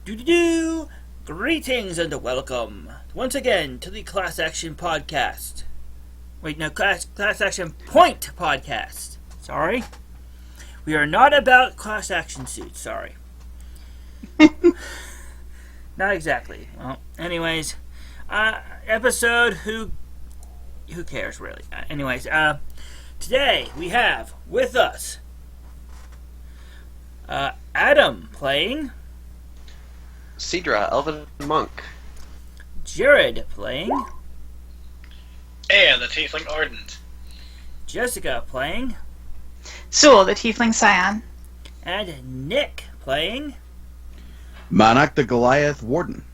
Do-do-do! Greetings and welcome once again to the Class Action Podcast. Wait, no, Class Action Point Podcast. Sorry. We are not about class action suits, sorry. Not exactly. Well, anyways, episode, who cares, really? Today we have with us Adam playing, Cedra, Elven Monk, Jared playing, and the Tiefling Ardent, Jessica playing, Zeuel, the Tiefling Scion, and Nick playing, Manak the Goliath Warden.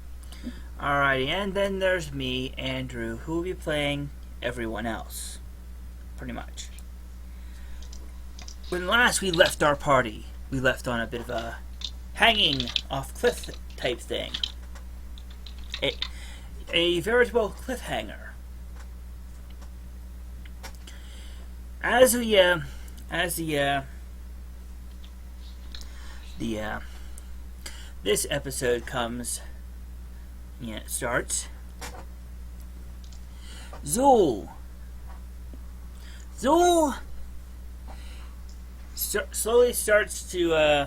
Alrighty, and then there's me, Andrew, who will be playing everyone else. Pretty much. When last we left our party, we left on a bit of a hanging off cliff type thing. A veritable cliffhanger. This episode comes, it starts. Zeuel slowly starts to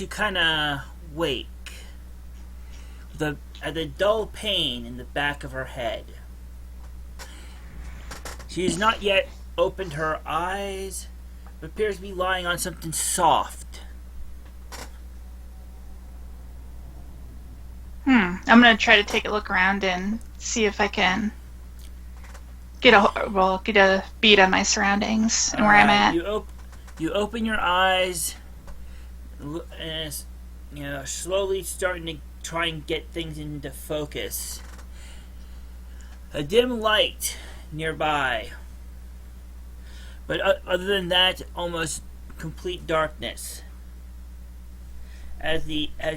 kind of wake at the dull pain in the back of her head. She has not yet opened her eyes, but appears to be lying on something soft. I'm gonna try to take a look around and see if I can get a beat on my surroundings and where I'm at. You open your eyes, and slowly starting to try and get things into focus. A dim light nearby, but other than that, almost complete darkness. As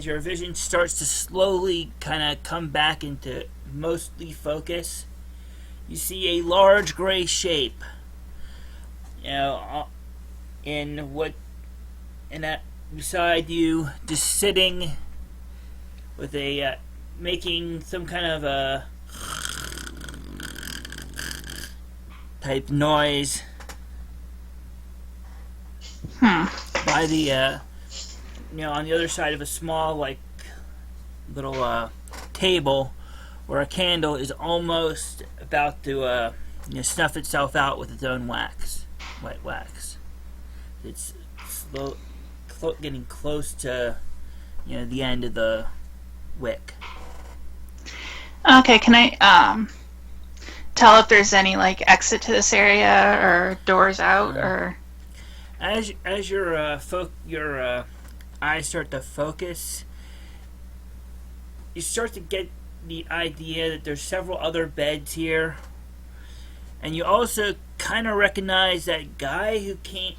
your vision starts to slowly kind of come back into mostly focus, you see a large gray shape. Beside you, just sitting with a making some kind of a type noise. By the on the other side of a small little table where a candle is almost about to snuff itself out with its own wet wax. It's getting close to the end of the wick. Okay, can I tell if there's any exit to this area or doors out or? As your eyes start to focus, you start to get the idea that there's several other beds here, and you also kind of recognize that guy who came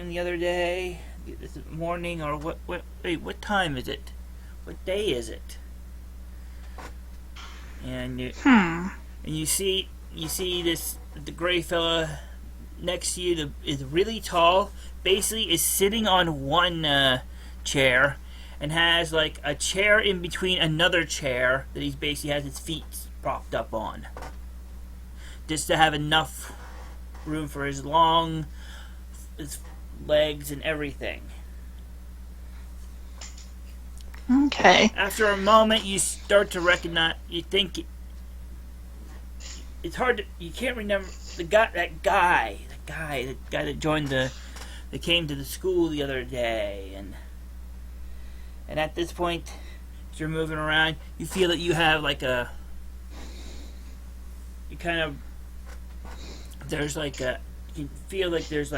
the other day, this morning, or what time is it? What day is it? And you see the gray fella next to you is really tall, basically is sitting on one chair and has a chair in between another chair that he basically has his feet propped up on, just to have enough room for his legs and everything. Okay. After a moment, you start to recognize. You think it's hard to. You can't remember the guy that joined that came to the school the other day, and at this point, as you're moving around, you feel that you have you feel like there's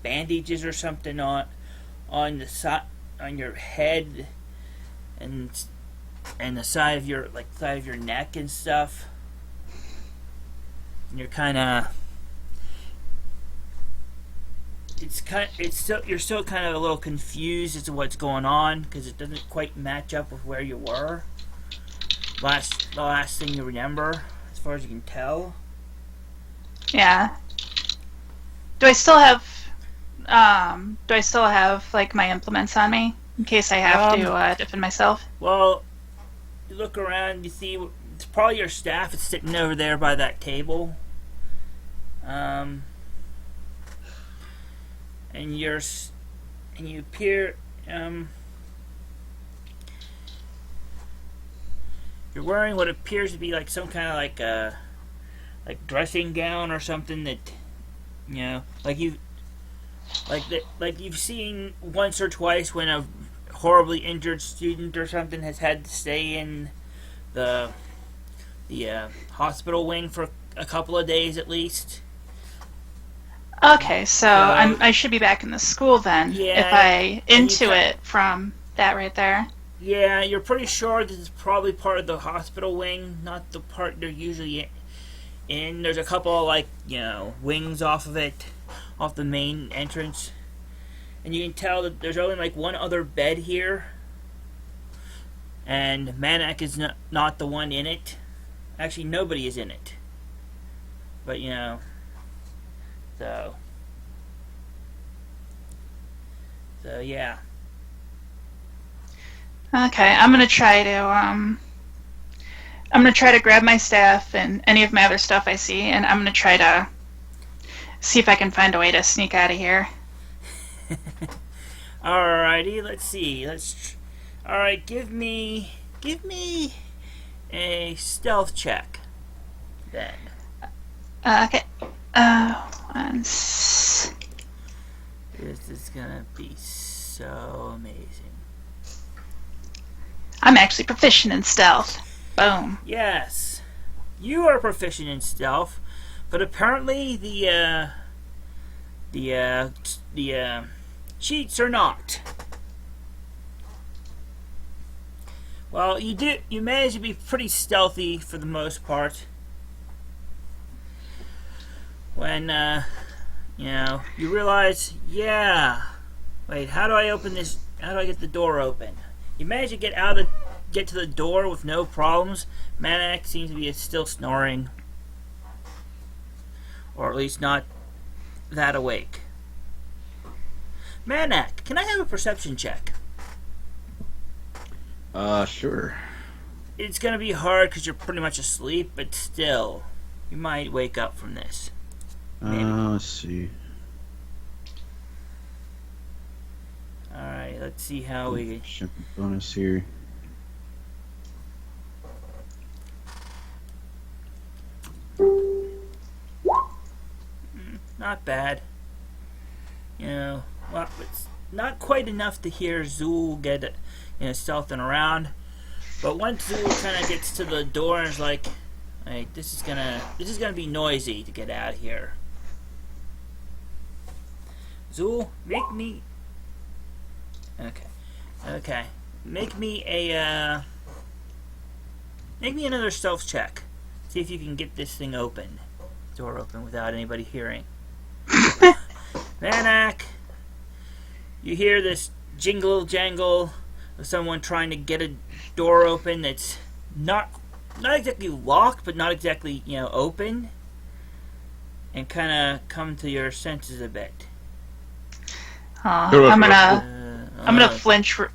bandages or something on the side, on your head, and the side of your neck and stuff. And you're you're still kind of a little confused as to what's going on, because it doesn't quite match up with where you were. The last thing you remember, as far as you can tell. Yeah. Do I still have like my implements on me in case I have to defend myself? Well, you look around, you see it's probably your staff is sitting over there by that table. And you appear you're wearing what appears to be like some kind of like dressing gown or something that like you've seen once or twice when a horribly injured student or something has had to stay in the hospital wing for a couple of days at least. Okay, so I should be back in the school then if I intuit from that right there. Yeah, you're pretty sure this is probably part of the hospital wing, not the part they're usually in. There's a couple of wings off of it, off the main entrance. And you can tell that there's only one other bed here. And Manak is not the one in it. Actually, nobody is in it. But, So yeah. Okay, I'm gonna try to grab my staff and any of my other stuff I see, and I'm gonna try to see if I can find a way to sneak out of here. Alrighty, let's see. Alright, give me a stealth check. Then. Okay. This is gonna be so amazing. I'm actually proficient in stealth. Boom. Yes, you are proficient in stealth, but apparently the cheats are not. Well, you manage to be pretty stealthy for the most part. When you realize, wait, how do I open this? How do I get the door open? You manage to get to the door with no problems. Manak seems to be still snoring, or at least not that awake. Manak, can I have a perception check? Sure. It's gonna be hard because you're pretty much asleep, but still, you might wake up from this. Let's see. Alright, let's see how we... Bonus here. Not bad. Well, it's not quite enough to hear Zeuel get stealthing around. But once Zeuel kind of gets to the door and is like, "Hey, this is gonna be noisy to get out of here." Zeuel, make me. Okay. Make me another stealth check. See if you can get this thing open. Door open without anybody hearing. Manak, you hear this jingle jangle of someone trying to get a door open that's not exactly locked, but not exactly open, and kind of come to your senses a bit. I'm gonna flinch or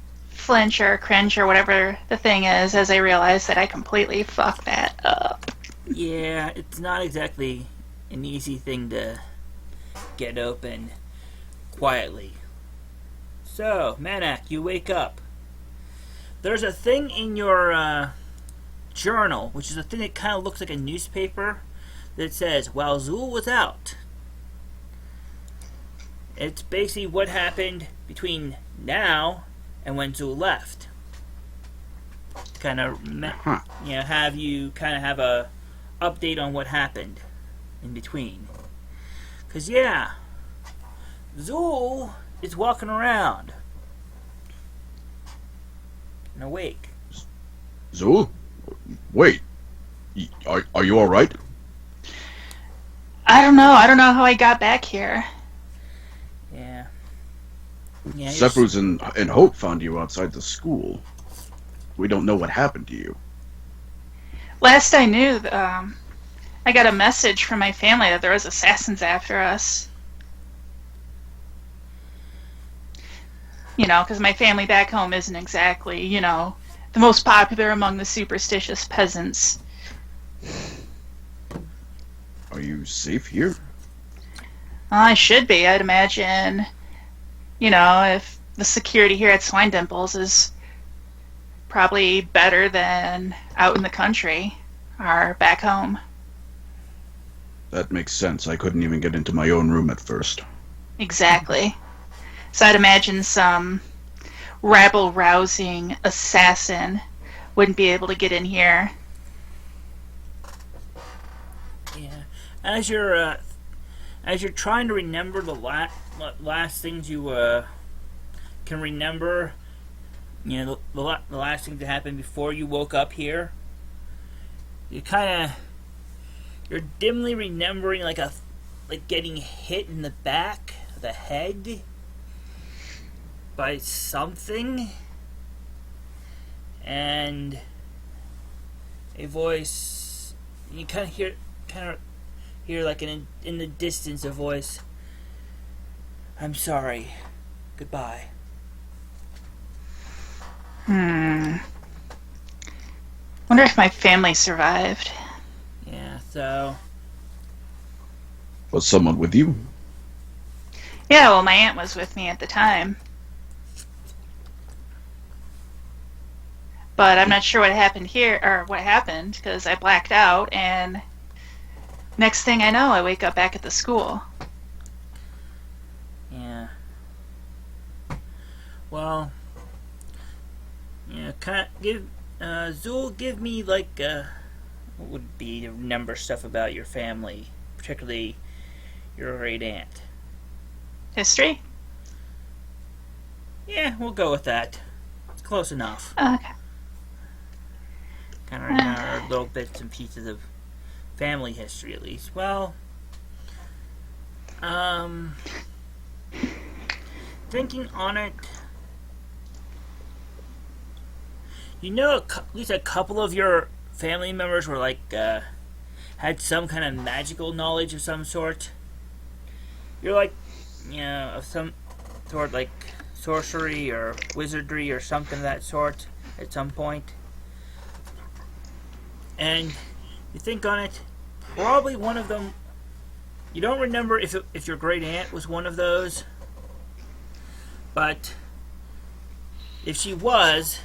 cringe or whatever the thing is as I realize that I completely fucked that up. Yeah, it's not exactly an easy thing to get open quietly. So, Manak, you wake up. There's a thing in your journal, which is a thing that kind of looks like a newspaper, that says, "While Zeuel was out." It's basically what happened between now and when Zeuel left. Kind of, have you kind of have a update on what happened in between. Because, Zeuel is walking around and awake. Zeuel? Wait. Are you alright? I don't know. I don't know how I got back here. Yeah. Cefruz and Hope found you outside the school. We don't know what happened to you. Last I knew, I got a message from my family that there was assassins after us. You know, because my family back home isn't exactly, you know, the most popular among the superstitious peasants. Are you safe here? I should be, I'd imagine. You know, if the security here at Swine Dimples is probably better than out in the country or back home. That makes sense. I couldn't even get into my own room at first. Exactly. So I'd imagine some rabble-rousing assassin wouldn't be able to get in here. Yeah. As you're trying to remember the last things you can remember, you know, the last things that happened before you woke up here, you're dimly remembering like getting hit in the back of the head by something, and a voice. You kind of hear like in the distance a voice. I'm sorry. Goodbye. Wonder if my family survived. Yeah. So. Was someone with you? Yeah, well, my aunt was with me at the time. But I'm not sure what happened here, or what happened, because I blacked out, and next thing I know, I wake up back at the school. Yeah. Well. Yeah. Zeuel, give me like what would be to remember stuff about your family, particularly your great aunt. History? Yeah, we'll go with that. It's close enough. Okay. Kind of remember little bits and pieces of family history, at least. Well, thinking on it, you know, at least a couple of your family members were like had some kind of magical knowledge of some sort. You're like, you know, of some sort, like sorcery or wizardry or something of that sort at some point. And you think on it, probably one of them. You don't remember if your great aunt was one of those, but if she was,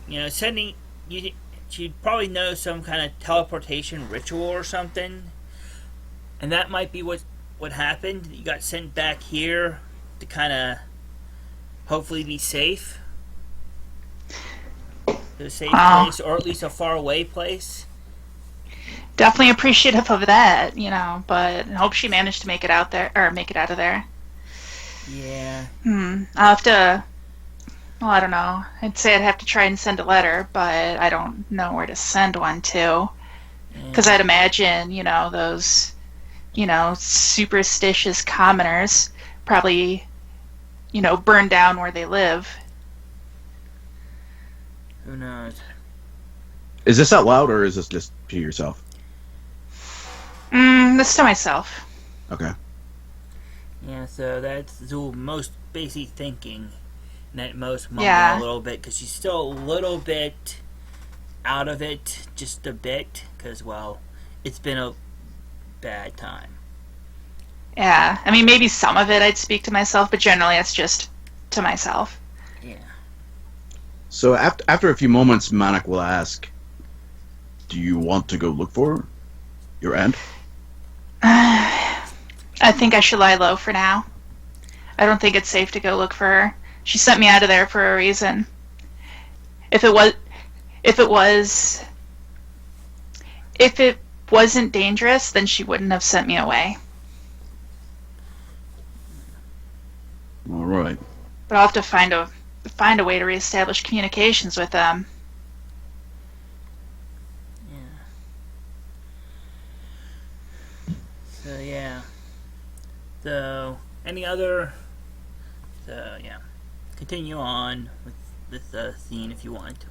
you know, sending you, she'd probably know some kind of teleportation ritual or something, and that might be what happened. You got sent back here to kind of hopefully be safe. A safe place, or at least a far away place. Definitely appreciative of that, you know, but I hope she managed to make it out there, or make it out of there. Yeah. I'll have to, well, I don't know. I'd say I'd have to try and send a letter, but I don't know where to send one to. Because I'd imagine, you know, those, you know, superstitious commoners probably, you know, burn down where they live. Who knows? Is this out loud or is this just to yourself? This to myself. Okay. Yeah, so that's Zeuel most basic thinking. And that most mumbling Yeah. a little bit, because she's still a little bit out of it, just a bit, because, well, it's been a bad time. Yeah, I mean, maybe some of it I'd speak to myself, but generally it's just to myself. Yeah. So after a few moments, Manak will ask, "Do you want to go look for your aunt?" I think I should lie low for now. I don't think it's safe to go look for her. She sent me out of there for a reason. If it wasn't dangerous, then she wouldn't have sent me away. All right. But I'll have to find a way to reestablish communications with them. So, yeah. So, any other... So, yeah. Continue on with the scene if you want.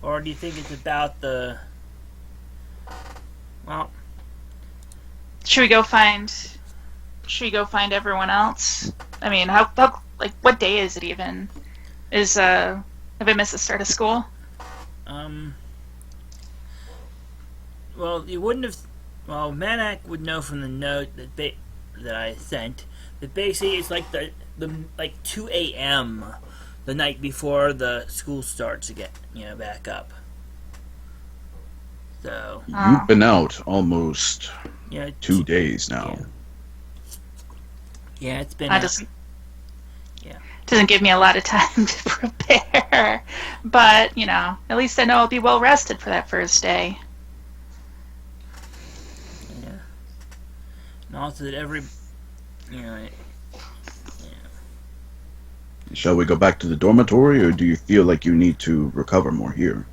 Or do you think it's about the Well, Should we go find everyone else? I mean, how like what day is it even? Have I missed the start of school? Well, you wouldn't have. Well, Manak would know from the note that I sent that basically it's like the like 2 a.m. the night before the school starts again. Back up. So You've been out almost yeah, 2 days now. Yeah, it's been. That doesn't give me a lot of time to prepare, but at least I know I'll be well rested for that first day. Yeah. And also that Shall we go back to the dormitory, or do you feel like you need to recover more here?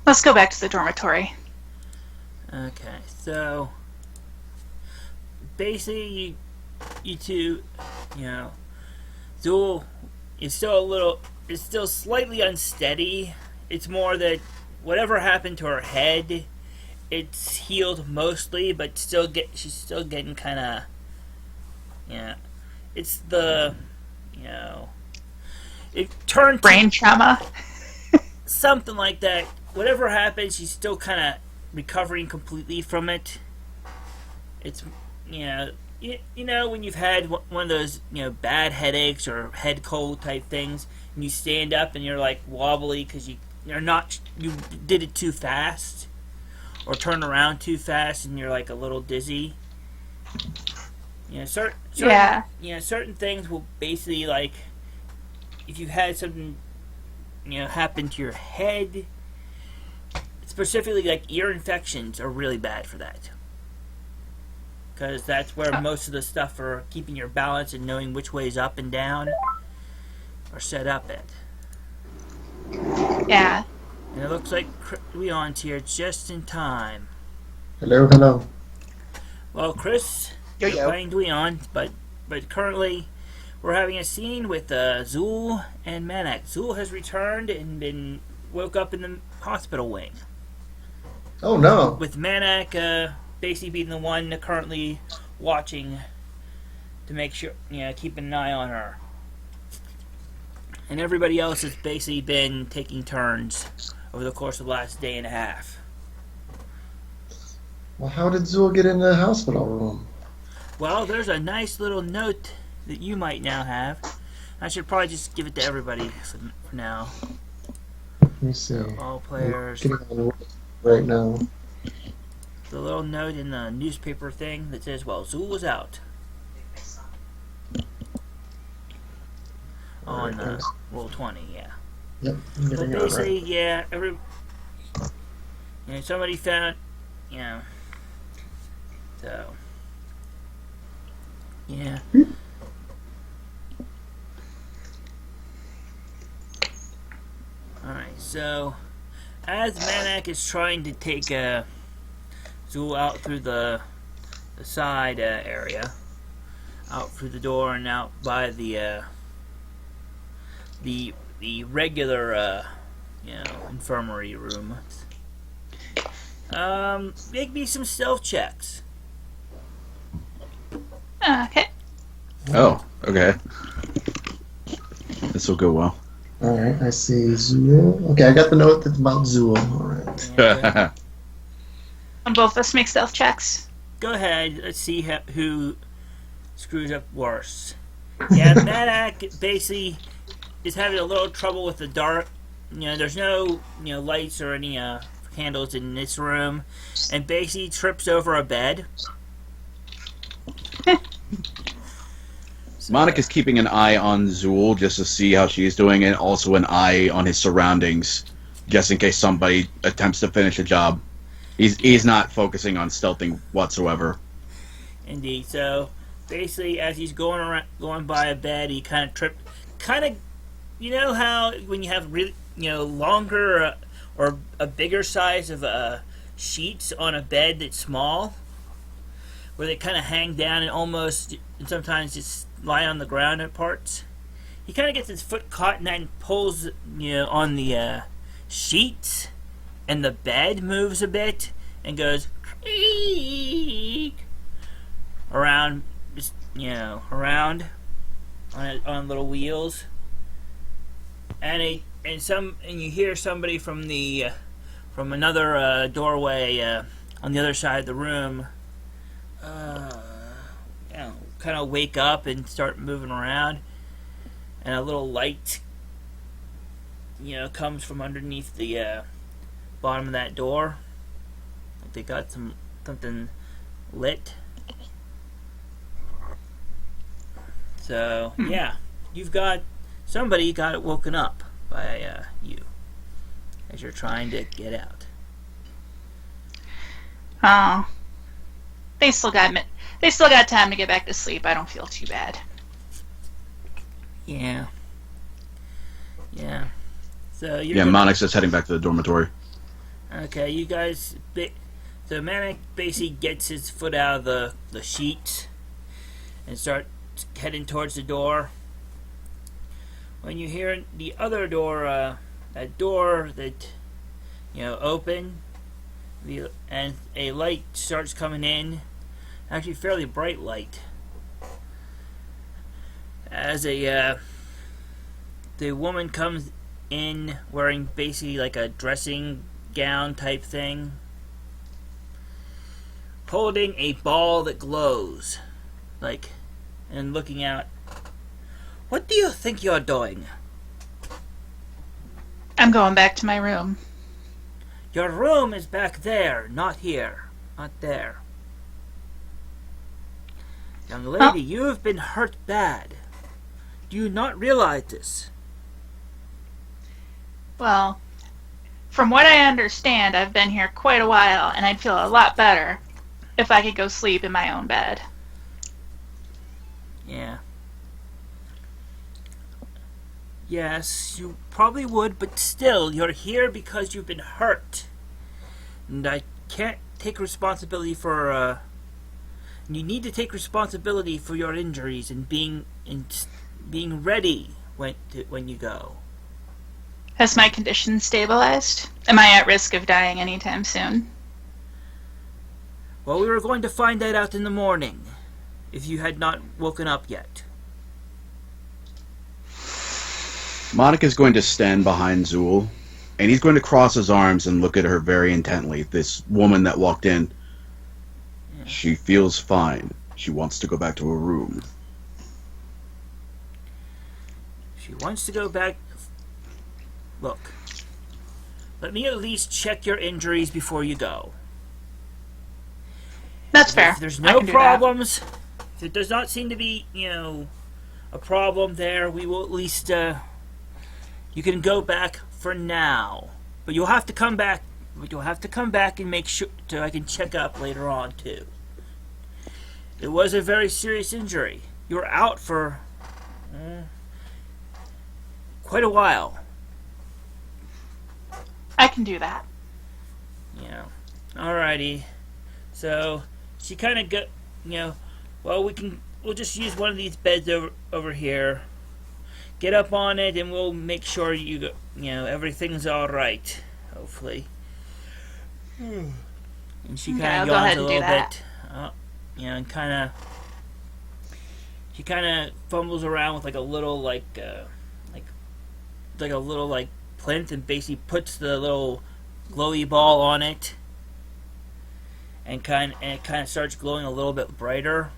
Let's go back to the dormitory. Okay, so basically you two, Zeuel is still slightly unsteady. It's more that whatever happened to her head, it's healed mostly, but she's still getting kind of, it's the, it turned Brain trauma. something like that. Whatever happened, she's still kind of recovering completely from it. It's, when you've had one of those, bad headaches or head cold type things, and you stand up and you're like wobbly because you did it too fast, or turn around too fast and you're like a little dizzy. Certain things will basically, like, if you had something, happen to your head, specifically like ear infections are really bad for that. Because that's where most of the stuff for keeping your balance and knowing which way is up and down are set up at. Yeah. And it looks like Dweon's here just in time. Hello. Well, Chris, you're playing Dweon, but currently we're having a scene with Zeuel and Manak. Zeuel has returned and woke up in the hospital wing. Oh no. With Manak basically being the one currently watching to make sure, keeping an eye on her. And everybody else has basically been taking turns over the course of the last day and a half. Well, how did Zeuel get in the hospital room? Well, there's a nice little note that you might now have. I should probably just give it to everybody for now. Let me see. All players. Getting on the right now. The little note in the newspaper thing that says, well, Zeuel was out. On roll 20, yeah. Yep. But basically, yeah, somebody found, so, yeah. Alright, so, as Manak is trying to take Zeuel out through the side area, out through the door and out by the regular infirmary room. Make me some stealth checks. Okay. Oh, okay. This will go well. Alright, I see Zeuel. Okay, I got the note that's about Zeuel. Alright. Okay. And both of us make stealth checks. Go ahead. Let's see who screws up worse. Yeah, Manak basically is having a little trouble with the dark. There's no lights or any candles in this room, and basically trips over a bed. Monica's keeping an eye on Zeuel just to see how she's doing, and also an eye on his surroundings, just in case somebody attempts to finish a job. He's not focusing on stealthing whatsoever. Indeed. So basically, as he's going by a bed, he kind of tripped. You know how when you have really longer or a bigger size of sheets on a bed that's small, where they kind of hang down and sometimes just lie on the ground at parts. He kind of gets his foot caught in that and pulls on the sheets, and the bed moves a bit, and goes creak around, around on little wheels, and you hear somebody from another doorway on the other side of the room, kind of wake up and start moving around, and a little light, comes from underneath the bottom of that door. Like they got something lit. So yeah, somebody got woken up by you as you're trying to get out. Oh, they still got time to get back to sleep. I don't feel too bad. Yeah. So Manik's just heading back to the dormitory. Okay, you guys. So Manik basically gets his foot out of the sheets and starts heading towards the door. When you hear the other door, that door that open, and a light starts coming in, actually fairly bright light, as the woman comes in wearing basically like a dressing gown type thing, holding a ball that glows, and looking out. What do you think you're doing? I'm going back to my room. Your room is back there, not here. Not there. Young lady, you have been hurt bad. Do you not realize this? Well, from what I understand, I've been here quite a while, and I'd feel a lot better if I could go sleep in my own bed. Yeah. Yes, you probably would, but still, you're here because you've been hurt. And I can't take responsibility for, you need to take responsibility for your injuries and being ready when you go. Has my condition stabilized? Am I at risk of dying anytime soon? Well, we were going to find that out in the morning, if you had not woken up yet. Manik is going to stand behind Zeuel, and he's going to cross his arms and look at her very intently. This woman that walked in, she feels fine. She wants to go back to her room. She wants to go back. Look, let me at least check your injuries before you go. That's fair. If there's no problems, if there does not seem to be, a problem there, we will at least, you can go back for now. But you'll have to come back. You'll have to come back and make sure so I can check up later on too. It was a very serious injury. You were out for quite a while. I can do that. Yeah. Alrighty. So she kind of got, well, we'll just use one of these beds over here. Get up on it, and we'll make sure everything's all right. Hopefully. And she kind of yawns a little bit, and she kind of fumbles around with like a little like a little plinth, and basically puts the little glowy ball on it, and it kind of starts glowing a little bit brighter.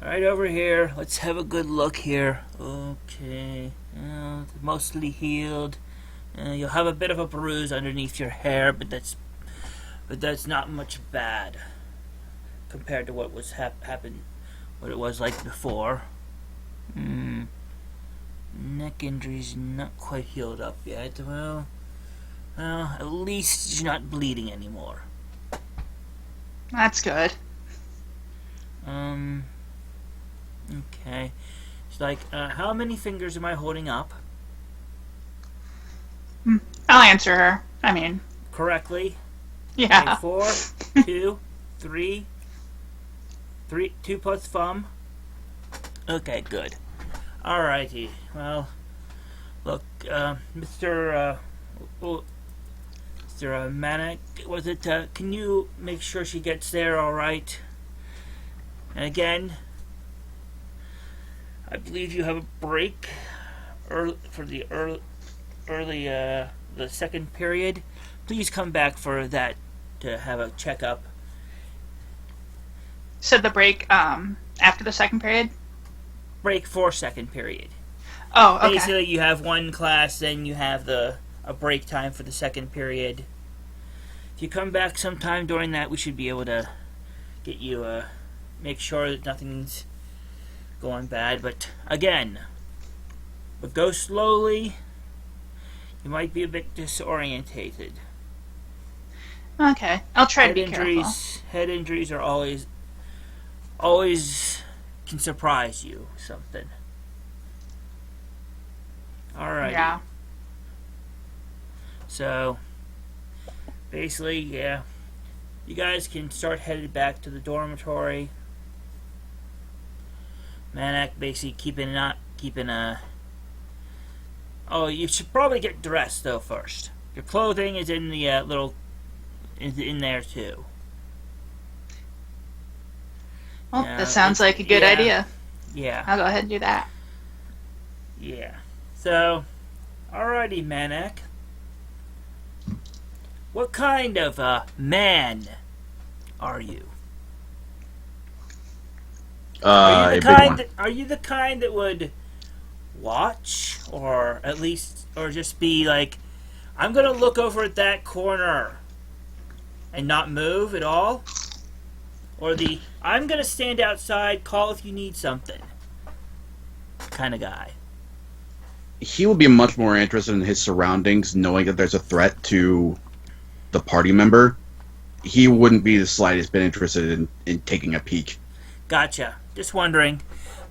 Right over here, let's have a good look here. Okay, mostly healed. You'll have a bit of a bruise underneath your hair, but that's not much bad compared to what was what it was like before. Neck injury's not quite healed up yet. Well, at least you're not bleeding anymore. That's good. Okay. She's like, how many fingers am I holding up? I'll answer her. I mean, correctly? yeah. Okay, 4, 2, 3, 2 plus thumb. Okay, good. Alrighty. Well, look, Mr. Mr. Manak, was it? Can you make sure she gets there all right? And again, I believe you have a break for the second period. Please come back for that to have a checkup. So the break after the second period? Break for second period. Oh, okay. Basically, you have one class, then you have a break time for the second period. If you come back sometime during that, we should be able to get you, make sure that nothing's going bad. But again, go slowly. You might be a bit disorientated. Okay, I'll try to be careful. Head injuries are always can surprise you. Something. All right. Yeah. So, basically, yeah, you guys can start headed back to the dormitory. Manak basically keeping a. Oh, you should probably get dressed though first. Your clothing is in the is in there too. Well, that sounds like a good idea. Yeah. I'll go ahead and do that. Yeah. So, alrighty, Manak. What kind of man are you? Are you the kind that would watch, or at least, or just be like, I'm gonna look over at that corner and not move at all? Or the, I'm gonna stand outside, call if you need something kind of guy? He would be much more interested in his surroundings, knowing that there's a threat to the party member. He wouldn't be the slightest bit interested in taking a peek. Gotcha. Just wondering.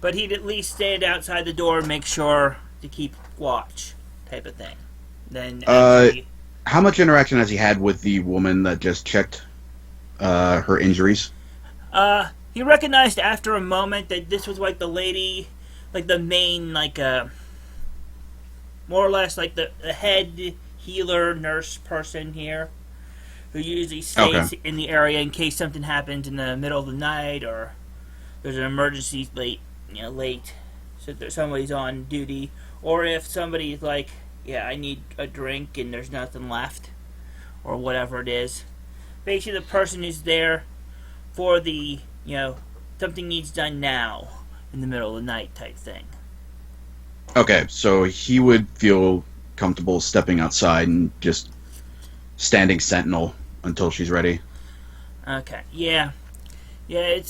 But he'd at least stand outside the door and make sure to keep watch, type of thing. Then, how much interaction has he had with the woman that just checked her injuries? He recognized after a moment that this was like the lady, like the main, like, more or less like the head healer, nurse person here, who usually stays in the area in case something happens in the middle of the night or there's an emergency late, so that somebody's on duty, or if somebody's like, yeah, I need a drink and there's nothing left, or whatever it is. Basically, the person who's there for the, something needs done now in the middle of the night type thing. Okay, so he would feel comfortable stepping outside and just standing sentinel until she's ready. Okay, yeah, you've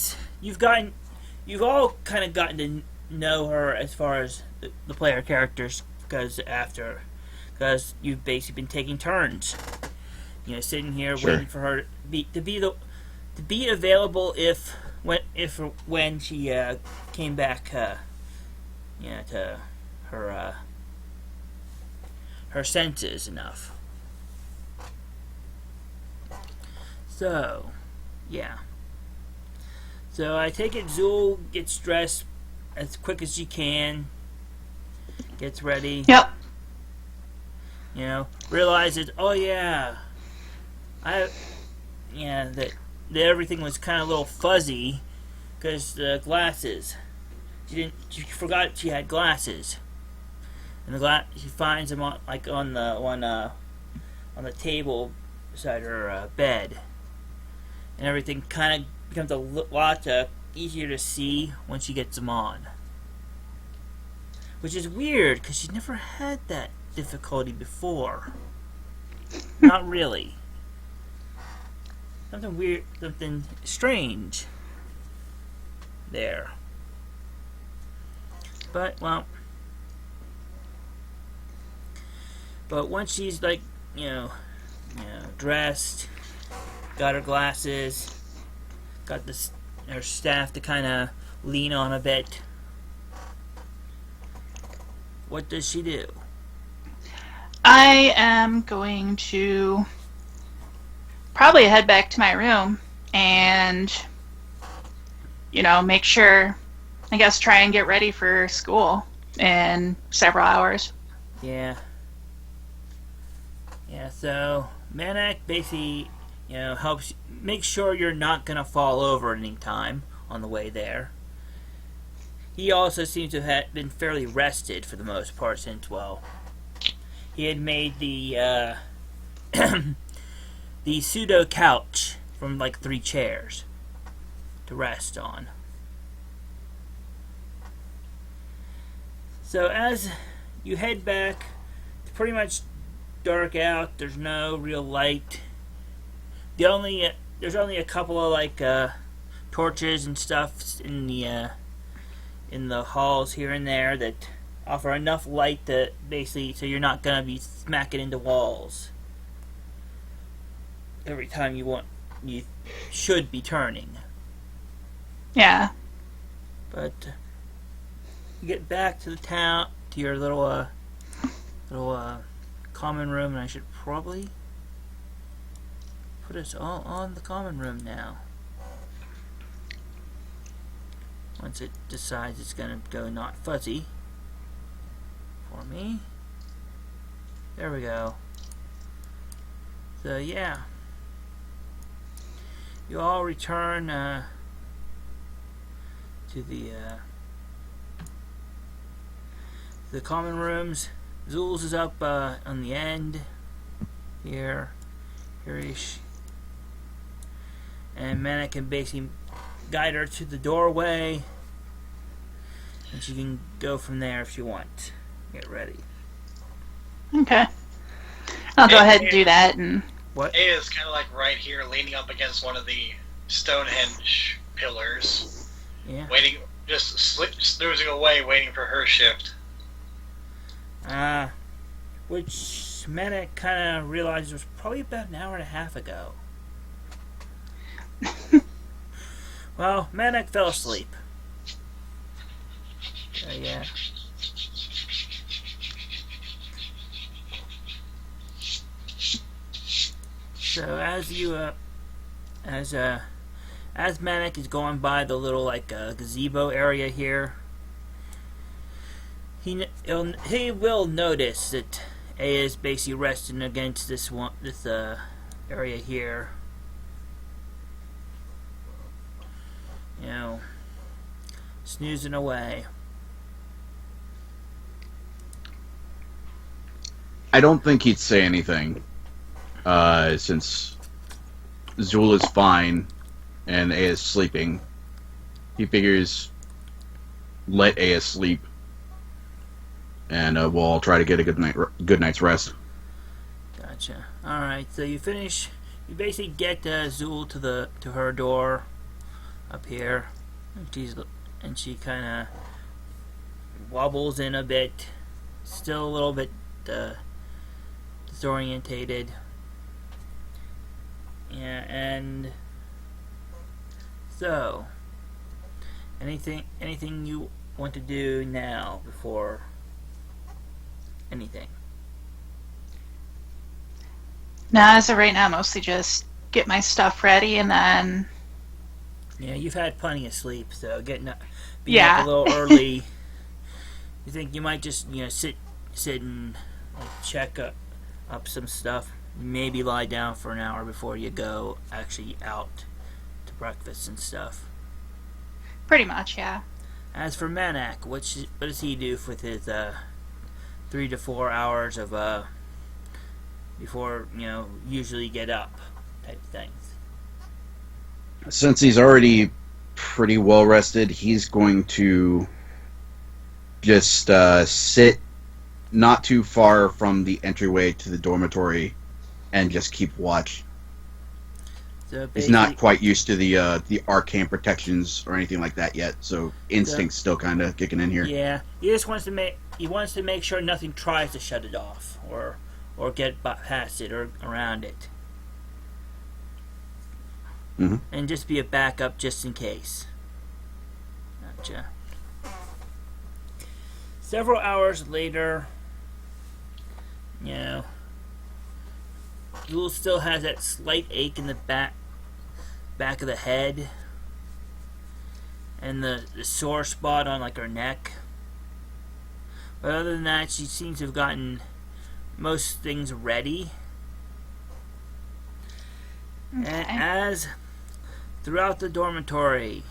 all kind of gotten to know her as far as the player characters, because you've basically been taking turns, sitting here waiting for her to be available when she came back, to her senses enough. So, yeah. So I take it Zeuel gets dressed as quick as she can, gets ready. Yep. Realizes, oh yeah, that everything was kind of a little fuzzy because the glasses. She forgot she had glasses, and she finds them on the table beside her bed, and everything kind of becomes a lot easier to see when she gets them on, which is weird because she's never had that difficulty before. Not really. Something weird, something strange there. But once she's dressed, got her glasses, got her staff to kind of lean on a bit, what does she do? I am going to probably head back to my room and, make sure, I guess, try and get ready for school in several hours. Yeah. Yeah, so Manak basically, helps make sure you're not gonna fall over any time on the way there. He also seems to have been fairly rested for the most part since, well, he had made the the pseudo couch from like 3 chairs to rest on. So as you head back, it's pretty much dark out. There's no real light. There's only a couple of like torches and stuff in the halls here and there that offer enough light to basically so you're not gonna be smacking into walls every time you should be turning. Yeah. But you get back to the town, to your little common room, and I should probably put us all on the common room now. Once it decides it's gonna go not fuzzy for me. There we go. So yeah. You all return to the common rooms. Zeuel's is up on the end here-ish, and Manak can basically guide her to the doorway, and she can go from there if she wants. Get ready. Okay. I'll go ahead and do that. And What? A is kind of like right here, leaning up against one of the Stonehenge pillars, Yeah. waiting, just snoozing away, waiting for her shift. Which Manak kind of realized was probably about an hour and a half ago. Well, Manak fell asleep. Yeah. So as Manak is going by the little gazebo area here, he will notice that A is basically resting against this area here. Snoozing away. I don't think he'd say anything, since Zeuel is fine and A is sleeping. He figures let A sleep, and we'll all try to get a good night's rest. Gotcha. All right. So you finish. You basically get Zeuel to her door up here, and she kind of wobbles in a bit, still a little bit disorientated. Yeah, and so anything you want to do now before anything? now, as of right now, mostly just get my stuff ready, and then Yeah, you've had plenty of sleep, so being up Yeah. a little early. You think you might just sit and check up some stuff, maybe lie down for an hour before you go actually out to breakfast and stuff. pretty much, yeah. As for Manak, what does he do with his 3 to 4 hours of before usually get up type things? Since he's already pretty well rested, he's going to just sit not too far from the entryway to the dormitory and just keep watch. So He's not quite used to the arcane protections or anything like that yet, so instinct's still kind of kicking in here. Yeah, he just wants to make sure nothing tries to shut it off or get past it or around it. Mm-hmm. And just be a backup just in case. Gotcha. Several hours later, Zeuel still has that slight ache in the back of the head and the sore spot on her neck. But other than that, she seems to have gotten most things ready. And Okay. as throughout the dormitory,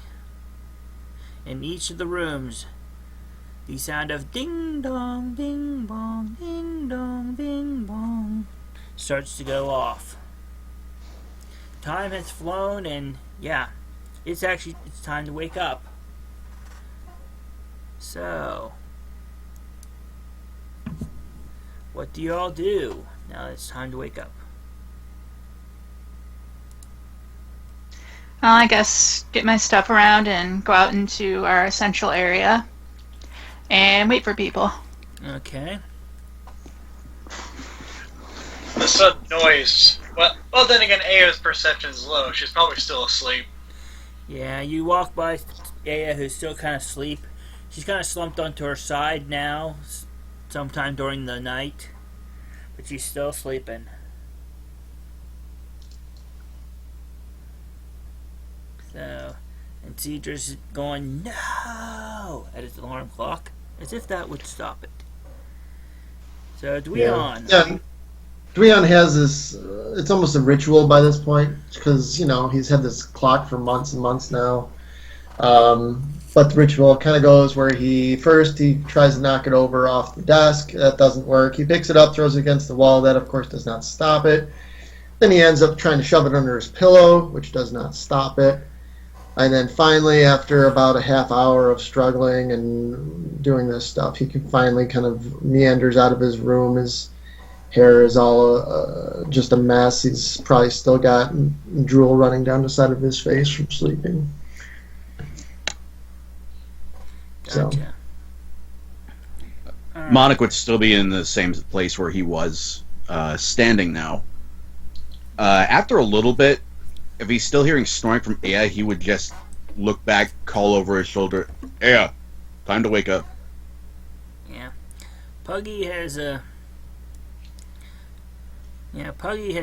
in each of the rooms, the sound of ding dong, ding bong, ding dong, ding bong starts to go off. Time has flown, and yeah, it's time to wake up. So, what do you all do now that it's time to wake up? Well, I guess get my stuff around and go out into our essential area and wait for people. Okay. The sudden noise. Well, then again, Aya's perception is low. She's probably still asleep. Yeah, you walk by Aya, who's still kind of asleep. She's kind of slumped onto her side now, sometime during the night, but she's still sleeping. So, and Cedra's going, no, at his alarm clock, as if that would stop it. So, Dweon. Yeah. Dweon has this, it's almost a ritual by this point, because, he's had this clock for months and months now. But the ritual kind of goes where he tries to knock it over off the desk. That doesn't work. He picks it up, throws it against the wall. That, of course, does not stop it. Then he ends up trying to shove it under his pillow, which does not stop it. And then finally, after about a half hour of struggling and doing this stuff, he can finally kind of meanders out of his room. His hair is all just a mess. He's probably still got drool running down the side of his face from sleeping. Gotcha. Manak would still be in the same place where he was standing now. After a little bit, if he's still hearing snoring from Aya, he would just look back, call over his shoulder, Aya, time to wake up. Yeah. Puggy has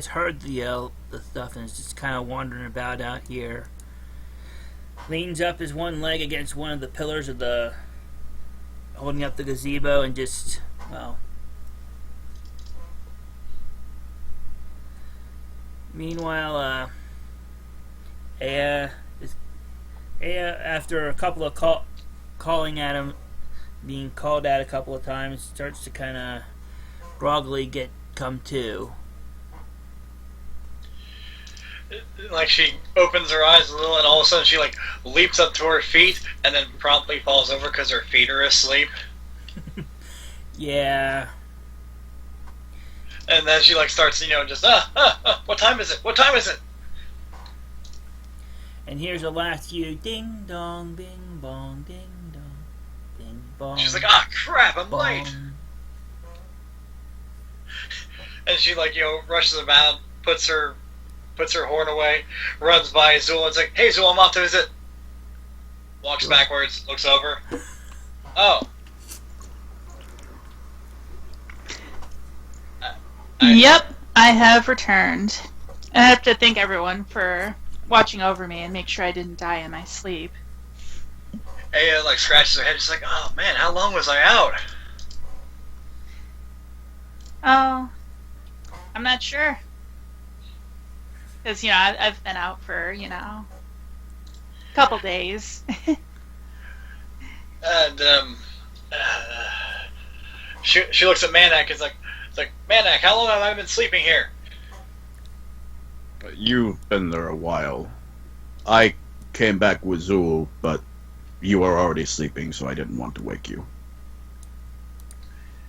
heard the stuff and is just kind of wandering about out here. Leans up his one leg against one of the pillars of holding up the gazebo and just, meanwhile, Aya, after a couple of calling at him, being called at a couple of times, starts to kind of groggily come to. Like, she opens her eyes a little, and all of a sudden she, leaps up to her feet, and then promptly falls over because her feet are asleep. Yeah. And then she, starts, just, what time is it? What time is it? And here's the last few ding dong, bing bong, ding dong, bing bong. She's like, crap, I'm late. And she, rushes about, puts her horn away, runs by Zeuel, and is like, hey, Zeuel, I'm off to visit. Walks backwards, looks over. Oh. Yep, I have returned. I have to thank everyone for watching over me and make sure I didn't die in my sleep. Aya, scratches her head. She's like, oh, man, how long was I out? Oh, I'm not sure. Because, I've been out for, a couple days. And, she looks at Manak and is like, Manak, how long have I been sleeping here? You've been there a while. I came back with Zeuel, but you were already sleeping, so I didn't want to wake you.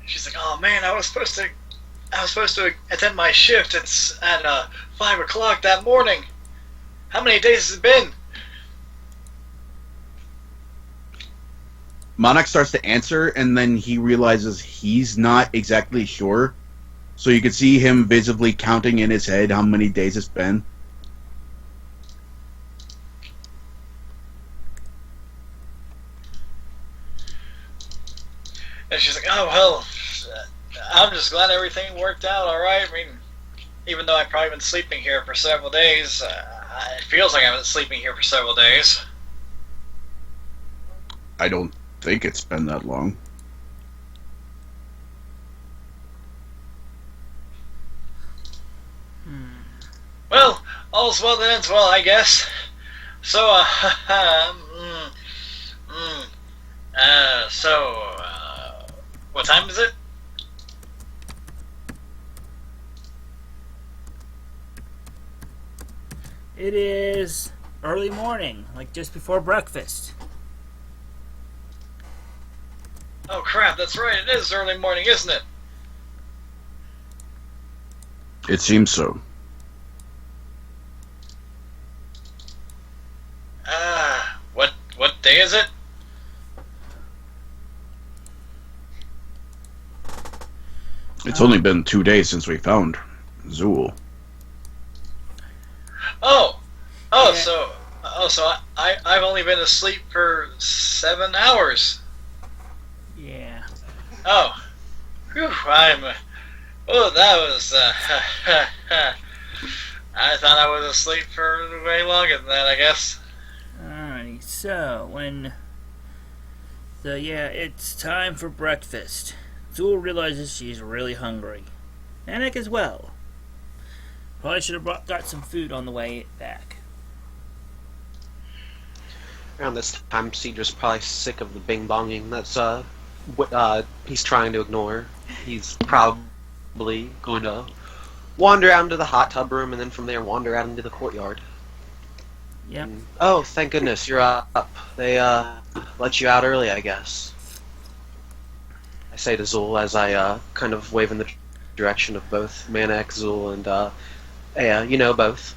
She's like, oh man, I was supposed to attend my shift. It's at 5 o'clock that morning. How many days has it been? Manak starts to answer, and then he realizes he's not exactly sure. So you can see him visibly counting in his head how many days it's been. And she's like, oh, well, I'm just glad everything worked out all right. I mean, even though I've probably been sleeping here for several days, it feels like I've been sleeping here for several days. I don't think it's been that long. Well, all's well that ends well, I guess. So, what time is it? It is early morning, like just before breakfast. Oh crap, that's right, it is early morning, isn't it? It seems so. What day is it? It's only been 2 days since we found Zeuel. So I've only been asleep for 7 hours. Yeah. Oh, whew, that was, I thought I was asleep for way longer than that, I guess. Alright, so it's time for breakfast. Zeuel realizes she's really hungry. Manak as well. Probably should have got some food on the way back. Around this time, Cedra's probably sick of the bing-bonging that's he's trying to ignore. He's probably going to wander out into the hot tub room and then from there wander out into the courtyard. Yep. And, oh, thank goodness, you're up. They let you out early, I guess. I say to Zeuel as I kind of wave in the direction of both Manak, Zeuel, and both.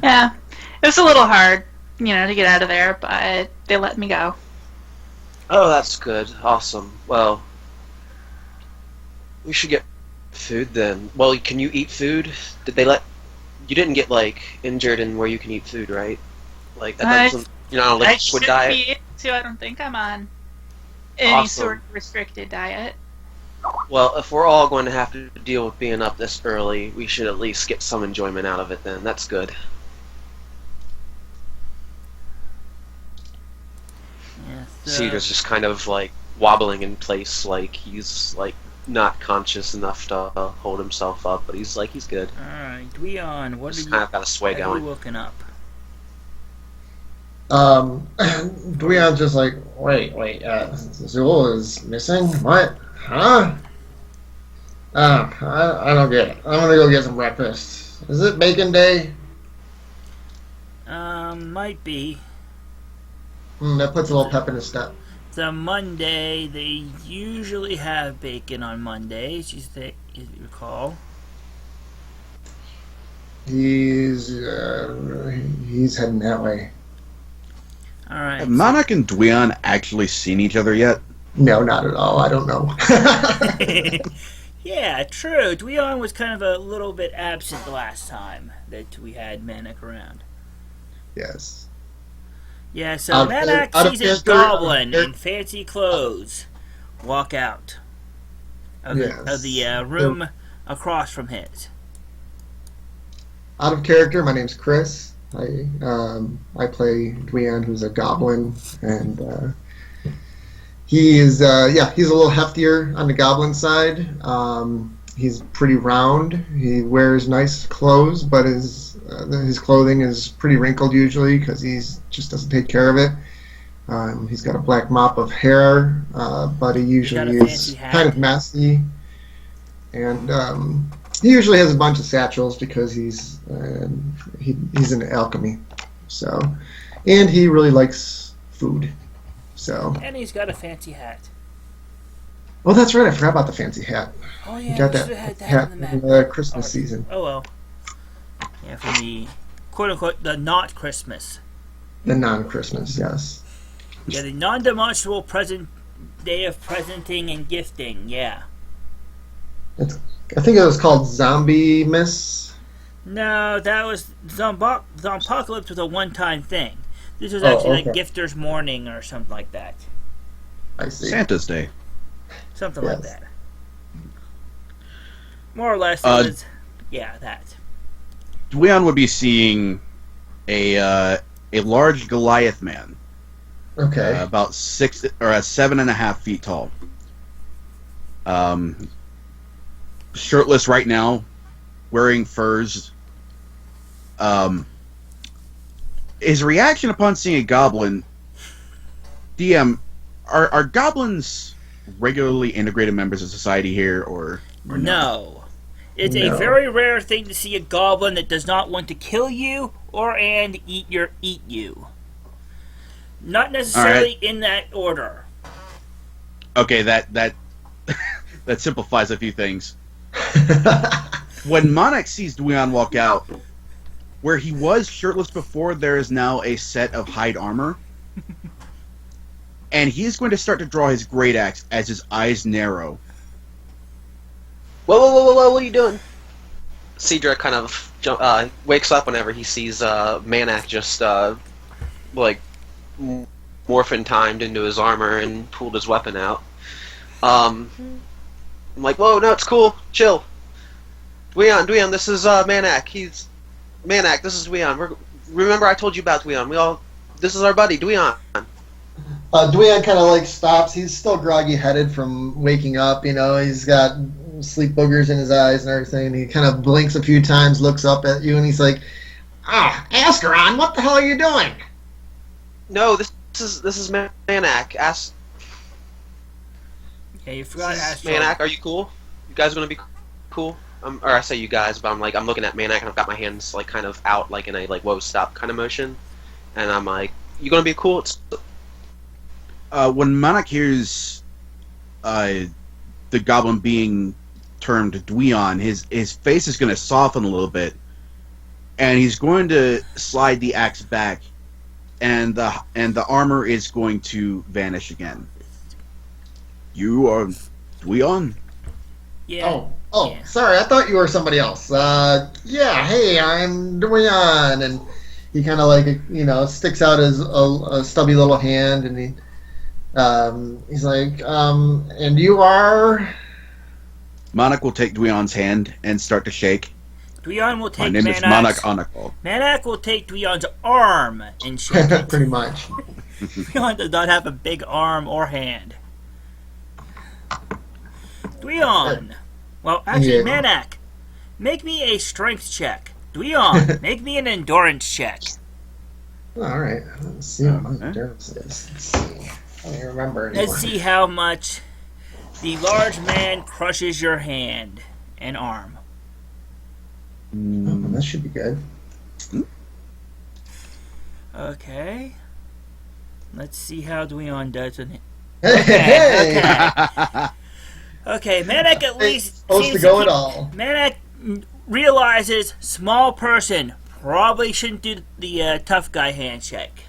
Yeah, it was a little hard, to get out of there, but they let me go. Oh, that's good. Awesome. Well, we should get food then. Well, can you eat food? Did they let... You didn't get, injured in where you can eat food, right? That doesn't... You're not on a I liquid should diet? be able to. I don't think I'm on any Awesome. sort of restricted diet. Well, if we're all going to have to deal with being up this early, we should at least get some enjoyment out of it then. That's good. Yeah, Cedar's just kind of, wobbling in place, he's, not conscious enough to hold himself up, but he's good. Alright, Dweon, what Just are kind of got a sway have you going. woken up? Dweon's just like, wait, Zeuel is missing? What? Huh? I don't get it. I'm gonna go get some breakfast. Is it bacon day? Might be. That puts a little pep in his step. It's a Monday. They usually have bacon on Mondays, you recall. He's heading that way. Alright. Have Manak and Dweon actually seen each other yet? No, not at all. I don't know. Yeah, true. Dweon was kind of a little bit absent the last time that we had Manak around. Yes. Yeah, so Out Manak of sees his character, goblin out of in fancy clothes walk out of Yes. the room across from his. Out of character, my name's Chris. I play Dweon, who's a goblin, and he's a little heftier on the goblin side. He's pretty round. He wears nice clothes, but his clothing is pretty wrinkled usually because he just doesn't take care of it. He's got a black mop of hair, but he usually is kind of messy. And he usually has a bunch of satchels because he's into alchemy. So, and he really likes food. So. And he's got a fancy hat. Oh, that's right. I forgot about the fancy hat. Oh You yeah, got we that should have had that hat in the in map. the Christmas season. Oh well. Yeah, from the quote-unquote the not Christmas. The non-Christmas, yes. Yeah, the non-demonstrable present day of presenting and gifting. Yeah. I think it was called Zombie Miss. No, that was Zompocalypse was a one-time thing. This was actually like Gifter's Morning or something like that. I see. Santa's Day. Something like Yes. that. More or less, it was that. Dweon would be seeing a large Goliath man, Okay. about 7.5 feet tall. Shirtless right now, wearing furs. His reaction upon seeing a goblin. DM, are goblins regularly integrated members of society here, or no? No. It's No. a very rare thing to see a goblin that does not want to kill you and eat you. Not necessarily in that order. Okay, that that simplifies a few things. When Manak sees Dweon walk out, where he was shirtless before, there is now a set of hide armor. And he is going to start to draw his great axe as his eyes narrow. Whoa, what are you doing? Cedric kind of wakes up whenever he sees Manak just, morphin timed into his armor and pulled his weapon out. I'm like, whoa, no, it's cool. Chill. Dweon, this is Manak. Manak, this is Dweon. Remember I told you about Dweon. This is our buddy, Dweon. Dweon kind of like stops. He's still groggy headed from waking up. You know, he's got sleep boogers in his eyes and everything. And he kind of blinks a few times, looks up at you, and he's like, Ascaron, what the hell are you doing? No, this is Manak. Yeah, you forgot Manak, are you cool? You guys gonna be cool? Or I say you guys, but I'm looking at Manak and I've got my hands like kind of out, like in a whoa stop kind of motion, and I'm like, you gonna be cool? When Manak hears the goblin being termed Dweon, his face is going to soften a little bit, and he's going to slide the axe back, and the armor is going to vanish again. You are Dweon? Yeah. Yeah. Sorry, I thought you were somebody else. Hey, I'm Dweon, and he kind of like sticks out his a stubby little hand, and he's like, and you are. Manak will take Dweon's hand and start to shake. Dweon will take My name is Manak Anakal. Manak will take Dweon's arm and shake it. Pretty much. Dweon does not have a big arm or hand. Dweon! Well, actually, Yeah. Manak, make me a strength check. Dweon, make me an endurance check. All right. Let's see what my endurance is. Let's see. I don't even remember anymore. Let's see how much the large man crushes your hand and arm. Oh, that should be good. Okay. Let's see how Dweon does with it. Hey! Okay, Manak at least Supposed seems to go keep- at all. Manak realizes small person probably shouldn't do the tough guy handshake.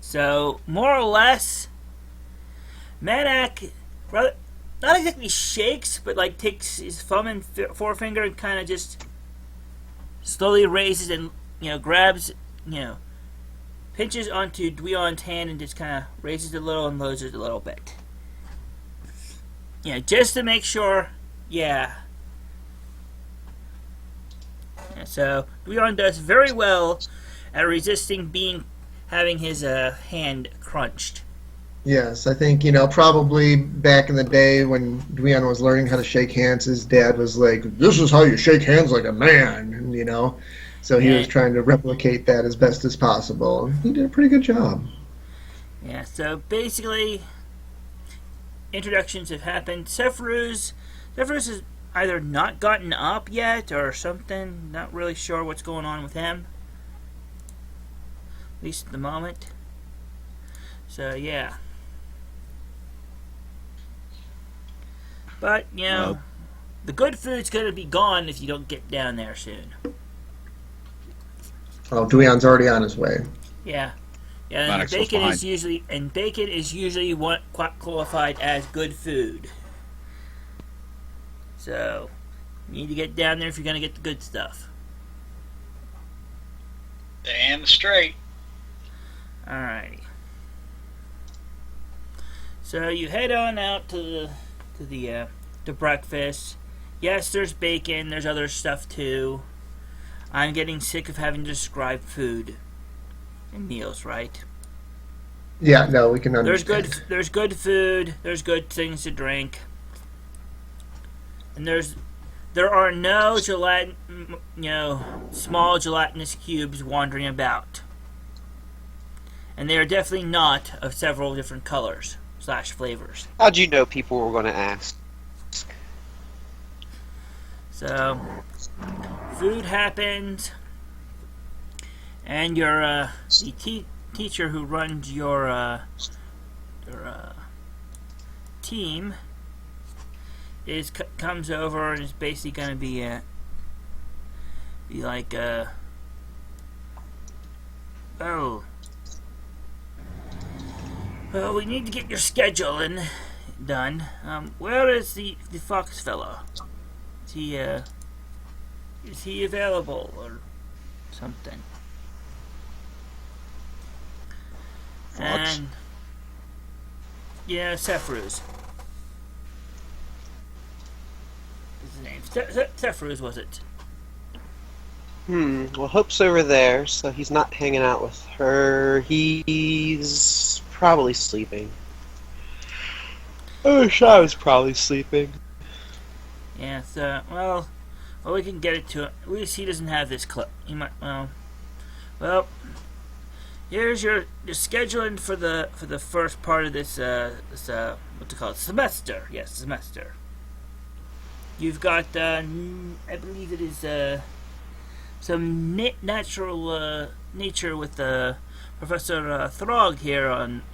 So, more or less, Manak not exactly shakes, but like takes his thumb and forefinger and kind of just slowly raises and grabs, pinches onto Dweon's hand and just kind of raises it a little and lowers it a little bit. Just to make sure. Yeah, so Dweon does very well at resisting having his hand crunched. Yes, I think, probably back in the day when Dweon was learning how to shake hands, his dad was like, this is how you shake hands like a man, So he was trying to replicate that as best as possible. He did a pretty good job. Yeah, so basically, introductions have happened. Cefruz has either not gotten up yet or something. Not really sure what's going on with him. At least at the moment. So, yeah. But, the good food's going to be gone if you don't get down there soon. Oh, Dweon's already on his way. Yeah. Yeah, and bacon is usually what qualified as good food. So, you need to get down there if you're going to get the good stuff. Damn straight. Alrighty. So you head on out to breakfast. Yes, there's bacon. There's other stuff too. I'm getting sick of having to describe food and meals, right? Yeah, no, we can understand. There's good food. There's good things to drink. And there's There are no small gelatinous cubes wandering about. And they are definitely not of several different colors / flavors. How'd you know people were going to ask? So, food happens, and your the teacher who runs your team comes over and is basically going to be like oh, well, we need to get your scheduling done. Where is the fox fellow? Is he available or something? Fox? And yeah, Cefruz. His name Cefruz, was it? Well, Hope's over there, so he's not hanging out with her. He's probably sleeping. Oh, Shaw's probably sleeping. Yeah, so, well, we can get it to him. At least he doesn't have this clip. He might, well, here's your scheduling for the first part of this what's it called, semester. Yes, semester. You've got I believe it is some natural nature with Professor Throg here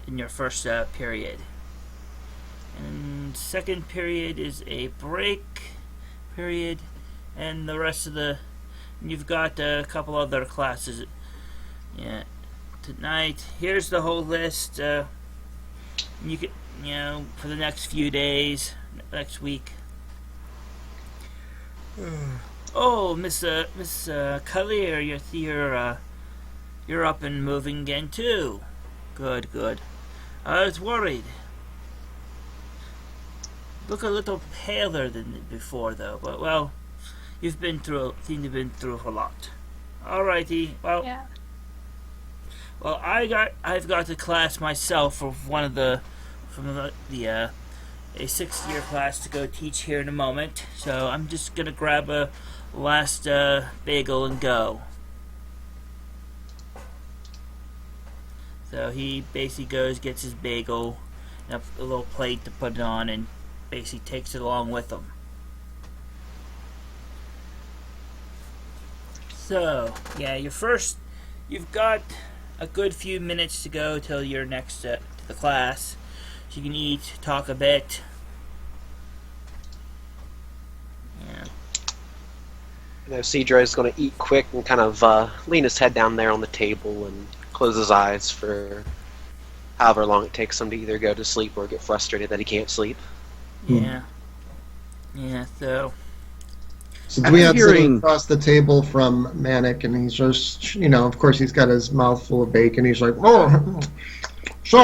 in your first period. And second period is a break period, and the rest of you've got a couple other classes. Yeah, tonight. Here's the whole list. You can, for the next few days, next week. Oh, Miss Kalir, you're up and moving again too. Good. I was worried. Look a little paler than before, though. But well, seem to have been through a lot. Alrighty. Well, Yeah. Well, I've got a class myself from a 6th-year class to go teach here in a moment. So I'm just gonna grab a last bagel and go. So he basically goes, gets his bagel, and a little plate to put it on, and basically takes it along with him. So, yeah, you've got a good few minutes to go till your next to the class. So you can eat, talk a bit. Yeah. Cedro's going to eat quick and kind of lean his head down there on the table and close his eyes for however long it takes him to either go to sleep or get frustrated that he can't sleep. Yeah. Yeah, so Dweon's sitting across the table from Manak, and he's just, of course, he's got his mouth full of bacon. He's like, oh, so,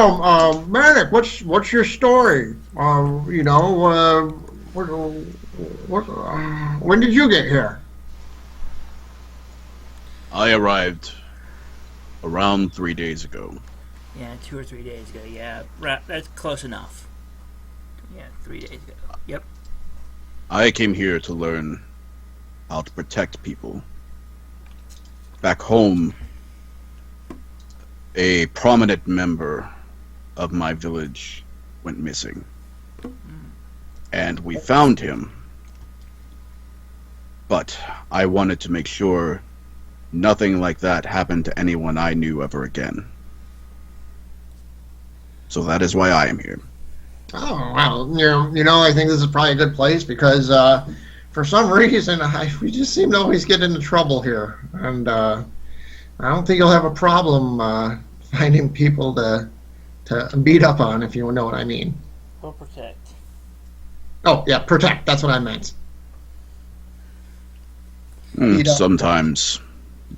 Manak, what's your story? When did you get here? I arrived around 3 days ago. yeah, 2 or 3 days ago. Yeah, that's close enough. Yeah, 3 days ago. Yep. I came here to learn how to protect people. Back home, a prominent member of my village went missing. And we found him. But I wanted to make sure nothing like that happened to anyone I knew ever again. So that is why I am here. Oh, well, I think this is probably a good place because for some reason we just seem to always get into trouble here. And I don't think you'll have a problem finding people to beat up on, if you know what I mean. We'll protect. Oh, yeah, protect. That's what I meant. Beat up. Sometimes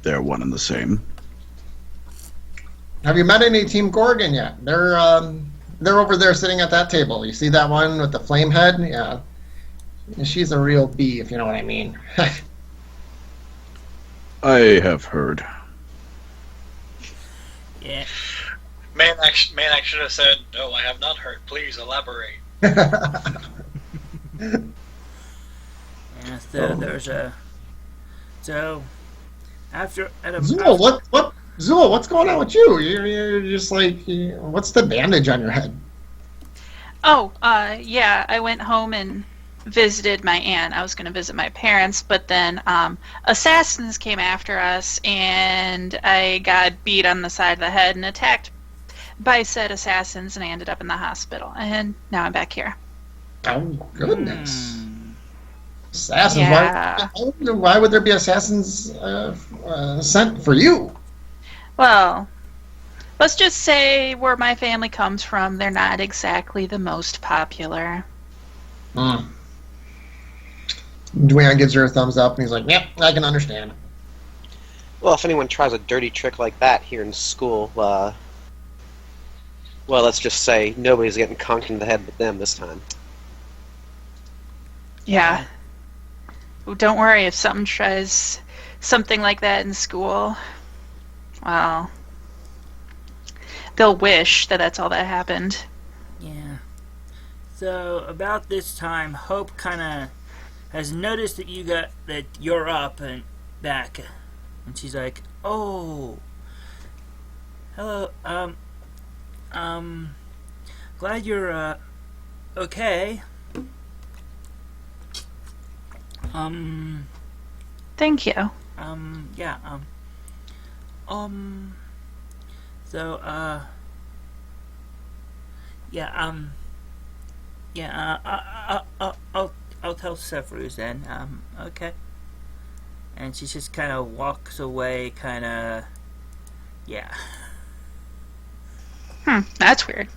they're one and the same. Have you met any Team Gorgon yet? They're over there sitting at that table. You see that one with the flame head? Yeah. She's a real bee, if you know what I mean. I have heard. Yeah. Manak should have said, "No, I have not heard. Please elaborate." Yeah. Yeah, so there's a... So, after... Zeuel, Zeuel, what's going on with you? You're just like, what's the bandage on your head? Oh, yeah, I went home and visited my aunt. I was going to visit my parents, but then assassins came after us, and I got beat on the side of the head and attacked by said assassins, and I ended up in the hospital. And now I'm back here. Oh, goodness. Assassins? Yeah. Why would there be assassins sent for you? Well, let's just say where my family comes from, they're not exactly the most popular. Hmm. Dweon gives her a thumbs up, and he's like, yep, I can understand. Well, if anyone tries a dirty trick like that here in school, well, let's just say nobody's getting conked in the head but them this time. Yeah. Well, don't worry, if someone tries something like that in school, well, they'll wish that that's all that happened. Yeah. So, about this time, Hope kind of has noticed that you're up and back. And she's like, oh, hello, glad you're, okay. Thank you. Yeah, so, I'll tell Cefruz then, okay. And she just kind of walks away, yeah. That's weird.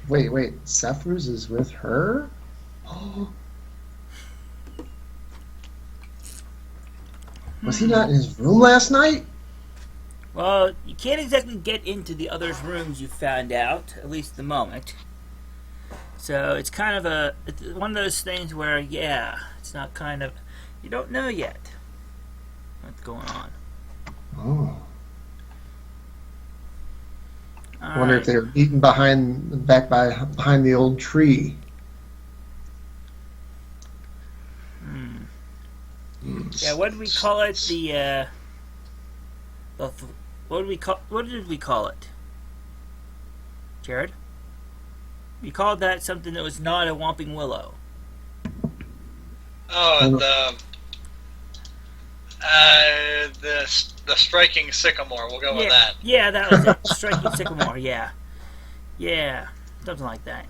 Wait, Cefruz is with her? Oh. Was he not in his room last night? Well, you can't exactly get into the other's rooms, you found out, at least at the moment. So it's kind of it's one of those things where, yeah, it's not you don't know yet what's going on. Oh. I All wonder right. if they were eaten behind the old tree. Yeah, what did we call it? What did we call it? Jared? We called that something that was not a Whomping Willow. Oh, the striking sycamore. We'll go with that. Yeah, that was it. Striking sycamore. Yeah, something like that.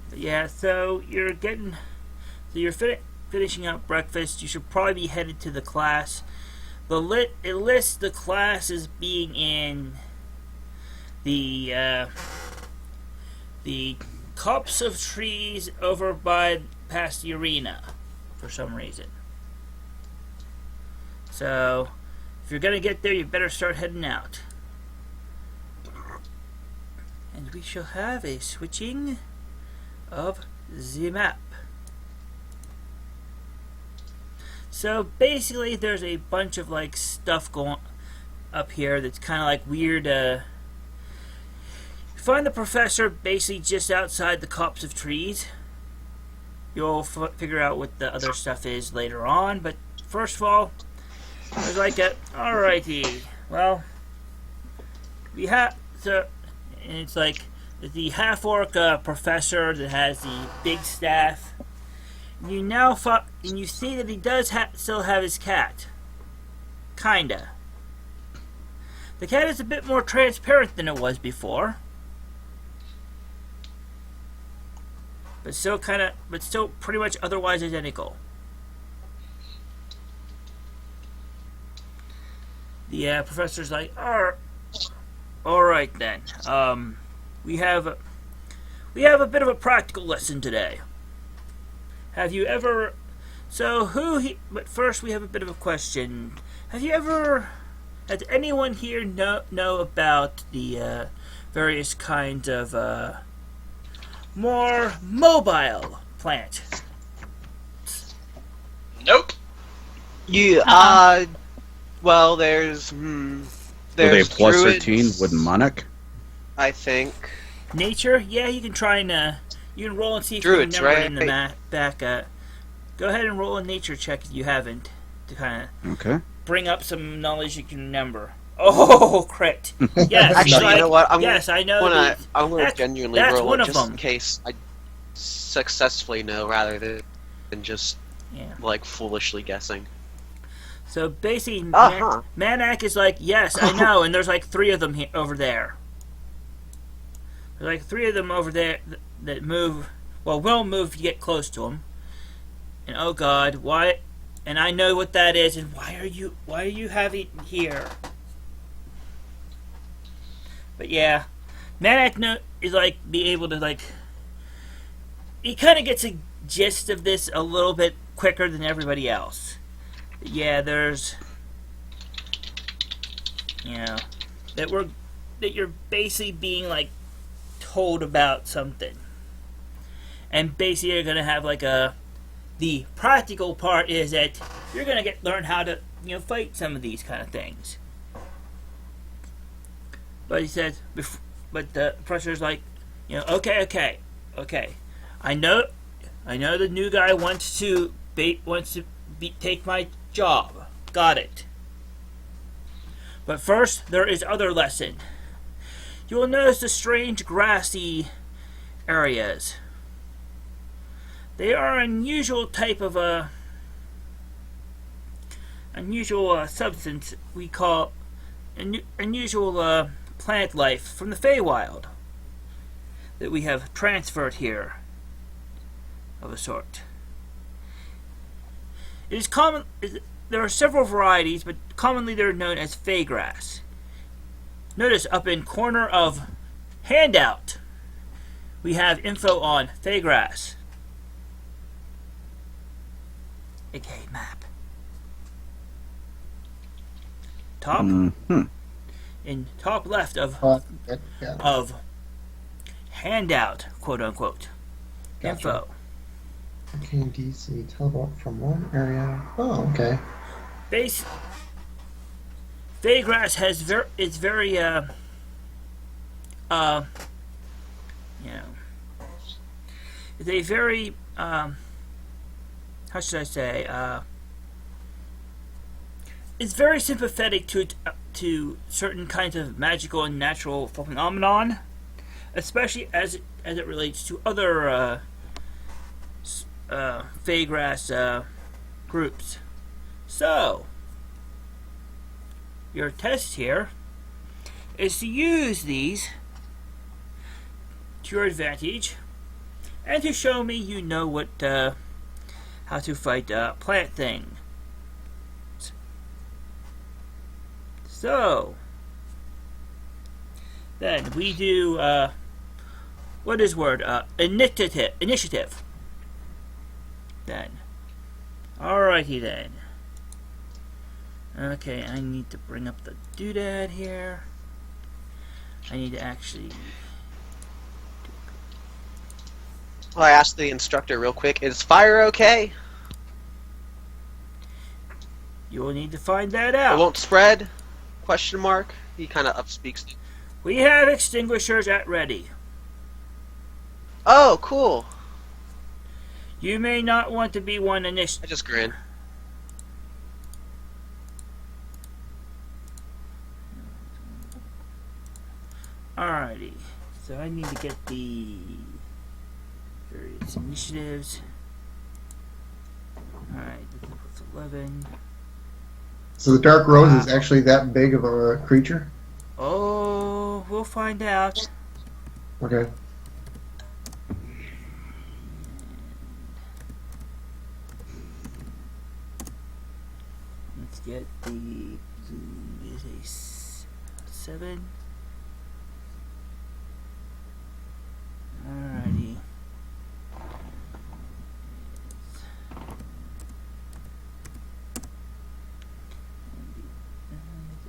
But yeah, so you're finishing up breakfast. You should probably be headed to the class. It lists the class as being in the copse of trees over past the arena for some reason. So, if you're gonna get there, you better start heading out. And we shall have a switching of the map. So basically, there's a bunch of stuff going up here that's kind of weird. You find the professor basically just outside the copse of trees. You'll figure out what the other stuff is later on, but first of all, there's alrighty, well, we have and it's the half-orc professor that has the big staff. You now and you see that he does still have his cat. Kinda. The cat is a bit more transparent than it was before. But still pretty much otherwise identical. The professor's like, alright then. We have a bit of a practical lesson today. Have you ever... But first we have a bit of a question. Has anyone here know about the various kinds of more mobile plant? Nope. Well, there's Were they plus druids, 13 with Manak? I think. Nature? Yeah, you can try and you can roll and see if Druids, you can number it right? in the back. Go ahead and roll a nature check if you haven't, to kind of Okay. bring up some knowledge you can remember. Oh, crit! Yes, Actually, you know what? yes, I know. I'm gonna That's- genuinely that's roll one it of just them. in case I successfully know rather than just Yeah. like foolishly guessing. So basically, Uh-huh. Manak is like, yes, I know, and there's like 3 of them over there. There's like 3 of them over there that move. Well, will move if you get close to them. And oh God, why? And I know what that is. And why are you having here? But yeah, Manak is like be able to like. He kind of gets a gist of this a little bit quicker than everybody else. Yeah, there's, that you're basically being like told about something, and basically you're gonna have like the practical part is that you're gonna learn how to fight some of these kind of things. But he says, but the professor's like, okay. I know the new guy wants to take my job. Got it. But first, there is other lesson. You will notice the strange grassy areas. They are unusual type of unusual substance we call unusual plant life from the Feywild that we have transferred here of a sort. It is common. There are several varieties, but commonly they're known as Feygrass. Notice up in corner of handout, we have info on Feygrass. aka map. Top in top left of Yeah. of handout, quote unquote. Gotcha. Info. Okay, DC teleport from one area. Oh, okay. Base Feygrass has it's very it's a very how should I say it's very sympathetic to certain kinds of magical and natural phenomenon, especially as it relates to other Feygrass groups. So, your test here is to use these to your advantage and to show me you know what how to fight plant thing. So, then we do what is word initiative. Then, alrighty then. Okay, I need to bring up the doodad here. I need to actually. Well, I asked the instructor real quick, is fire okay? You will need to find that It out. won't spread? Question mark. He kind of upspeaks. We have extinguishers at ready. Oh, cool. You may not want to be one I initially. just grin. Alrighty. So I need to get the various initiatives. Alright, that's 11. So the Dark Rose is actually that big of a creature? Oh, we'll find out. Okay. Let's get the blue is a 7. Alrighty.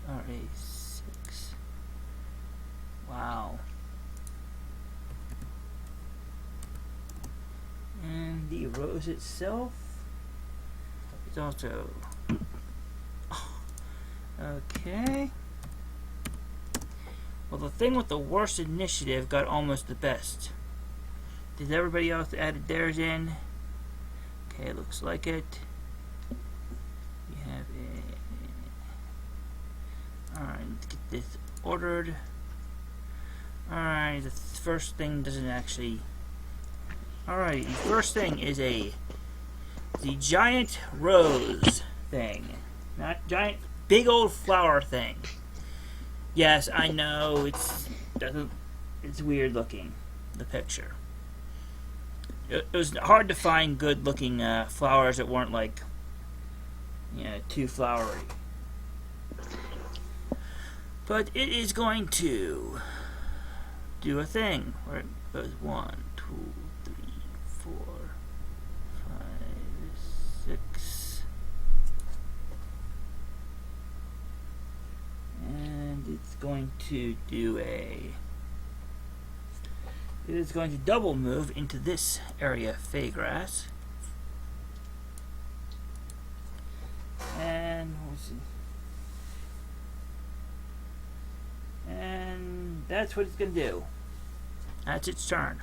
Alright, 6. Wow. And the rose itself is also okay. Well, the thing with the worst initiative got almost the best. Did everybody else add theirs in? Okay, looks like it. We have a... Alright, let's get this ordered. Alright, the first thing doesn't actually... Alright, the first thing is the giant rose thing. Not giant, big old flower thing. Yes, I know, it's weird looking, the picture. It was hard to find good looking flowers that weren't like, too flowery. But it is going to do a thing where it goes 1, 2, 3, 4, 5, 6, and it's going to do it is going to double move into this area of Fey grass. And that's what it's going to do. That's its turn.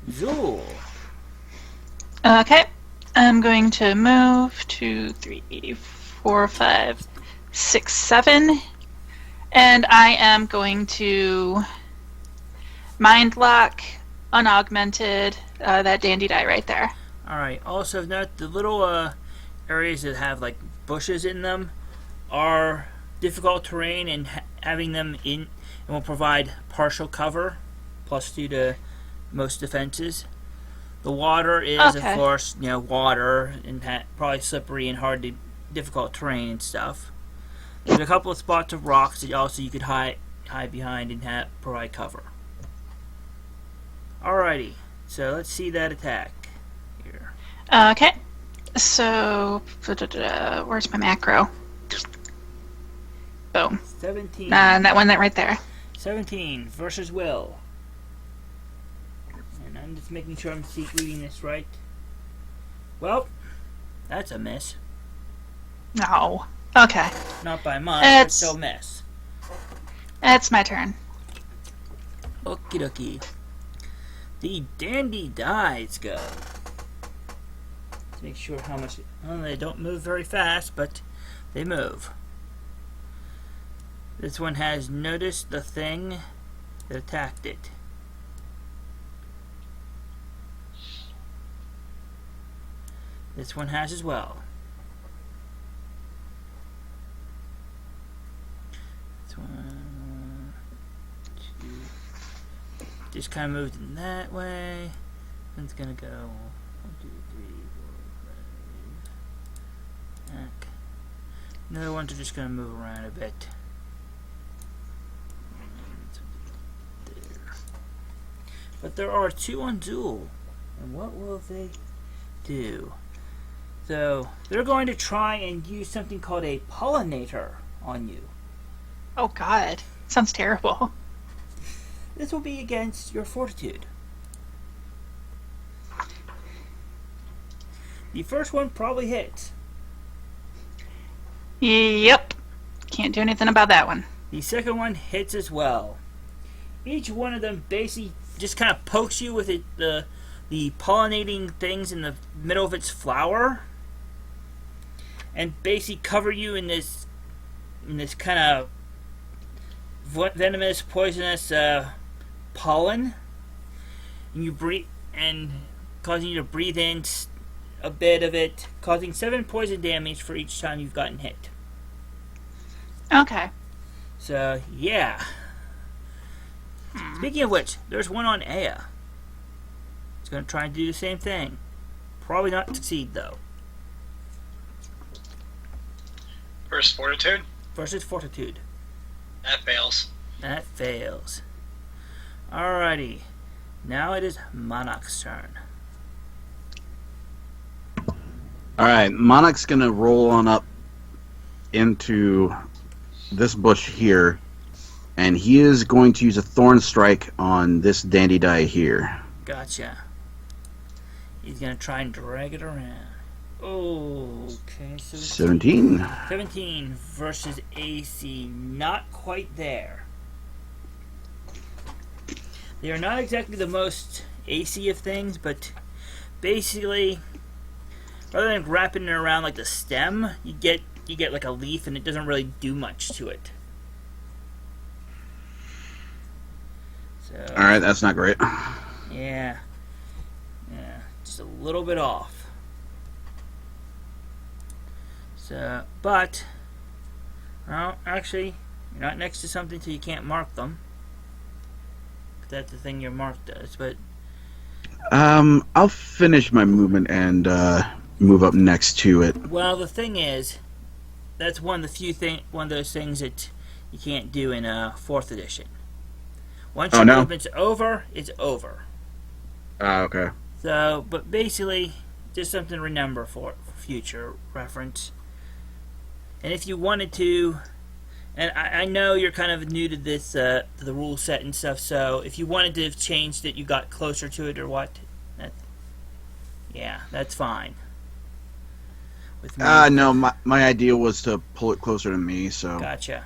Zeuel. Okay. I'm going to move 2, 3, 4, 5, 6, 7. And I am going to mind lock unaugmented that dandy die right there. Alright, also note the little areas that have like bushes in them are difficult terrain, and having them in will provide partial cover, +2 to most defenses. The water is, Okay. of course, water and probably slippery and difficult terrain and stuff. There's a couple of spots of rocks that also you could hide behind and provide cover. Alrighty, so let's see that attack here. Okay. So, where's my macro? Boom. 17. That one right there. 17 versus Will. And I'm just making sure I'm reading this right. Well, that's a miss. No. Okay. Not by much, but still miss. It's my turn. Okie dokie. The dandy dies go. Let's make sure how much... Well, they don't move very fast, but they move. This one has noticed the thing that attacked it. This one has as well. This one, 2. Just kind of moved in that way. And it's gonna go 1, 2, 3, 4, 5. Back. Another ones are just gonna move around a bit. But there are 2 on Zeuel. And what will they do? So, they're going to try and use something called a pollinator on you. Oh god. Sounds terrible. This will be against your fortitude. The first one probably hits. Yep. Can't do anything about that one. The second one hits as well. Each one of them basically just kind of pokes you with the pollinating things in the middle of its flower, and basically cover you in this kind of venomous, poisonous pollen. And you breathe, and causing you to breathe in a bit of it, causing 7 poison damage for each time you've gotten hit. Okay. So yeah. Speaking of which, there's one on Aya. It's going to try and do the same thing. Probably not succeed, though. Versus Fortitude? Versus Fortitude. That fails. That fails. Alrighty. Now it is Manak's turn. Alright, Monarch's gonna roll on up into this bush here, and he is going to use a Thorn Strike on this dandy die here. Gotcha. He's going to try and drag it around. Oh, okay. 17. 17 versus AC. Not quite there. They are not exactly the most AC of things, but basically, rather than wrapping it around like the stem, you get like a leaf, and it doesn't really do much to it. So. All right, that's not great. Yeah, just a little bit off. So, but, well, actually, you're not next to something so you can't mark them. That's the thing your mark does, but... I'll finish my movement and move up next to it. Well, the thing is, that's one of those things that you can't do in 4th edition. Once your movement's over, it's over. Okay. So, but basically, just something to remember for future reference. And if you wanted to, and I know you're kind of new to this, the rule set and stuff, so if you wanted to have changed it, you got closer to it or what, that's fine. With me. No, my idea was to pull it closer to me, so. Gotcha.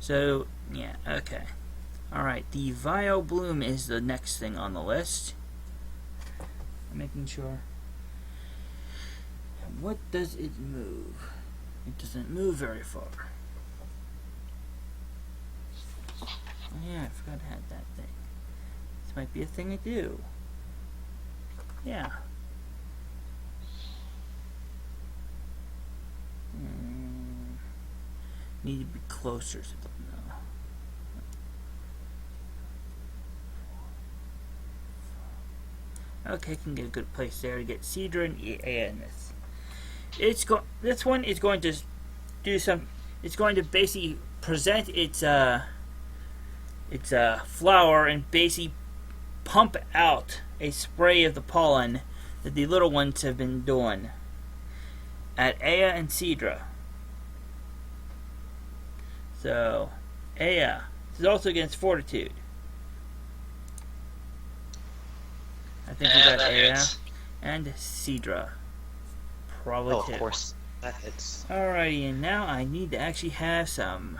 So, yeah, okay. Alright, the Vile Bloom is the next thing on the list. I'm making sure. What does it move? It doesn't move very far. Oh yeah, I forgot I had that thing. This might be a thing to do. Yeah. Need to be closer to them though. Okay, can get a good place there to get Cedra and Ea in this. This one is going to do some. It's going to basically present its flower and basically pump out a spray of the pollen that the little ones have been doing at Ea and Cedra. So, Ea. This is also against Fortitude. I think we got Ea and Cedra. Probably Oh, two. of course. That hits. Alrighty, and now I need to actually have some.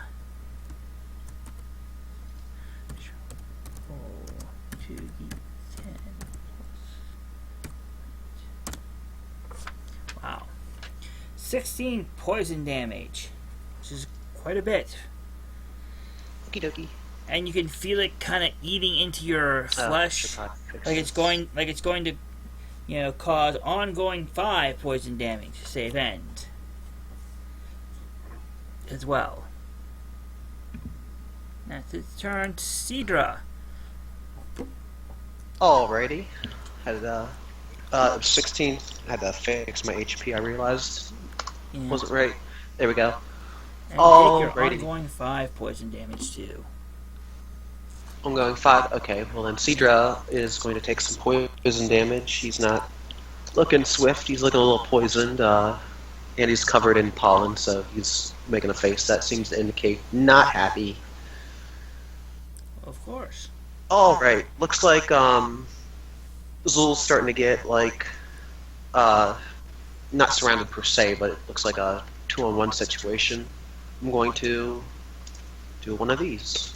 Roll 2d10. Wow. 16 poison damage, which is quite a bit. Okie dokie. And you can feel it kind of eating into your flesh, like it's going to, cause ongoing 5 poison damage. Save end as well. That's its turn. Cedra. Alrighty. Had 16. Had to fix my HP. I realized And, wasn't right. There we go. and Alrighty. take your ongoing 5 poison damage too. I'm going 5. Okay, well then Cedra is going to take some poison damage. He's not looking swift. He's looking a little poisoned, and he's covered in pollen, so he's making a face that seems to indicate not happy. Of course. All right, looks like Zeuel's starting to get not surrounded per se, but it looks like a 2-on-1 situation. I'm going to do one of these.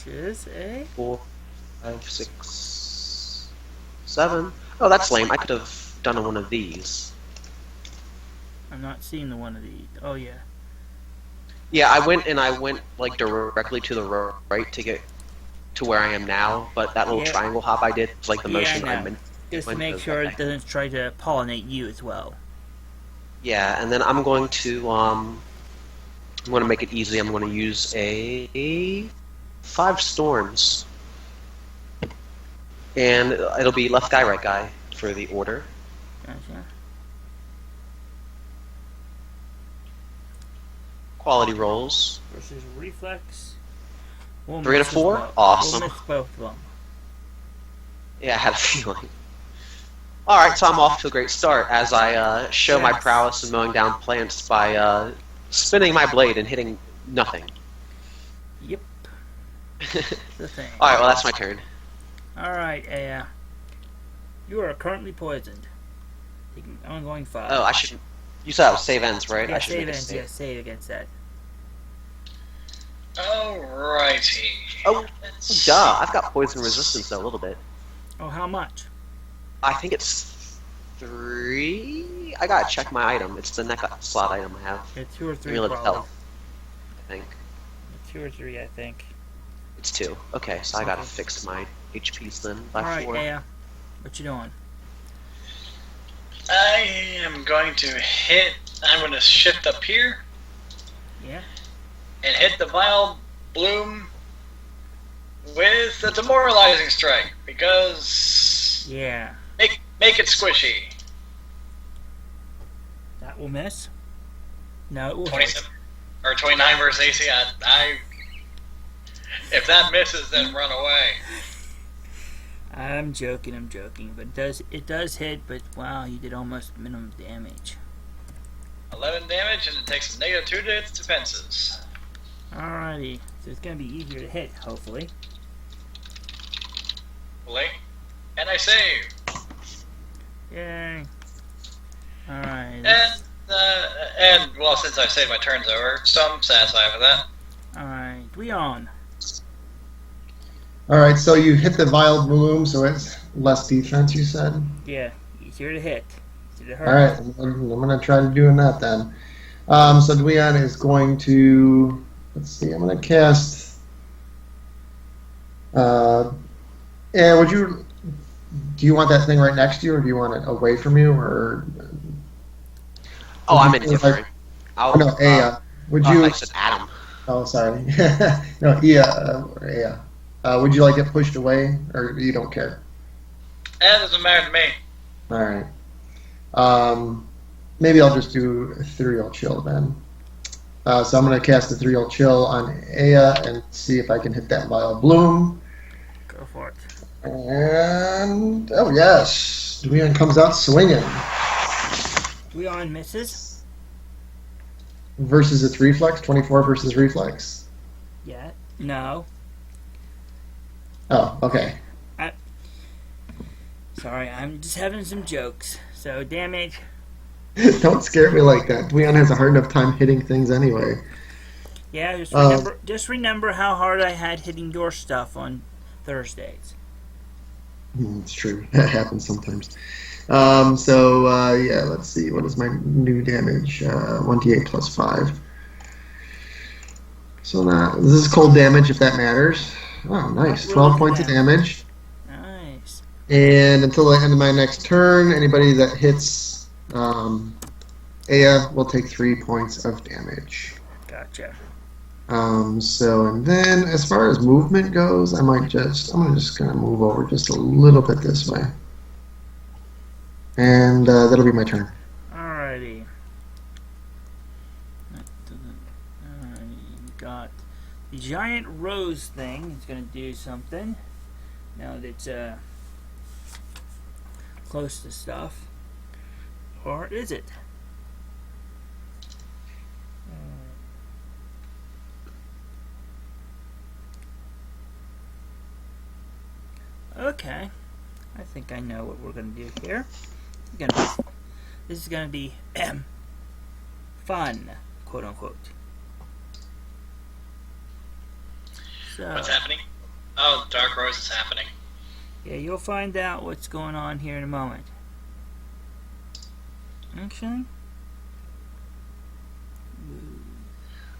Which is a 4, 5, 6, 7. Oh, that's lame. I could have done one of these. I'm not seeing the one of these. Oh yeah. Yeah, I went directly to the right to get to where I am now, but that little Yeah. triangle hop I did was like the motion I I know. meant. Just to went make to- sure okay. it doesn't try to pollinate you as well. Yeah, and then I'm going to make it easy. I'm going to use a 5 storms, and it'll be left guy, right guy for the order. Gotcha. Quality rolls. Versus reflex. We'll 3 to miss 4? both. Awesome. We'll miss both of them. Yeah, I had a feeling. Alright, so I'm off to a great start as I show my prowess in mowing down plants by spinning my blade and hitting nothing. Yep. The thing. Alright, well that's my turn. Alright, Aya. You are currently poisoned. Taking ongoing 5. Oh, I should. You said it was save ends, right? Yeah, I should save make a ends. save. Yeah, save against that. Alrighty. Oh, duh! I've got poison resistance though, a little bit. Oh, how much? I think it's 3. I gotta check my item. It's the neck slot item I have. Yeah, 2 or 3 Really probably. health, I think. 2 or 3, I think. It's 2. Okay, so I gotta fix my HPs then by Alright, 4. yeah. What you doing? I am going to hit. I'm going to shift up here Yeah? and hit the Vile Bloom with the Demoralizing Strike because Yeah. make it squishy. That will miss. No, it will hit. 27 or 29 versus AC. If that misses, then run away. I'm joking, but it does hit, but wow, you did almost minimum damage. 11 damage, and it takes a -2 to its defenses. Alrighty, so it's gonna be easier to hit, hopefully. And I save. Yay. Alright. And well, since I saved, my turn's over, so I'm satisfied with that. Alright, Dweon. All right, so you hit the Vile Bloom, so it's less defense, you said? Yeah, easier to hit. Easier to hurt. All right, I'm going to try to doing that then. So Dweon is going to, let's see, I'm going to cast, and do you want that thing right next to you, or do you want it away from you, or? Oh, I'm indifferent. No, Aya. Would you? I said Adam. Oh, sorry. No, Aya. Aya. Would you like it pushed away, or you don't care? That doesn't matter to me. All right. Maybe I'll just do Ethereal Chill then. So I'm going to cast Ethereal Chill on Aya and see if I can hit that Vile Bloom. Go for it. And, oh yes, Dweon comes out swinging. Dweon misses. Versus its reflex, 24 versus reflex. Yeah. No. Oh, okay. Sorry, I'm just having some jokes. So, damage. Don't scare me like that. Dweon has a hard enough time hitting things anyway. Yeah, just remember how hard I had hitting your stuff on Thursdays. It's true. That happens sometimes. Yeah, let's see. What is my new damage? 1d8 plus 5. So this is cold damage, if that matters. Oh, nice. 12 points of damage. Nice. And until the end of my next turn, anybody that hits Aya will take 3 points of damage. Gotcha. And then as far as movement goes, I'm just gonna move over just a little bit this way. And that'll be my turn. Alrighty. Got the giant rose thing. It's going to do something. Now that it's close to stuff. Or is it? Okay. I think I know what we're going to do here. This is going to be fun, quote unquote. So, What's happening? Oh, Dark Rose is happening. yeah, you'll find out what's going on here in a moment. Actually,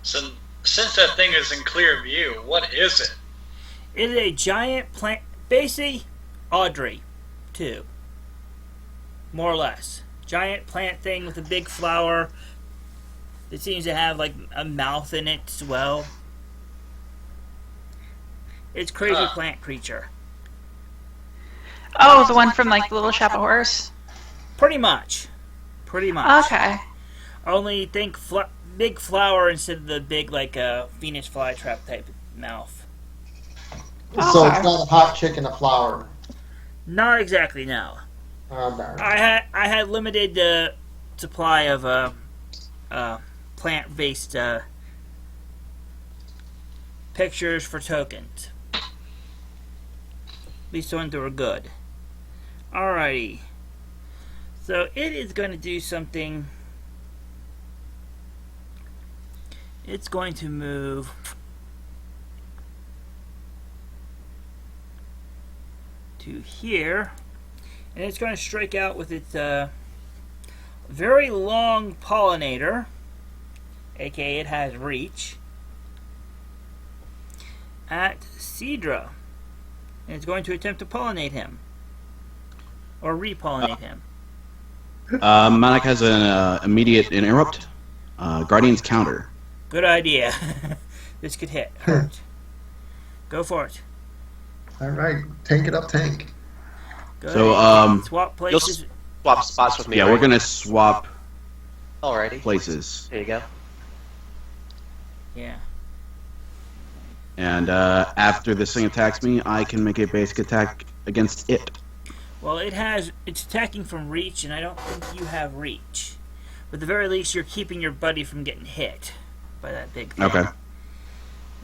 So, since that thing is in clear view, what is it? it is a giant plant, basically Audrey, too. More or less. Giant plant thing with a big flower that seems to have like a mouth in it as well. It's crazy plant creature. Oh, the one from like the Little Shop of Horrors? Pretty much. Okay. Only think big flower instead of the big like Venus flytrap type mouth. So it's not a hot chick in a flower. Not exactly, no. Oh, darn. I had limited supply of plant-based pictures for tokens. At least the ones that were good. Alrighty. So it is going to do something. It's going to move to here, and it's going to strike out with its very long pollinator, aka it has reach, at Cedra, and it's going to attempt to pollinate him, or repollinate him. Manak has an immediate interrupt. Guardian's counter. Good idea. This could hurt. Go for it. All right, tank it up, tank. Go So, ahead. Swap You'll places. swap spots with me. Yeah, right? we're gonna swap Alrighty. places. There you go. Yeah. And after this thing attacks me, I can make a basic attack against it. Well, it's attacking from reach, and I don't think you have reach. But at the very least, you're keeping your buddy from getting hit by that big thing. Okay.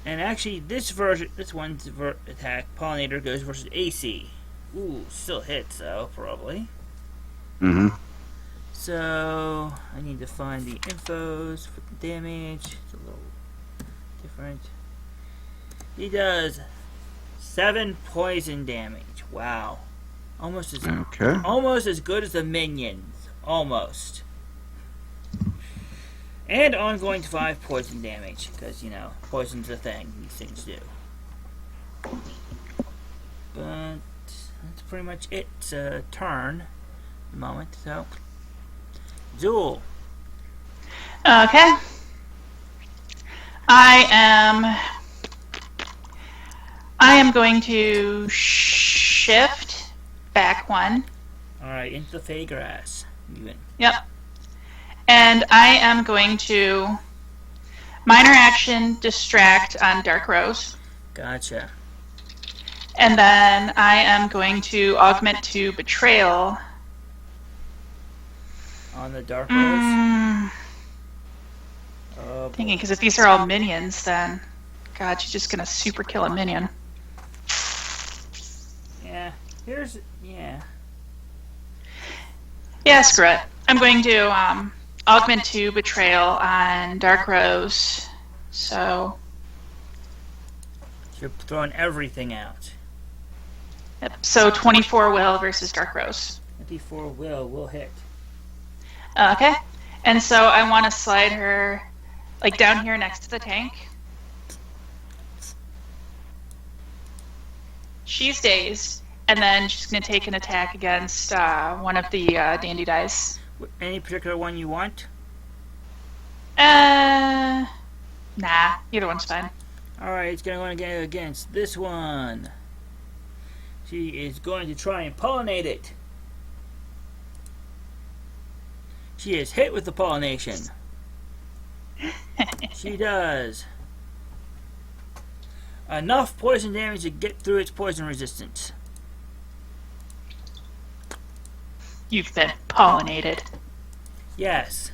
And actually, this one's attack, Pollinator, goes versus AC. Ooh, still hits, though, probably. Mm-hmm. So, I need to find the infos for the damage. It's a little different. He does 7 poison damage. Wow. Almost as good as the minions. Almost. And ongoing 5 poison damage, because, poison's a thing. These things do. But that's pretty much it. It's a turn at the moment, so. Zeuel. Okay. I am going to shift back 1. Alright, into the Fey Grass. Even. Yep. And I am going to minor action distract on Dark Rose. Gotcha. And then I am going to augment to betrayal. On the Dark Rose? Oh, Thinking, because if these are all minions, then God, she's just gonna super kill a minion. yeah. Yeah, screw it. I'm going to augment to betrayal on Dark Rose. So, You're throwing everything out. yep. So 24 will versus Dark Rose. 24 will hit. Okay. And so I want to slide her like down here next to the tank. She's dazed, and then she's going to take an attack against one of the dandy dice. Any particular one you want? Nah, either one's fine. Alright, it's going to go against this one. She is going to try and pollinate it. She is hit with the pollination. She does. Enough poison damage to get through its poison resistance. You've been pollinated. Yes.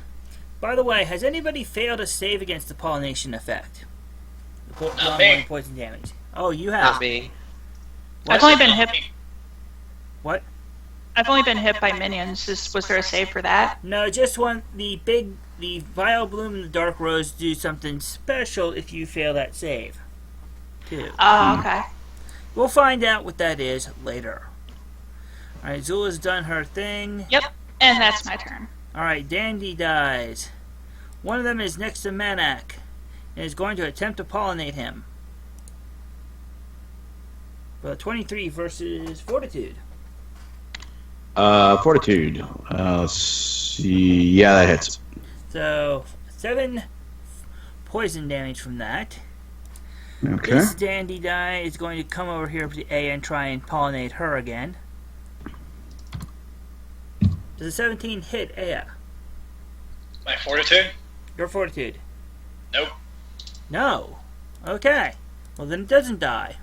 By the way, has anybody failed to save against the pollination effect? The Not me. poison damage. Oh, you have. Not me. I've only been hit. What? I've only been hit by minions. Was there a save for that? No, just one. The Vile Bloom and the Dark Rose do something special if you fail that save. Too. Oh, okay. We'll find out what that is later. Alright, Zula's done her thing. Yep, and that's my turn. Alright, Dandy dies. One of them is next to Manak and is going to attempt to pollinate him. Well, 23 versus Fortitude. Fortitude. Let's see. Yeah, that hits. So, 7 poison damage from that. Okay. This Dandy die is going to come over here to A and try and pollinate her again. Does a 17 hit Aya? My fortitude? Your Fortitude? Nope. No. Okay. Well, then it doesn't die.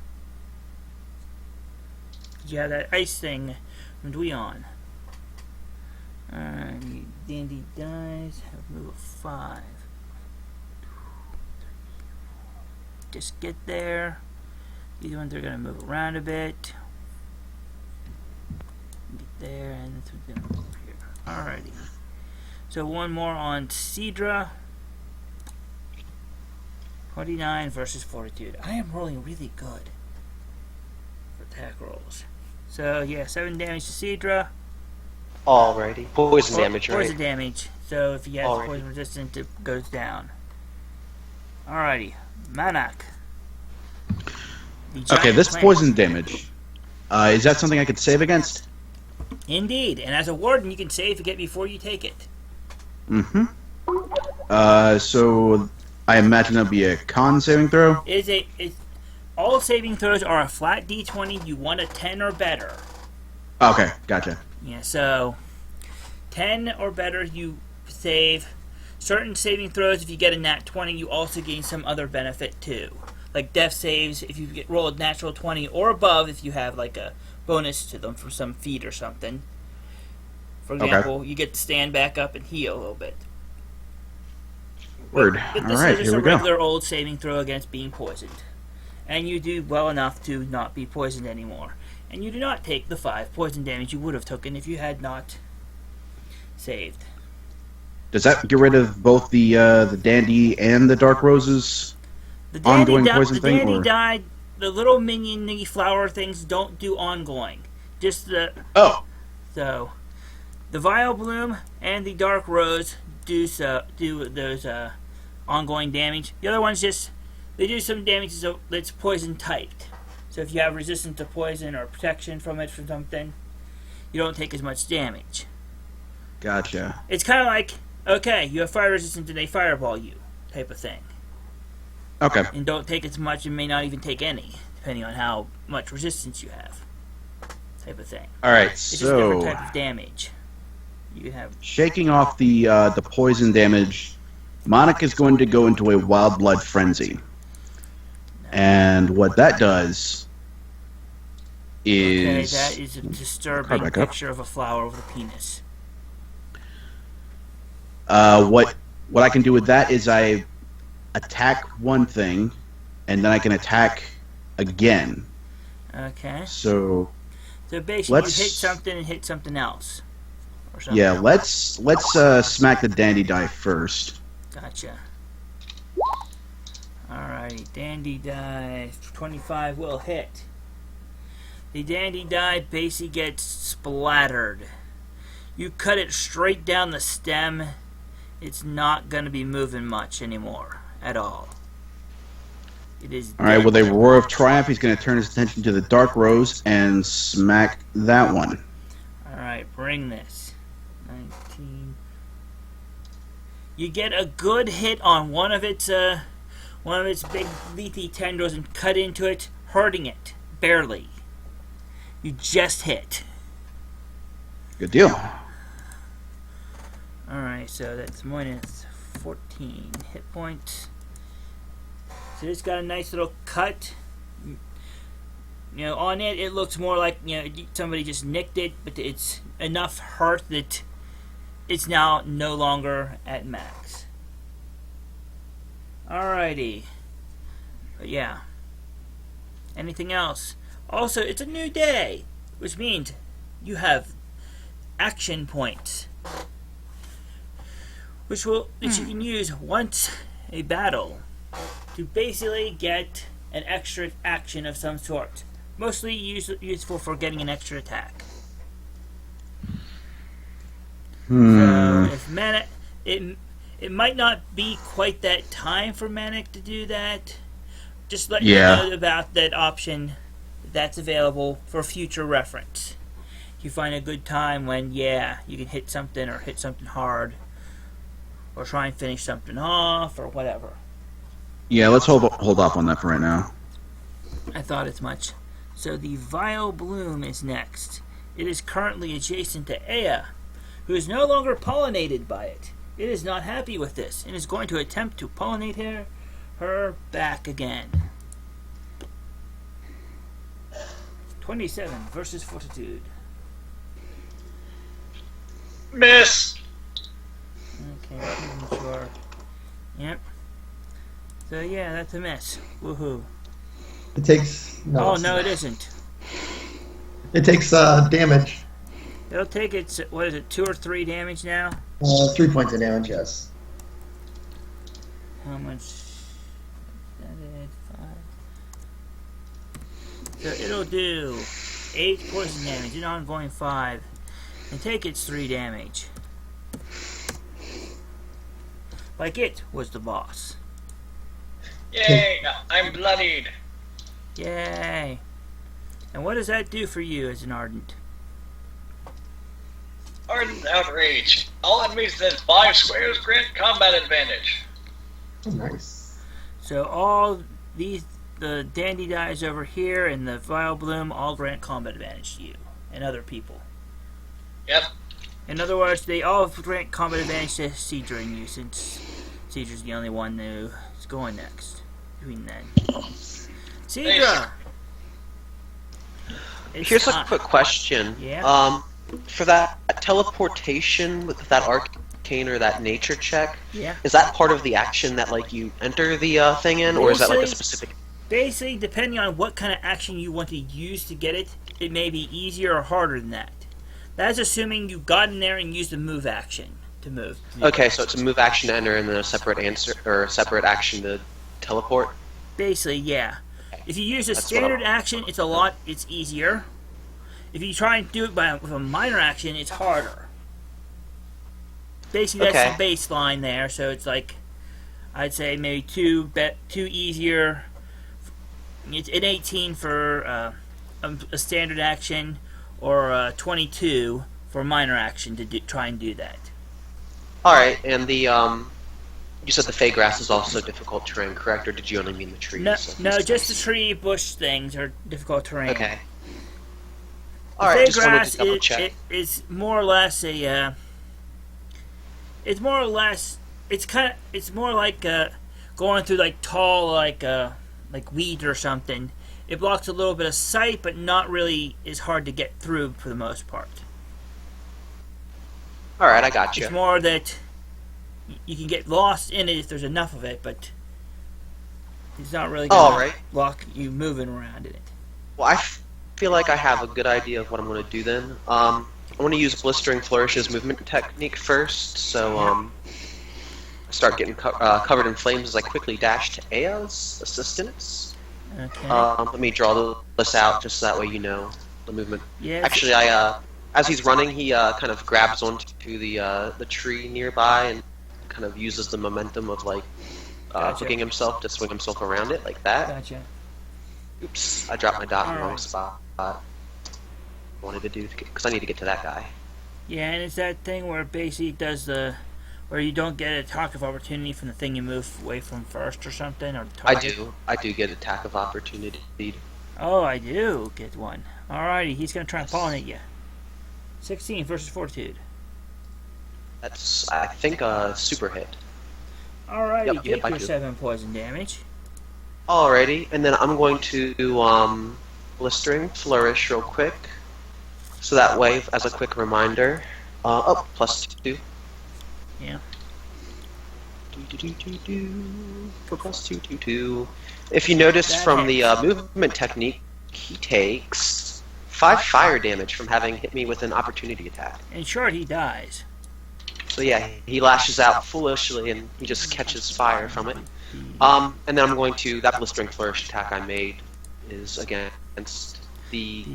You have that ice thing from Dweon. Dandy dies. Move a 5. Just get there. These ones are going to move around a bit. Get there, and this one's going to move here. Alrighty. So one more on Cedra. 29 versus Fortitude. I am rolling really good for attack rolls. So yeah, 7 damage to Cedra. Alrighty. Poison damage, right? Poison damage. So if he has Alrighty. poison resistant, it goes down. Alrighty, Manak. The Okay, giant this plant. poison damage. Is that something I could save against? Indeed, and as a warden, you can save to get before you take it. Mm-hmm. So I imagine that'll be a con saving throw. All saving throws are a flat d20. You want a 10 or better. Okay, gotcha. Yeah, so 10 or better, you save. Certain saving throws, if you get a nat 20, you also gain some other benefit too. Like death saves, if you roll a natural 20 or above, if you have like a bonus to them for some feat or something. For example, you get to stand back up and heal a little bit. Word. But this Alright, is just here a we go. regular old saving throw against being poisoned. And you do well enough to not be poisoned anymore. And you do not take the 5 poison damage you would have taken if you had not saved. Does that get rid of both the dandy and the dark roses? The dandy, Ongoing poison thing, dandy or- died. The little minion flower things don't do ongoing. Just the Oh, so the vile bloom and the dark rose do those ongoing damage. The other ones just they do some damage that's poison typed. So if you have resistance to poison or protection from it from something, you don't take as much damage. gotcha. It's kind of like, okay, you have fire resistance and they fireball you type of thing. Okay. And don't take as much and may not even take any, depending on how much resistance you have type of thing. Alright, It's just a different so type of damage. You have shaking off the poison damage, Monica's going to go into a wild blood frenzy. And what that does okay, is that is a disturbing back up. picture of a flower with a penis. what I can do with that is I attack one thing, and then I can attack again. Okay. So So basically, Let's- you hit something and hit something else. Or something yeah, else. let's smack the dandy die first. Gotcha. Alrighty, dandy die 25 will hit. The dandy die basically gets splattered. You cut it straight down the stem, it's not going to be moving much anymore at all. It is All right, dead. with a roar of triumph, he's going to turn his attention to the dark rose and smack that one. Alright, bring this. 19. You get a good hit on one of its big leafy tendrils and cut into it, hurting it. Barely. You just hit. Good deal. Alright, so that's minus 14 hit points. So it's got a nice little cut. You know, on it, it looks more like, you know, somebody just nicked it, but it's enough hurt that it's now no longer at max. Alrighty. But yeah. Anything else? Also, it's a new day, which means you have action points, which you can use once a battle to basically get an extra action of some sort. Mostly useful for getting an extra attack. So if Manak, it might not be quite that time for Manak to do that. Just let you know about that option that's available for future reference. If you find a good time when, you can hit something or hit something hard, or try and finish something off, or whatever. Yeah, let's hold off on that for right now. I thought as much. So the Vile Bloom is next. It is currently adjacent to Ea, who is no longer pollinated by it. It is not happy with this, and is going to attempt to pollinate her back again. 27 versus Fortitude. Miss. Okay, making sure. Yep. So yeah, that's a miss. Woohoo. It takes Oh no, it isn't. It takes damage. It'll take its, what is it, 2 or 3 damage now? 3 points of damage, yes. How much? That is 5. So it'll do 8 poison damage, an ongoing 5, and take its 3 damage. Like it was the boss. Yay! I'm bloodied. Yay! And what does that do for you as an Ardent? Ardent Outrage. All enemies within 5 squares grant combat advantage. Nice. So all these, the Dandy Dies over here and the Vile Bloom all grant combat advantage to you and other people. Yep. In other words, they all grant combat advantage to Cedra and you, since Cedra's the only one who is going next. Between then. Cedra! Here's a quick question. Yeah? For that teleportation with that arcane or that nature check, Yeah. is that part of the action that like you enter the thing in, or is that like a Basically- specific? Basically, depending on what kind of action you want to use to get it, it may be easier or harder than that. That's assuming you got in there and used the move action to move. Okay, so it's a move action to enter and then a separate answer or a separate action to teleport. Basically, yeah. If you use a That's what standard I'm- action, it's easier. If you try and do it with a minor action, it's harder. Basically, that's the baseline there. So it's like, I'd say maybe two easier. It's an 18 for a standard action, or a 22 for a minor action to try and do that. All right, and the you said the Fey grass is also difficult terrain, correct? Or did you only mean the trees? No, just the tree bush things are difficult terrain. Okay. The All right, Fey just wanted grass to double check. is more or less a. It's more or less. It's more like going through like tall like weed or something. It blocks a little bit of sight, but not really is hard to get through for the most part. All right, I got you. It's more that you can get lost in it if there's enough of it, but it's not really going to block you moving around in it. Well, I feel like I have a good idea of what I'm going to do then. I want to use Blistering Flourishes movement technique first, so I start getting covered in flames as I quickly dash to Aya's assistance. Okay. Let me draw this out just so that way you know the movement. Yes. Actually, as he's running, he kind of grabs onto the tree nearby and kind of uses the momentum of like Gotcha. hooking himself to swing himself around it like that. Gotcha. Oops, I dropped my dot in the wrong Alright. spot. I wanted to do because I need to get to that guy. Yeah, and it's that thing where it basically does where you don't get an attack of opportunity from the thing you move away from first or something, or target. I do get attack of opportunity. Oh, I do get one. Alrighty, he's gonna try and pollinate you. 16 versus Fortitude. That's I think a super hit. Alrighty, Yep, you hit take by your 2. 7 poison damage. Alrighty, and then I'm going to Blistering Flourish real quick. So that way, as a quick reminder, +2. Yeah. For +2. If you notice That from the hits. movement technique, he takes 5 fire damage from having hit me with an opportunity attack. In short, he dies. So yeah, he lashes out foolishly and he just catches fire from it. And then I'm going to, that Blistering Flourish attack I made is against the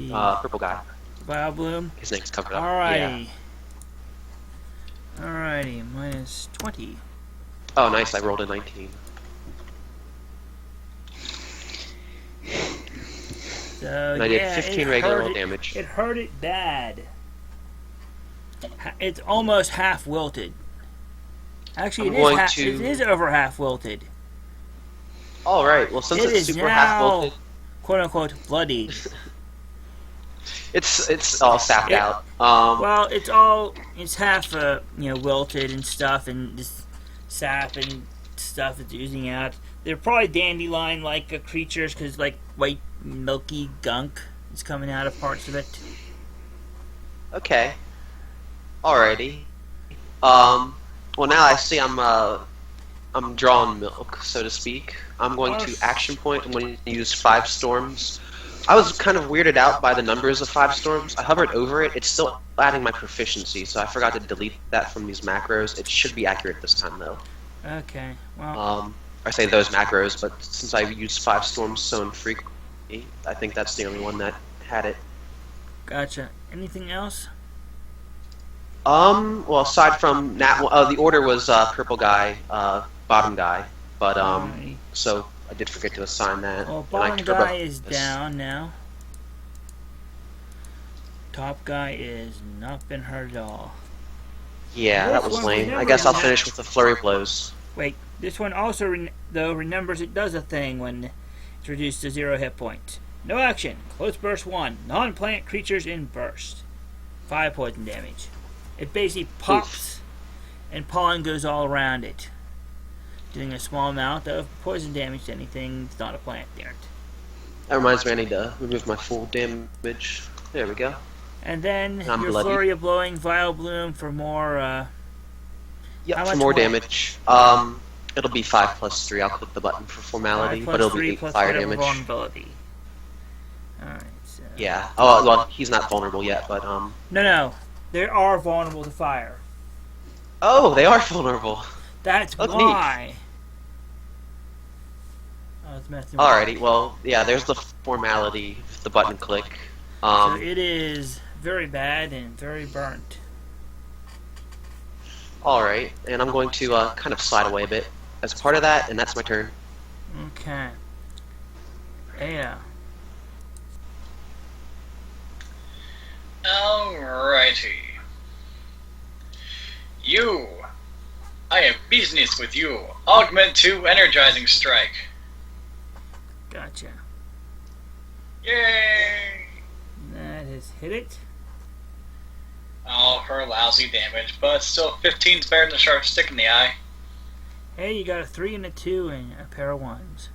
purple guy. Vile Bloom. His name's covered up. Yeah. Alrighty, minus 20. Oh, nice, I rolled a 19. So, And I did 15 regular roll damage. It hurt it bad. It's almost half wilted. Actually, I'm it going is, to- it is over half wilted. Alright, well since It it's is super half now, wilted, quote unquote, bloodied. it's all sapped It- out. Well, it's half, wilted and stuff, and just sap and stuff is oozing out. They're probably dandelion-like creatures, because, like, white, milky gunk is coming out of parts of it. Okay. Alrighty. Well now I see I'm drawing milk, so to speak. I'm going to action point. I'm going to use 5 storms. I was kind of weirded out by the numbers of 5 storms. I hovered over it. It's still adding my proficiency, so I forgot to delete that from these macros. It should be accurate this time, though. Okay, well, I say those macros, but since I used 5 storms so infrequently, I think that's the only one that had it. Gotcha. Anything else? Well, aside from the order was purple guy, bottom guy, but Alright. so I did forget to assign that. Well, And I bottom turbo guy is this. down now. Top guy is not been hurt at all. Yeah, that was This one lame. I remembers guess I'll that. finish with the flurry blows. Wait, this one also, though, remembers it does a thing when it's reduced to 0 hit points. No action. Close burst 1. Non-plant creatures in burst. 5 poison damage. It basically pops, and pollen goes all around it, doing a small amount of poison damage to anything that's not a plant. There. That reminds me, I need to remove my full damage. There we go. And then I'm your bloody. flurry of blowing, vile bloom for more. Yep, How for much more more? damage. It'll be 5 plus 3. I'll click the button for formality, 5 but plus it'll 3 be 8 plus fire whatever damage. vulnerability. Alright, so. Yeah. Oh, well, he's not vulnerable yet, but No. They are vulnerable to fire. Oh, they are vulnerable. That's That's why. I was messing with Alrighty, well, yeah, there's the formality, the button click. So it is very bad and very burnt. Alright, and I'm going to kind of slide away a bit as part of that, and that's my turn. Okay. Yeah. Alrighty. You. I have business with you. Augment to energizing strike. Gotcha. Yay! That has hit it. Oh, her lousy damage, but still 15's better than a sharp stick in the eye. Hey, you got a 3 and a 2 and a pair of 1s.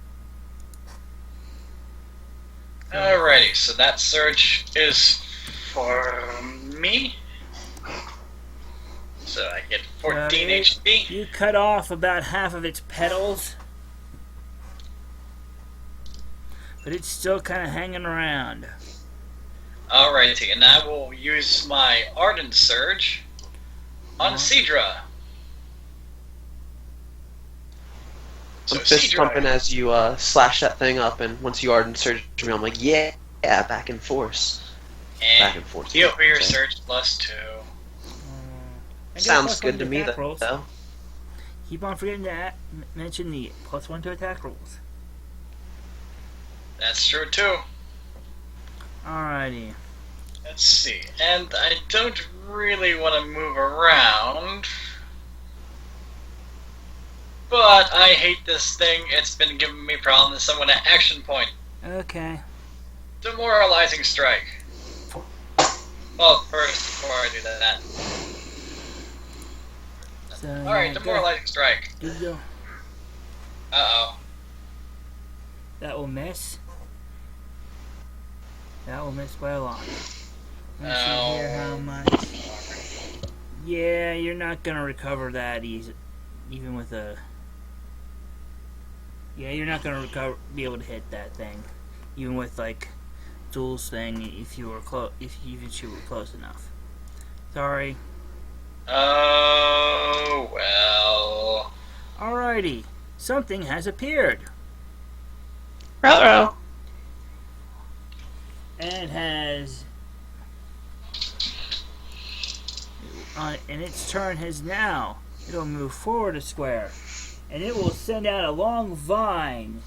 Alrighty, so that surge is for me. So I get 14 HP. You cut off about half of its petals. But it's still kind of hanging around. Alrighty, and I will use my Ardent Surge on Cedra. I'm fist pumping as you slash that thing up, and once you Ardent Surge me, I'm like, yeah, back in force. Back and forth. Heal for your surge +2. I got Sounds plus 1 good to me, attack rolls. though. Keep on forgetting to mention the +1 to attack rolls. That's true too. Alrighty. Let's see. And I don't really want to move around. But I hate this thing. It's been giving me problems. So I'm going to action point. Okay. Demoralizing strike. Well, first, before I do that. So, Alright, demoralizing strike. Good go. Uh-oh. That will miss. That will miss by a lot. Let's see here how much. Yeah, you're not gonna recover that easy, even with a. Yeah, you're not gonna be able to hit that thing, even with like Zeuel's thing. If you were even she were close enough. Sorry. Oh, well. Alrighty, something has appeared. Ruh-roh. And has and its turn has now. It'll move forward a square, and it will send out a long vine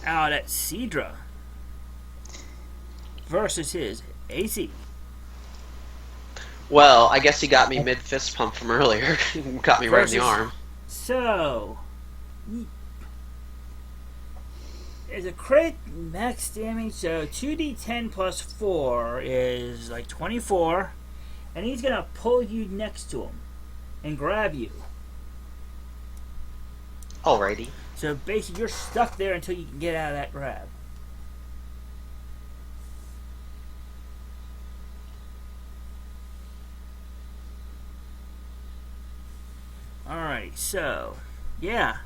out at Cedra versus his AC. Well, I guess he got me mid fist pump from earlier. Got me right in the arm. So, it's a crit max damage, so 2d10 plus 4 is like 24, and he's gonna pull you next to him and grab you. Alrighty. So basically, you're stuck there until you can get out of that grab. Alright, so, yeah.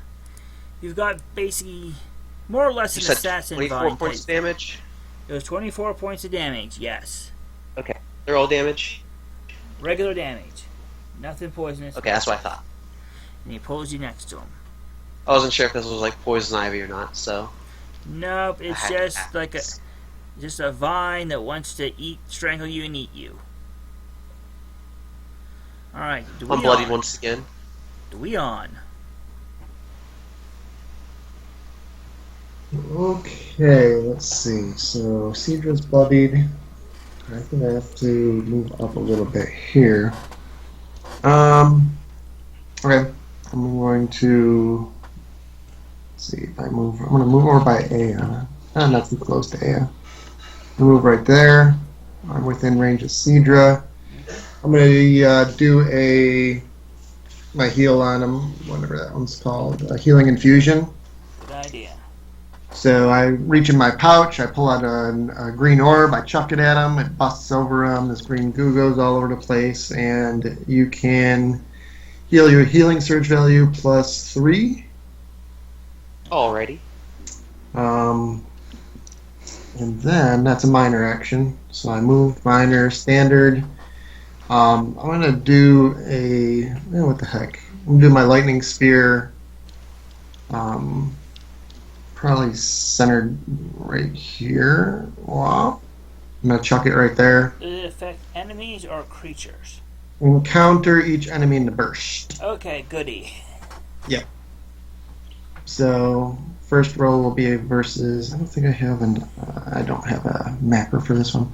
You've got basically more or less You an said assassin 24 vine points type. damage? It was 24 points of damage, yes. Okay. They're all damage? Regular damage. Nothing poisonous. Okay, that's what I thought. And he pulls you next to him. I wasn't sure if this was like poison ivy or not, so. Nope, it's I had to just like a. ask. Just a vine that wants to strangle you and eat you. Alright, I'm bloodied once again. Dweon. Okay, let's see. So Cedra's bloodied. I think I have to move up a little bit here. Okay, I'm going to see if I move. I'm going to move over by Aya. Not too close to Aya. I move right there. I'm within range of Cedra. I'm going to do my heal on him, whatever that one's called, a healing infusion. Good idea. So I reach in my pouch, I pull out a green orb, I chuck it at him, it busts over him, this green goo goes all over the place, and you can heal your healing surge value +3. Alrighty. And then that's a minor action. So I move minor, standard. I'm gonna do what the heck? I'm gonna do my lightning spear. Probably centered right here. Wow. I'm gonna chuck it right there. Does it affect enemies or creatures? Encounter each enemy in the burst. Okay, goody. So first roll will be versus. I don't think I have I don't have a mapper for this one.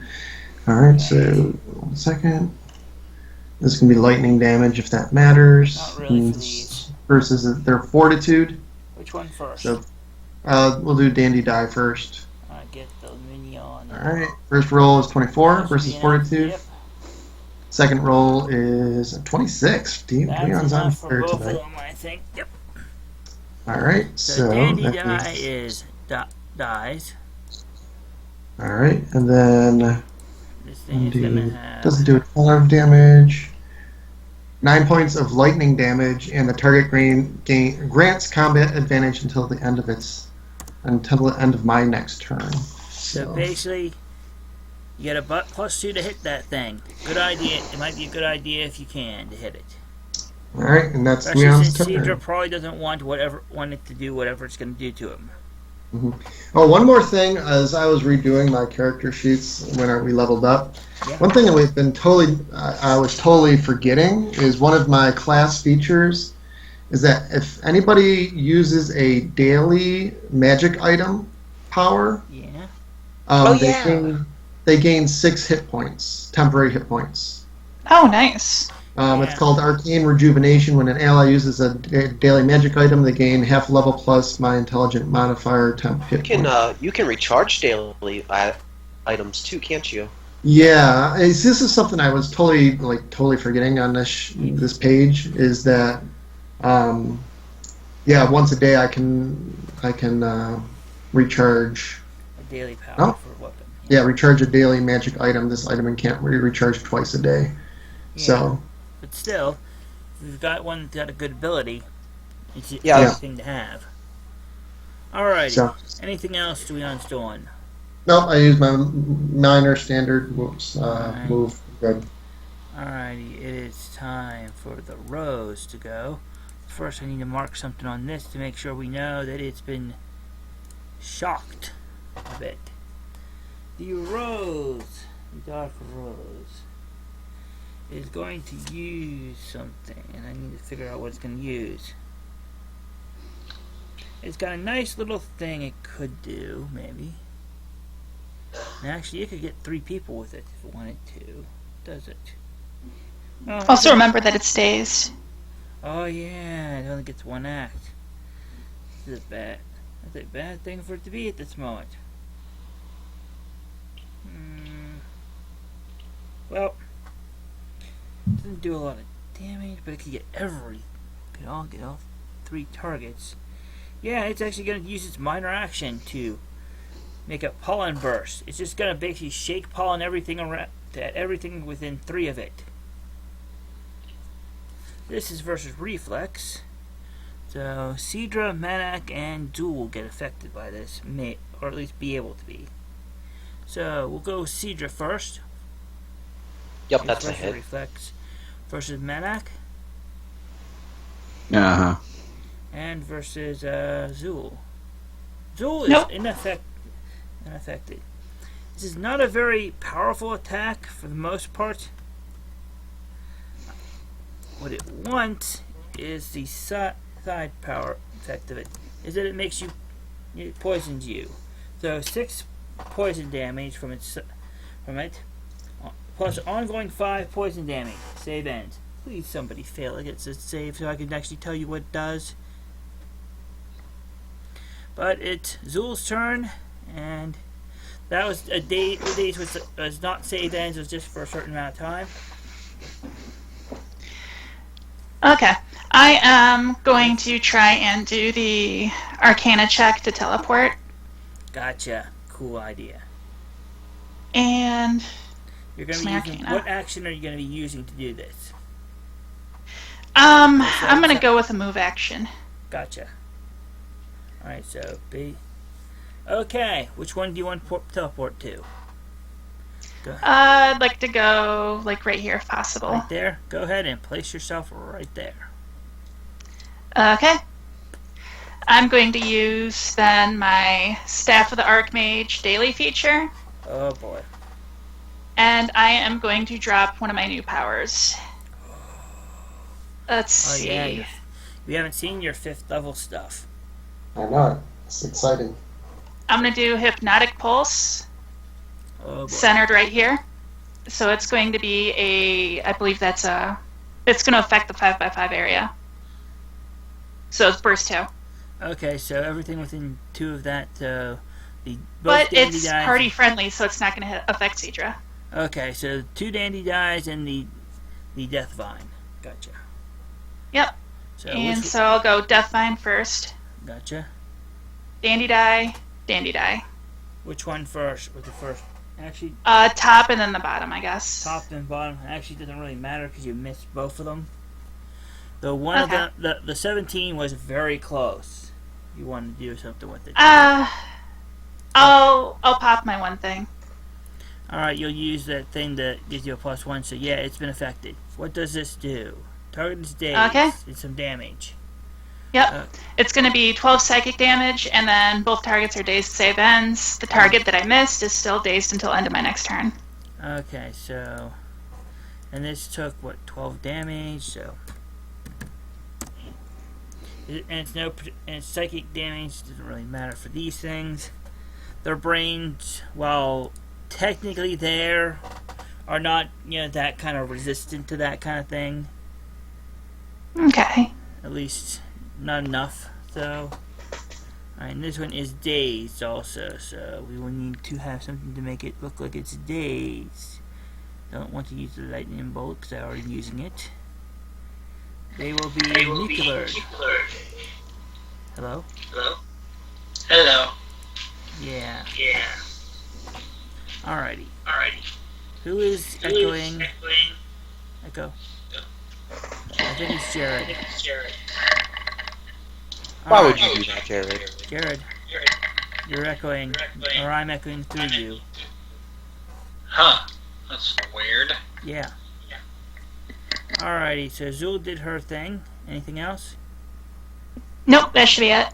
All right. So 1 second. This is gonna be lightning damage if that matters. Not really for these. Versus their fortitude. Which one first? So we'll do Dandy Die first. I get the minion. Alright, first roll is 24 versus Yeah, fortitude. Yep. Second roll is 26. Dweon's on That's for fire both of tonight. them, I think. Yep. Alright, So so Dandy that Die means- is dies. Alright, and then This thing is gonna have. doesn't do a ton of damage. 9 points of lightning damage, and the target grants combat advantage until the end of my next turn. So basically, you get a butt +2 to hit that thing. Good idea. It might be a good idea if you can to hit it. Alright, and that's Especially Dweon's since Cedra turn. probably doesn't want it to do whatever it's going to do to him. Oh, one more thing, as I was redoing my character sheets when we leveled up, Yeah. one thing that I was totally forgetting is one of my class features is that if anybody uses a daily magic item power, Yeah. they gain 6 hit points, temporary hit points. Oh, nice. It's called Arcane Rejuvenation. When an ally uses a daily magic item, they gain half level plus my intelligent modifier temp hit points. You can recharge daily items too, can't you? Yeah, this is something I was totally forgetting on this page. Is that, once a day I can recharge. A daily power Oh. for a weapon. Yeah, recharge a daily magic item. This item can't be recharged twice a day. Yeah. So But still, if you've got one that's got a good ability, it's a Yeah. good thing to have. Alrighty. So- Anything else Dweon's doing? nope, I use my minor standard move. Good. Alrighty, it is time for the rose to go. First, I need to mark something on this to make sure we know that it's been shocked a bit. The rose, the dark rose, is going to use something, and I need to figure out what it's going to use. It's got a nice little thing it could do, maybe. And actually, it could get 3 people with it if it wanted to. Does it? No, it Also doesn't. remember that it stays. Oh yeah, it only gets 1 act. This is bad. That's a bad thing for it to be at this moment. Well, it doesn't do a lot of damage, but it could get get all 3 targets. Yeah, it's actually going to use its minor action to make a pollen burst. It's just going to basically shake pollen everything around at everything within 3 of it. This is versus reflex. So Cedra, Manak, and Zeuel get affected by this, or at least be able to be. So we'll go Cedra first. Yep, that's a Reflex or hit. reflex versus Manak, Uh-huh. and versus Zeuel. Zeuel is Nope. unaffected. This is not a very powerful attack for the most part. What it wants is the side power effect of it. Is that it makes you, it poisons you. So 6 poison damage from it, plus ongoing 5 poison damage. Save ends. Please somebody fail it. It's a save so I can actually tell you what it does. But it's Zeuel's turn, and that was a day. The days was not save ends. It was just for a certain amount of time. Okay. I am going to try and do the Arcana check to teleport. Gotcha. Cool idea. And You're going to be using, what action are you going to be using to do this? I'm going to go with a move action. Gotcha. Alright, so B. Okay, which one do you want to teleport to? Go. I'd like to go, like, right here if possible. Right there? Go ahead and place yourself right there. Okay. I'm going to use, then, my Staff of the Archmage daily feature. Oh, boy. And I am going to drop one of my new powers. Let's see. Yeah, we haven't seen your 5th level stuff. I know it. It's exciting. I'm going to do Hypnotic Pulse, centered right here. So it's going to be I believe that's it's going to affect the 5x5 area. So it's burst 2. Okay, so everything within 2 of that, but it's party friendly, so it's not going to affect Cedra. Okay, so 2 dandy dies and the Death Vine. Gotcha. Yep. So I'll go Death Vine first. Gotcha. Dandy die, Dandy die. Which one first? With the first? Actually. Top and then the bottom, I guess. Top and bottom. Actually, doesn't really matter because you missed both of them. The one of the 17 was very close. You wanted to do something with it. I'll pop my one thing. All right, you'll use that thing that gives you a +1. So yeah, it's been affected. What does this do? Target is dazed. Okay. It's some damage. Yep. It's going to be 12 psychic damage, and then both targets are dazed save ends. The target that I missed is still dazed until end of my next turn. Okay, so... And this took, what, 12 damage, so... And it's psychic damage, doesn't really matter for these things. Their brains, while technically there, are not, that kind of resistant to that kind of thing. Okay. At least... not enough, so. Alright, and this one is dazed also, so we will need to have something to make it look like it's dazed. Don't want to use the lightning bolt because I'm already using it. They will be nuclear. Hello? Hello? Hello. Yeah. Yeah. Alrighty. Alrighty. Who is echoing? Echo. I think it's Jared. Why would you do that, Jared? Jared, you're echoing, or I'm echoing through you. Huh. That's weird. Yeah. Alrighty, so Zeuel did her thing. Anything else? Nope, that should be it.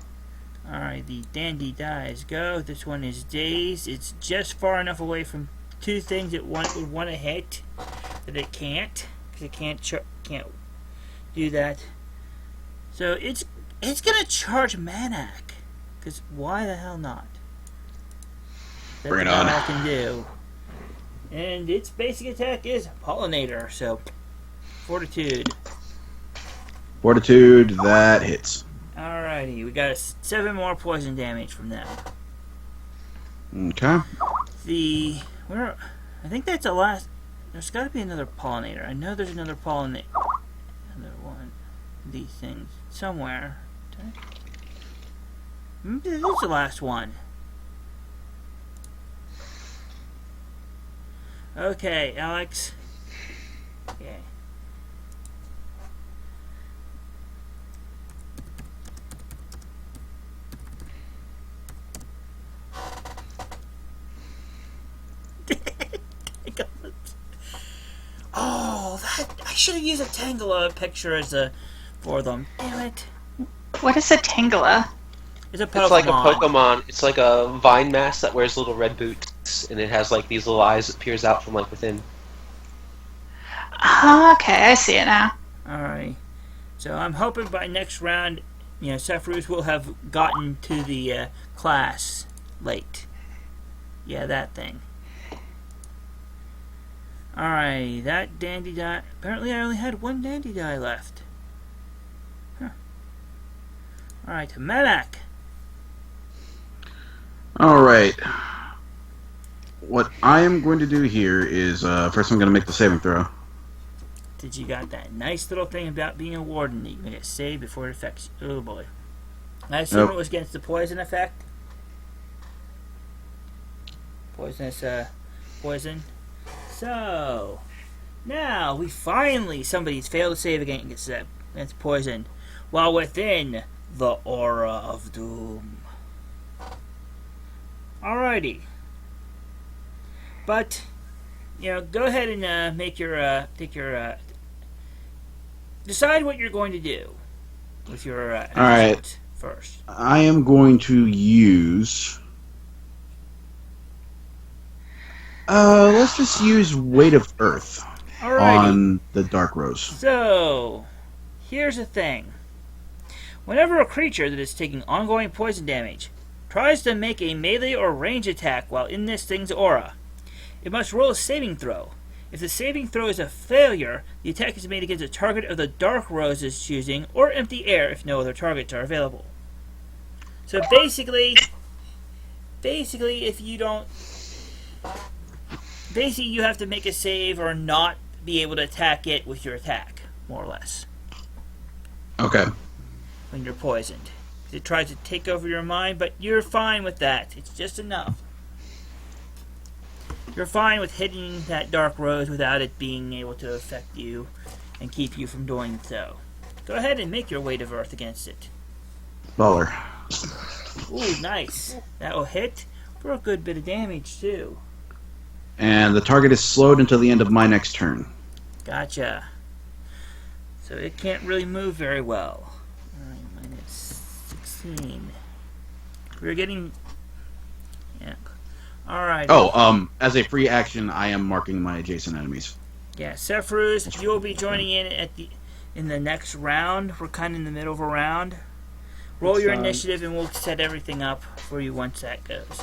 Alright, the dandy dies go. This one is dazed. It's just far enough away from 2 things it would want to hit that it can't, because it can't do that. So it's gonna charge Manak, because why the hell not? That's Bring it all on. I can do. And its basic attack is Pollinator, so Fortitude. Fortitude, that hits. Alrighty, we got 7 more poison damage from them. Okay. I think that's the last. There's got to be another Pollinator. I know there's another Pollinator. Another one of these things somewhere. Maybe this is the last one. Okay, Alex. Yeah. Oh, I should have used a Tangela picture for them. Damn it. What is a Tangela? It's a Pokemon. It's like a Pokemon. It's like a vine mask that wears little red boots. and it has like these little eyes that peers out from like within. Okay, I see it now. Alright. So I'm hoping by next round, Cefruz will have gotten to the class late. Yeah, that thing. Alright, that dandy die. Apparently I only had one dandy die left. Huh. Alright, Manak. Alright. What I am going to do here is, first I'm going to make the saving throw. Did you got that nice little thing about being a warden that you can get saved before it affects you? Oh boy. I assume Nope. it was against the poison effect? Poisonous, poison. So, now we finally, somebody's failed to save against poison while within the aura of doom. Alrighty. But, go ahead and make your, decide what you're going to do with your Alright. first. I am going to use... let's just use Weight of Earth Alrighty. on the Dark Rose. So, here's the thing. Whenever a creature that is taking ongoing poison damage tries to make a melee or range attack while in this thing's aura, it must roll a saving throw. If the saving throw is a failure, the attack is made against a target of the Dark Rose's choosing, or empty air if no other targets are available. So basically, if you don't... Basically, you have to make a save or not be able to attack it with your attack, more or less, Okay. when you're poisoned. It tries to take over your mind, but you're fine with that. It's just enough. You're fine with hitting that Dark Rose without it being able to affect you and keep you from doing so. Go ahead and make your Weight of Earth against it. Baller. Ooh, nice. That will hit for a good bit of damage, too. And the target is slowed until the end of my next turn. Gotcha. So it can't really move very well. Alright, minus 16. We're getting... Yeah. Alright. Oh, as a free action, I am marking my adjacent enemies. Yeah, Cefruz, you'll be joining in the next round. We're kind of in the middle of a round. Roll That's your fine. initiative and we'll set everything up for you once that goes.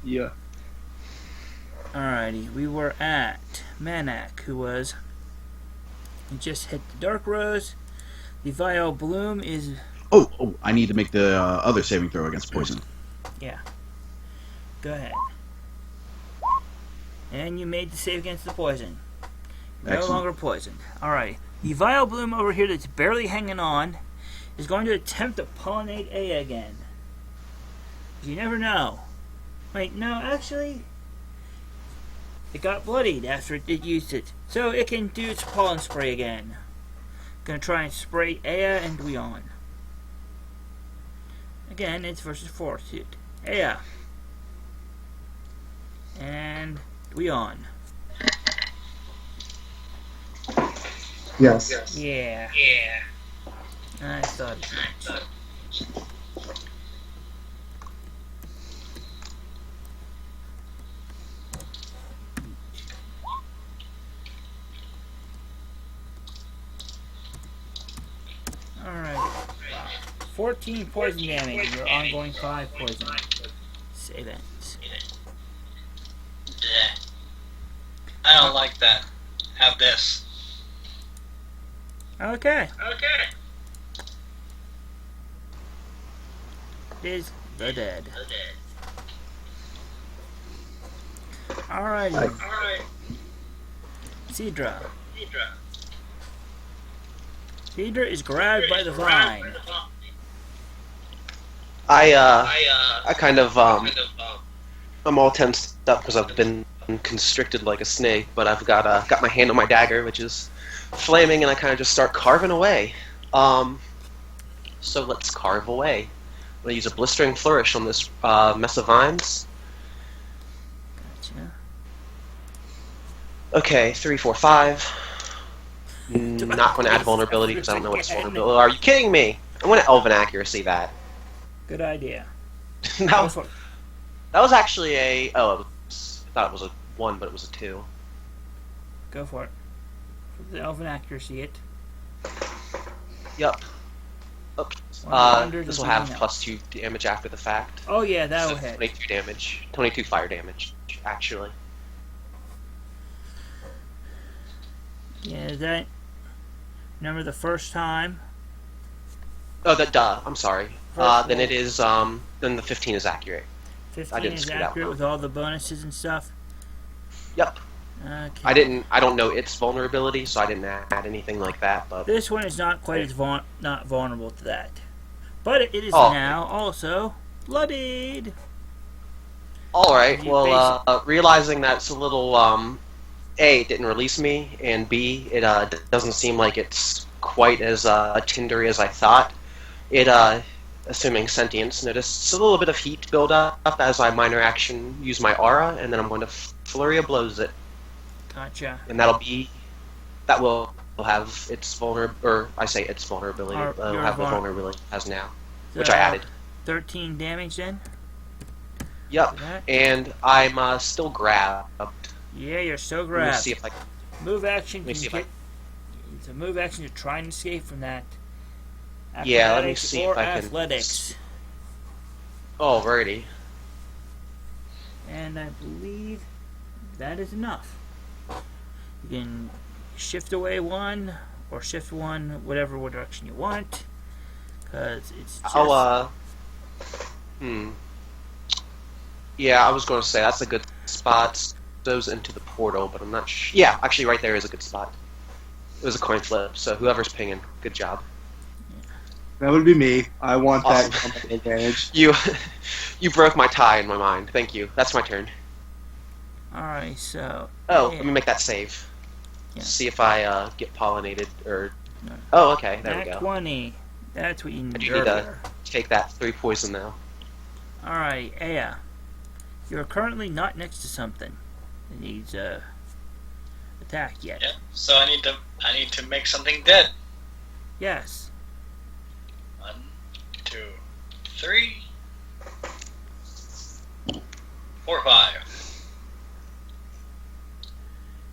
Yeah. Alrighty, we were at Manak, he just hit the Dark Rose. The Vile Bloom is... Oh, I need to make the other saving throw against poison. Yeah. Go ahead. And you made the save against the poison. No Excellent. longer poisoned. Alright. The Vile Bloom over here that's barely hanging on is going to attempt to pollinate Aya again. You never know. Wait, no, actually... It got bloodied after it used it. So it can do its pollen spray again. Gonna try and spray Aya and Dweon. Again, it's versus Fortitude. Aya. And Dweon. Yes. Yeah. Yeah. I thought as much. Alright. 14 poison damage and your ongoing 5 poison. Save it. I don't like that. Have this. Okay. Okay. Is the dead. Alrighty. Alright. Cedra. Cedra is grabbed by the vine. I kind of I'm all tensed up because I've been constricted like a snake, but I've got my hand on my dagger, which is flaming, and I kind of just start carving away. So let's carve away. I'm gonna use a blistering flourish on this mess of vines. Gotcha. Okay, 3, 4, 5. Not going to add vulnerability because I don't know what it's vulnerability. Are you kidding me? I'm going to Elven Accuracy that. Good idea. that was actually a thought it was a 1, but it was a 2. Go for it. For the elven accuracy, it. Yep. Oops. This will have +2 damage after the fact. Oh yeah, that'll So hit. 22 damage. 22 fire damage, actually. Yeah, that. Remember the first time? Oh, I'm sorry. Then it is, then the 15 is accurate. 15 didn't is screw that accurate one. with all the bonuses and stuff. Yep. Okay. I don't know its vulnerability, so I didn't add anything like that, but... This one is not quite as not vulnerable to that, but it is Oh. now also bloodied. Alright, You well, realizing that it's a little, A, it didn't release me, and B, it doesn't seem like it's quite as tindery as I thought. It, assuming sentience, noticed a little bit of heat build up as I minor action use my aura, and then I'm going to Flurry of Blows it. Gotcha. And that will have its vulnerability, it'll have the vulnerability it has now, which I added. 13 damage then? Yep, For that? and I'm still grabbed. Yeah, you're so Let me grabbed. see if I Move action Let me can see if get. It's a move action to try and escape from that. Yeah, let me Acrobatics see or if I can- athletics. Alrighty. And I believe that is enough. You can shift away one, or shift one, whatever direction you want. Because it's just... Yeah, I was going to say that's a good spot. Goes into the portal, but I'm not sure. Yeah, actually, right there is a good spot. It was a coin flip, so whoever's pinging, good job. That would be me. I want Awesome. that company advantage. You broke my tie in my mind. Thank you. That's my turn. Alright, so... Oh, yeah. let me make that save. Yeah. See if I get pollinated or. No. Oh, okay. There we Nat go. 20. That's what you I need do need to earlier. take that 3 poison now. Alright, Aya. You're currently not next to something that needs attack yet. Yeah. So I need to make something dead. Yes. 1, 2, 3, 4, 5.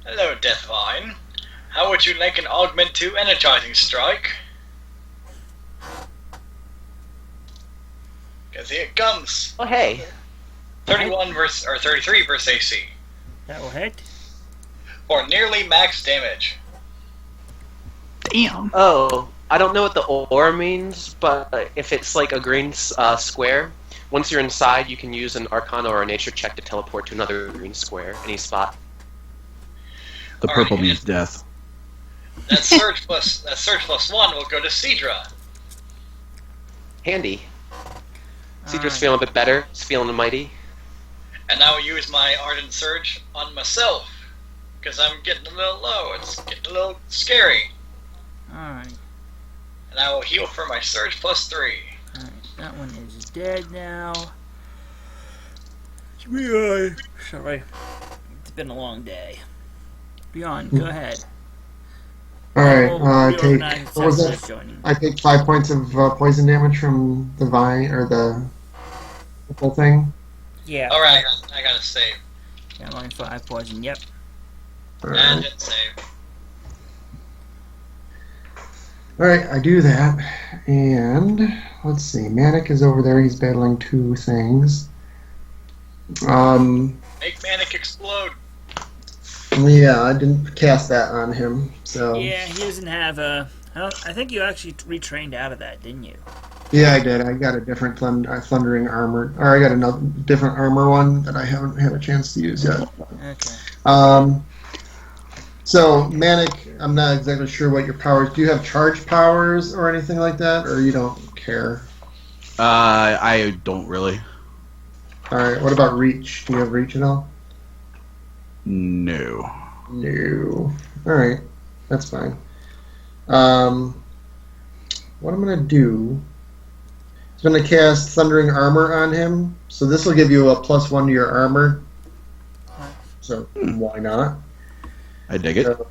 Hello, Deathvine. How would you like an augment to energizing strike? Cause here it comes. Oh, hey. 33 versus AC. That will hit. For nearly max damage. Damn. Oh, I don't know what the aura means, but if it's like a green square, once you're inside, you can use an Arcana or a Nature check to teleport to another green square, any spot. The Alright, purple means death. That surge plus 1 will go to Cedra. Handy. Cedra's Alright. feeling a bit better. He's feeling mighty. And I will use my Ardent Surge on myself. Because I'm getting a little low. It's getting a little scary. Alright. And I will heal for my Surge plus 3. Alright. That one is dead now. Sorry. It's been a long day. Beyond, go ahead. Alright, Well, take, Cefruz what was that? joining. I take 5 points of poison damage from the vine, or the whole thing. Yeah. Alright, I gotta save. Yeah, I'm only 5 poison. Yep. And Alright, didn't save. I do that, and let's see, Manak is over there, he's battling 2 things. Make Manic explode. Yeah, I didn't cast that on him, so... Yeah, he doesn't have a... I think you actually retrained out of that, didn't you? Yeah, I did. I got a different thundering armor, or I got another different armor one that I haven't had a chance to use yet. Okay. So Manik, I'm not exactly sure what your powers. Do you have charge powers or anything like that, or you don't care? I don't really. All right. What about reach? Do you have reach at all? No. No. All right. That's fine. What I'm gonna do is I'm gonna cast Thundering Armor on him. So this will give you a +1 to your armor. So why not? I dig it. So,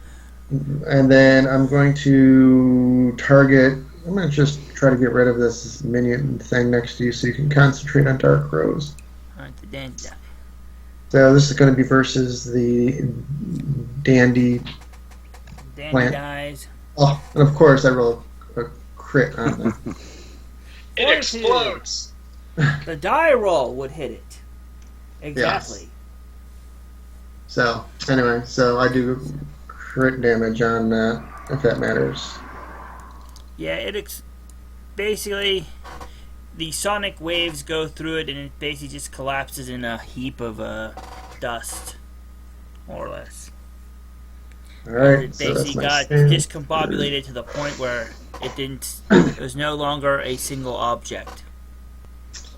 and then I'm going to target. I'm going to just try to get rid of this minion thing next to you so you can concentrate on Dark Rose. Alright, the dance die. So this is going to be versus the Dandy. Dandy Plant. dies. Oh, and of course I roll a crit on that. It Fortitude. explodes. The die roll would hit it. Exactly. So anyway, so I do crit damage on that, if that matters. Yeah, basically the sonic waves go through it, and it basically just collapses in a heap of dust, more or less. All right, It so that's basically my got stand. discombobulated to the point where it was no longer a single object.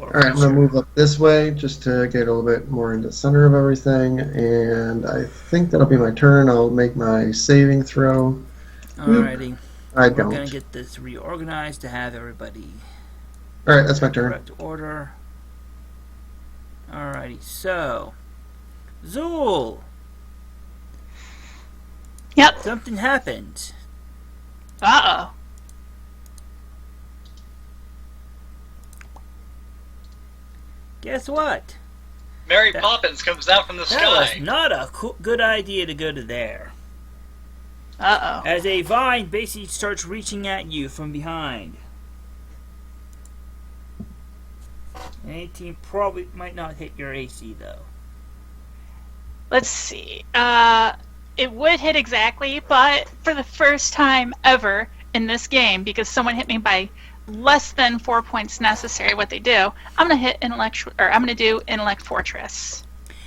All right, I'm gonna move up this way just to get a little bit more into the center of everything, and I think that'll be my turn. I'll make my saving throw. Alrighty. I We're don't. gonna get this reorganized to have everybody All right, that's my in turn. correct order. Alrighty, so Zeuel, Yep. something happened. Uh-oh. Guess what? Mary That- Poppins comes down from the That was sky. not a good idea to go to there. Uh-oh. As a vine basically starts reaching at you from behind. 18 probably might not hit your AC though. Let's see. It would hit exactly, but for the first time ever in this game, because someone hit me by less than 4 points necessary, what they do, I'm gonna hit I'm gonna do Intellect Fortress.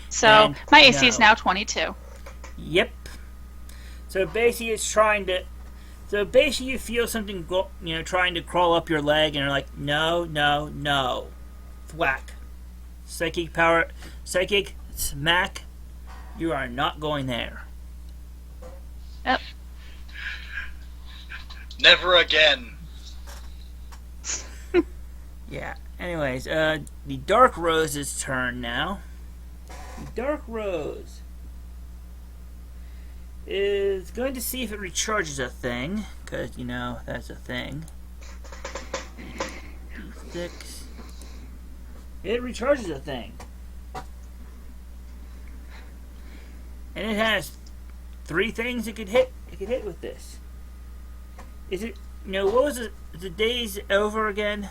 So And my AC is no. now 22. Yep. So basically it's trying to... So basically you feel something trying to crawl up your leg, and you're like, no, no, no. Whack. Psychic power... Psychic smack. You are not going there. Yep. Never again. Yeah. Anyways, the Dark Rose's turn now. The Dark Rose is going to see if it recharges a thing, because, that's a thing. 6. It recharges a thing. And it has 3 things it could hit with this. Is it, what was it, the days over again?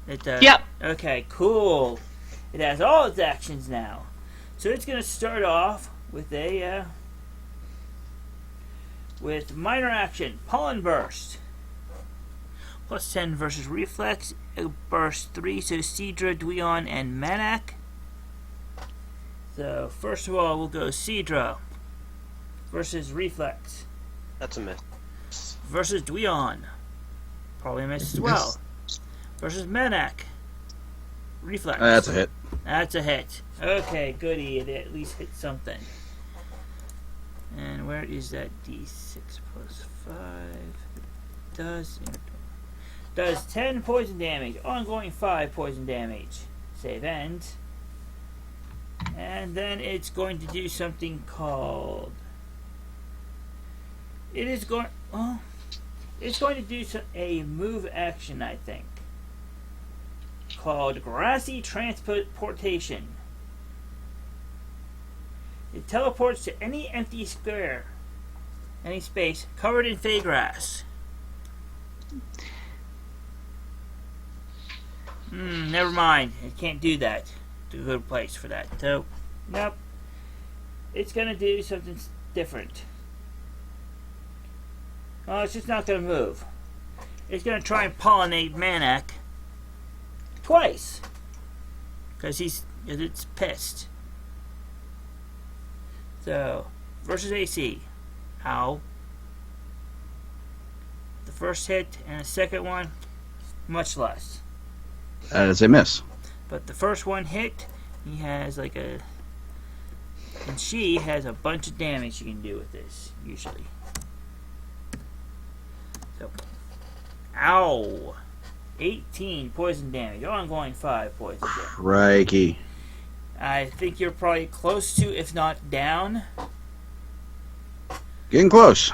Yep. Okay, cool. It has all its actions now. So it's going to start off with with minor action, Pollen Burst. Plus 10 versus Reflex, Burst 3, so Cedra, Dweon, and Manak. So, first of all, we'll go Cedra versus Reflex That's a miss. versus Dweon. Probably a miss as well. Versus Manak. Reflex. That's a hit. That's a hit. Okay, goody. It at least hit something. And where is that D6 plus 5? Does 10 poison damage. Ongoing 5 poison damage. Save end. And then it's going to do something called... It's going to do a move action, I think, called Grassy Transportation. It teleports to any empty square, any space covered in fey grass. Never mind. It can't do that. It's a good place for that. So, nope. It's gonna do something different. Oh, it's just not gonna move. It's gonna try and pollinate Manak twice, because it's pissed. So, versus AC. Ow. The first hit and the second one, much less. That is a miss. But the first one hit, he has like a... And she has a bunch of damage you can do with this, usually. So, ow! 18 poison damage. Ongoing 5 poison damage. Crikey. I think you're probably close to, if not down. Getting close.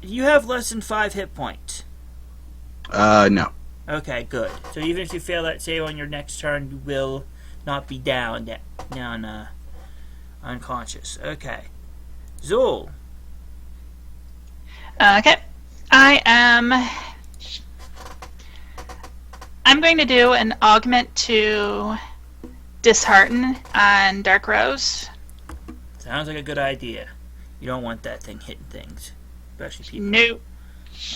You have less than 5 hit points. No. Okay, good. So even if you fail that save on your next turn, you will not be down Unconscious. Okay. Zeuel. Okay. I'm going to do an augment to dishearten on Dark Rose. Sounds like a good idea. You don't want that thing hitting things. Especially people. Nope.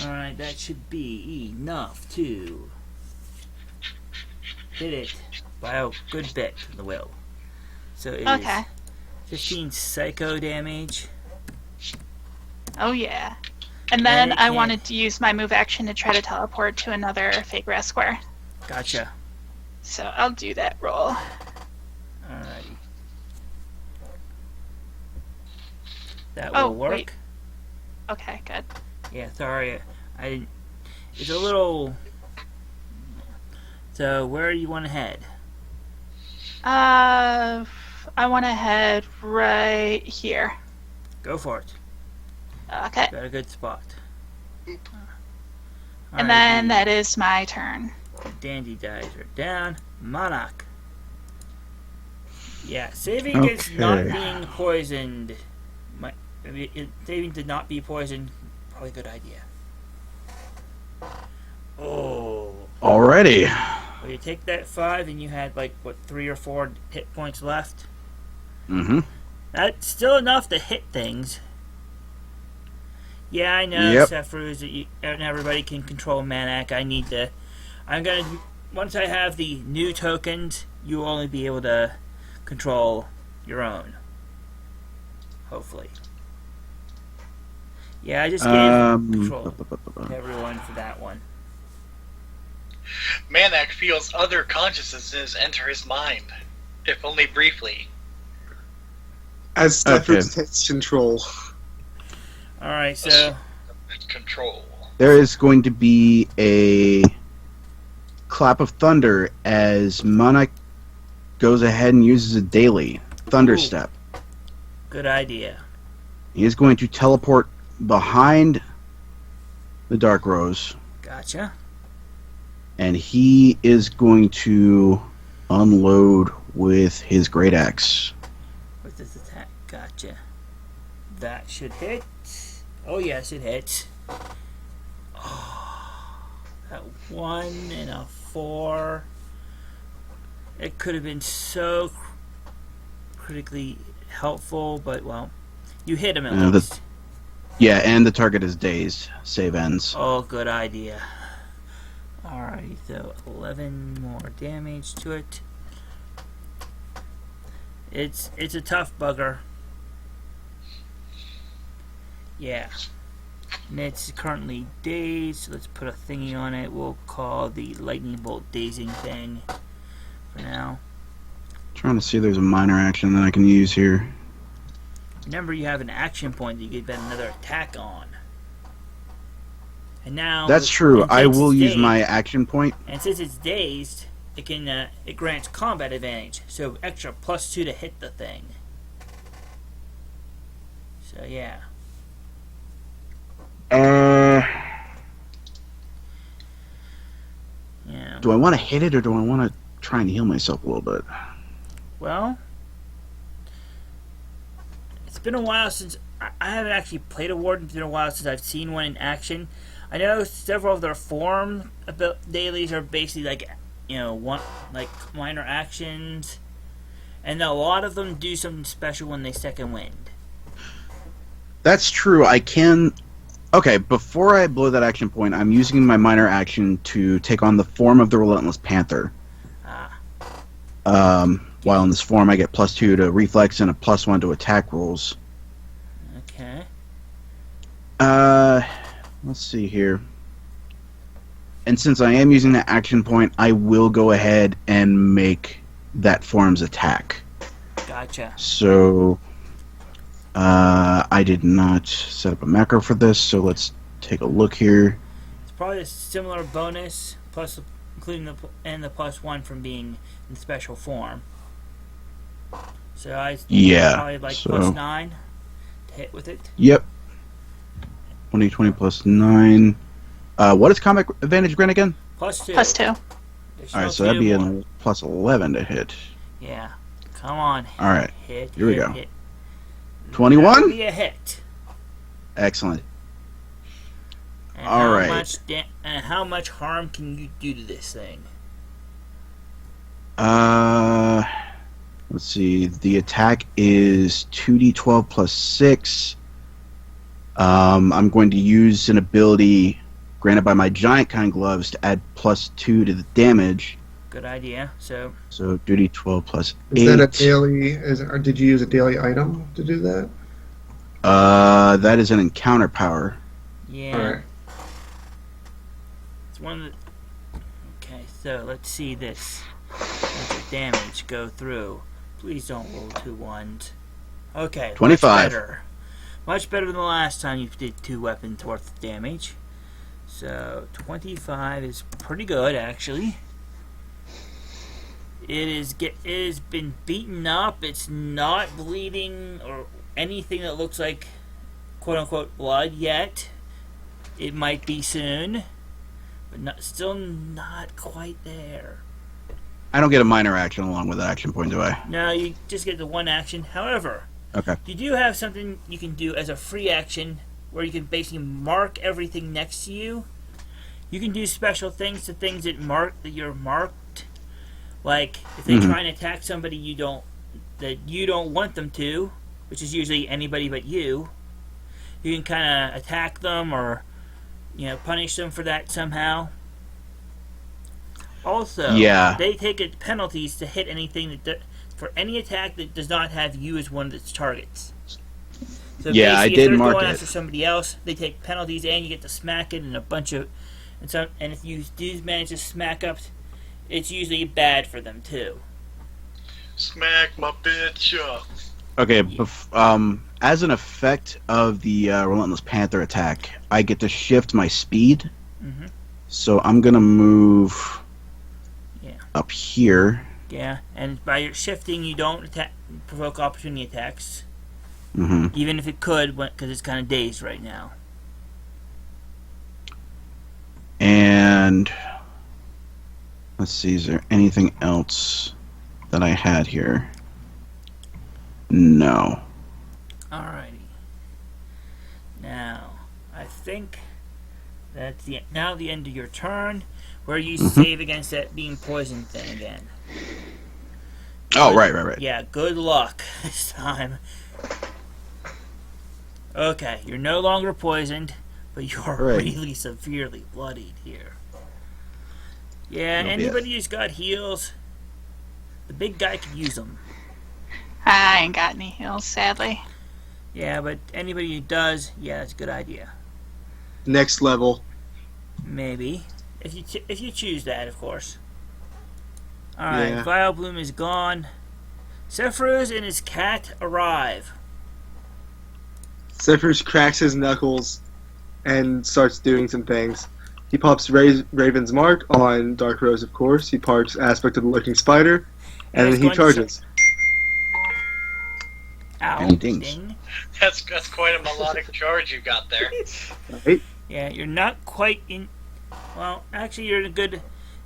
Alright, that should be enough to hit it by a good bit from the will. So it is Okay. 15 psycho damage. Oh yeah. And then it I can't- wanted to use my move action to try to teleport to another fake grass square. Gotcha. So I'll do that roll. Alrighty. That Oh, will work. wait. Okay, good. Yeah, sorry. I didn't. It's a little. So, where do you want to head? I want to head right here. Go for it. Okay. Got a good spot. And then that is my turn. Dandy dies are down. Manak. Yeah, saving against not Okay. being poisoned. Saving to not be poisoned, probably a good idea. Oh. Alrighty. Well, you take that 5 and you had, like, what, 3 or 4 hit points left? Mm-hmm. That's still enough to hit things. Yeah, I know, Yep. Cefruz, that not everybody can control Manak. Once I have the new tokens, you'll only be able to control your own. Hopefully. Yeah, I just gave control to everyone for that one. Manak feels other consciousnesses enter his mind, if only briefly. As Okay. Cefruz takes control. Alright, so... Control. There is going to be a clap of thunder as Manak goes ahead and uses a daily thunder Ooh. step. Good idea. He is going to teleport behind the Dark Rose, Gotcha. and he is going to unload with his great axe. With this attack. Gotcha. That should hit. Oh, yes, it hits. Oh, that 1 and a 4. It could have been so critically helpful, but, well, you hit him at the- least. Yeah, and the target is dazed. Save ends. Oh, good idea. Alrighty, so 11 more damage to it. It's a tough bugger. Yeah. And it's currently dazed, so let's put a thingy on it. We'll call the lightning bolt dazing thing for now. Trying to see if there's a minor action that I can use here. Remember, you have an action point that you can bet another attack on. And now That's true. and I since will it's use dazed- my action point. And since it's dazed, it grants combat advantage, so extra +2 to hit the thing. So yeah. Yeah. Do I want to hit it or do I want to try and heal myself a little bit? Well, it's been a while since I haven't actually played a warden. It's been a while since I've seen one in action. I know several of their form dailies are basically like, minor actions, and a lot of them do something special when they second wind. That's true. I can. Okay, before I blow that action point, I'm using my minor action to take on the form of the Relentless Panther. While in this form, I get +2 to reflex and a +1 to attack rolls. Okay. Let's see here. And since I am using that action point, I will go ahead and make that form's attack. Gotcha. So, I did not set up a macro for this, so let's take a look here. It's probably a similar bonus, plus including the +1 from being in special form. So I probably like so +9 to hit with it. Yep. 20 plus 9. What is combat advantage grant again? +2. +2. Alright, so that'd be a +11 to hit. Yeah. Come on. Alright, Hit. here we hit, go. Hit. 21? That'll be a hit. Excellent. And All right. how much harm can you do to this thing? Let's see. The attack is 2d12 plus 6. I'm going to use an ability granted by my giant kind gloves to add +2 to the damage. Good idea. So 2d12 plus 8. Is that a daily? Or did you use a daily item to do that? That is an encounter power. yeah, All right. it's one of the. Okay, so let's see this. Let the damage go through. Please don't roll 2 1s. Okay, 25. Much better. Much better than the last time you did 2 weapons worth of damage. So 25 is pretty good, actually. It has been beaten up. It's not bleeding or anything that looks like quote unquote blood yet. It might be soon, but still not quite there. I don't get a minor action along with that action point, do I? No, you just get the one action. However, Okay. you do have something you can do as a free action where you can basically mark everything next to you. You can do special things to things that you're marked. Like if they try and attack somebody you don't want them to, which is usually anybody but you can kind of attack them or punish them for that somehow. Also, Yeah. they take penalties to hit anything for any attack that does not have you as one of its targets. So Yeah, I basically, did if they're mark going it. after somebody else, they take penalties and you get to smack it and a bunch of and if you do manage to smack up, it's usually bad for them too. Smack my bitch up. Okay, as an effect of the Relentless Panther attack, I get to shift my speed. Mhm. So I'm going to move Yeah. up here. Yeah, and by your shifting, you don't provoke opportunity attacks, hmm even if it could, because it's kind of dazed right now. And let's see, is there anything else that I had here? No. Alrighty. Now, I think that's the end of your turn, where you save against that being poisoned thing again. Oh, right. Yeah, good luck this time. Okay, you're no longer poisoned, but you're Right. really severely bloodied here. Yeah, Oh, anybody who's got heals, the big guy could use them. I ain't got any heals, sadly. Yeah, but anybody who does, yeah, that's a good idea. Next level. Maybe. If you choose that, of course. Alright, Yeah. Vileplume is gone. Cefruz and his cat arrive. Cefruz cracks his knuckles and starts doing some things. He pops Raven's Mark on Dark Rose, of course. He parks Aspect of the Lurking Spider, and he's then he going to charges. Ow. And dings. Ding. That's quite a melodic charge you got there. Right? Yeah, you're not quite in... Well, actually, you're in a good...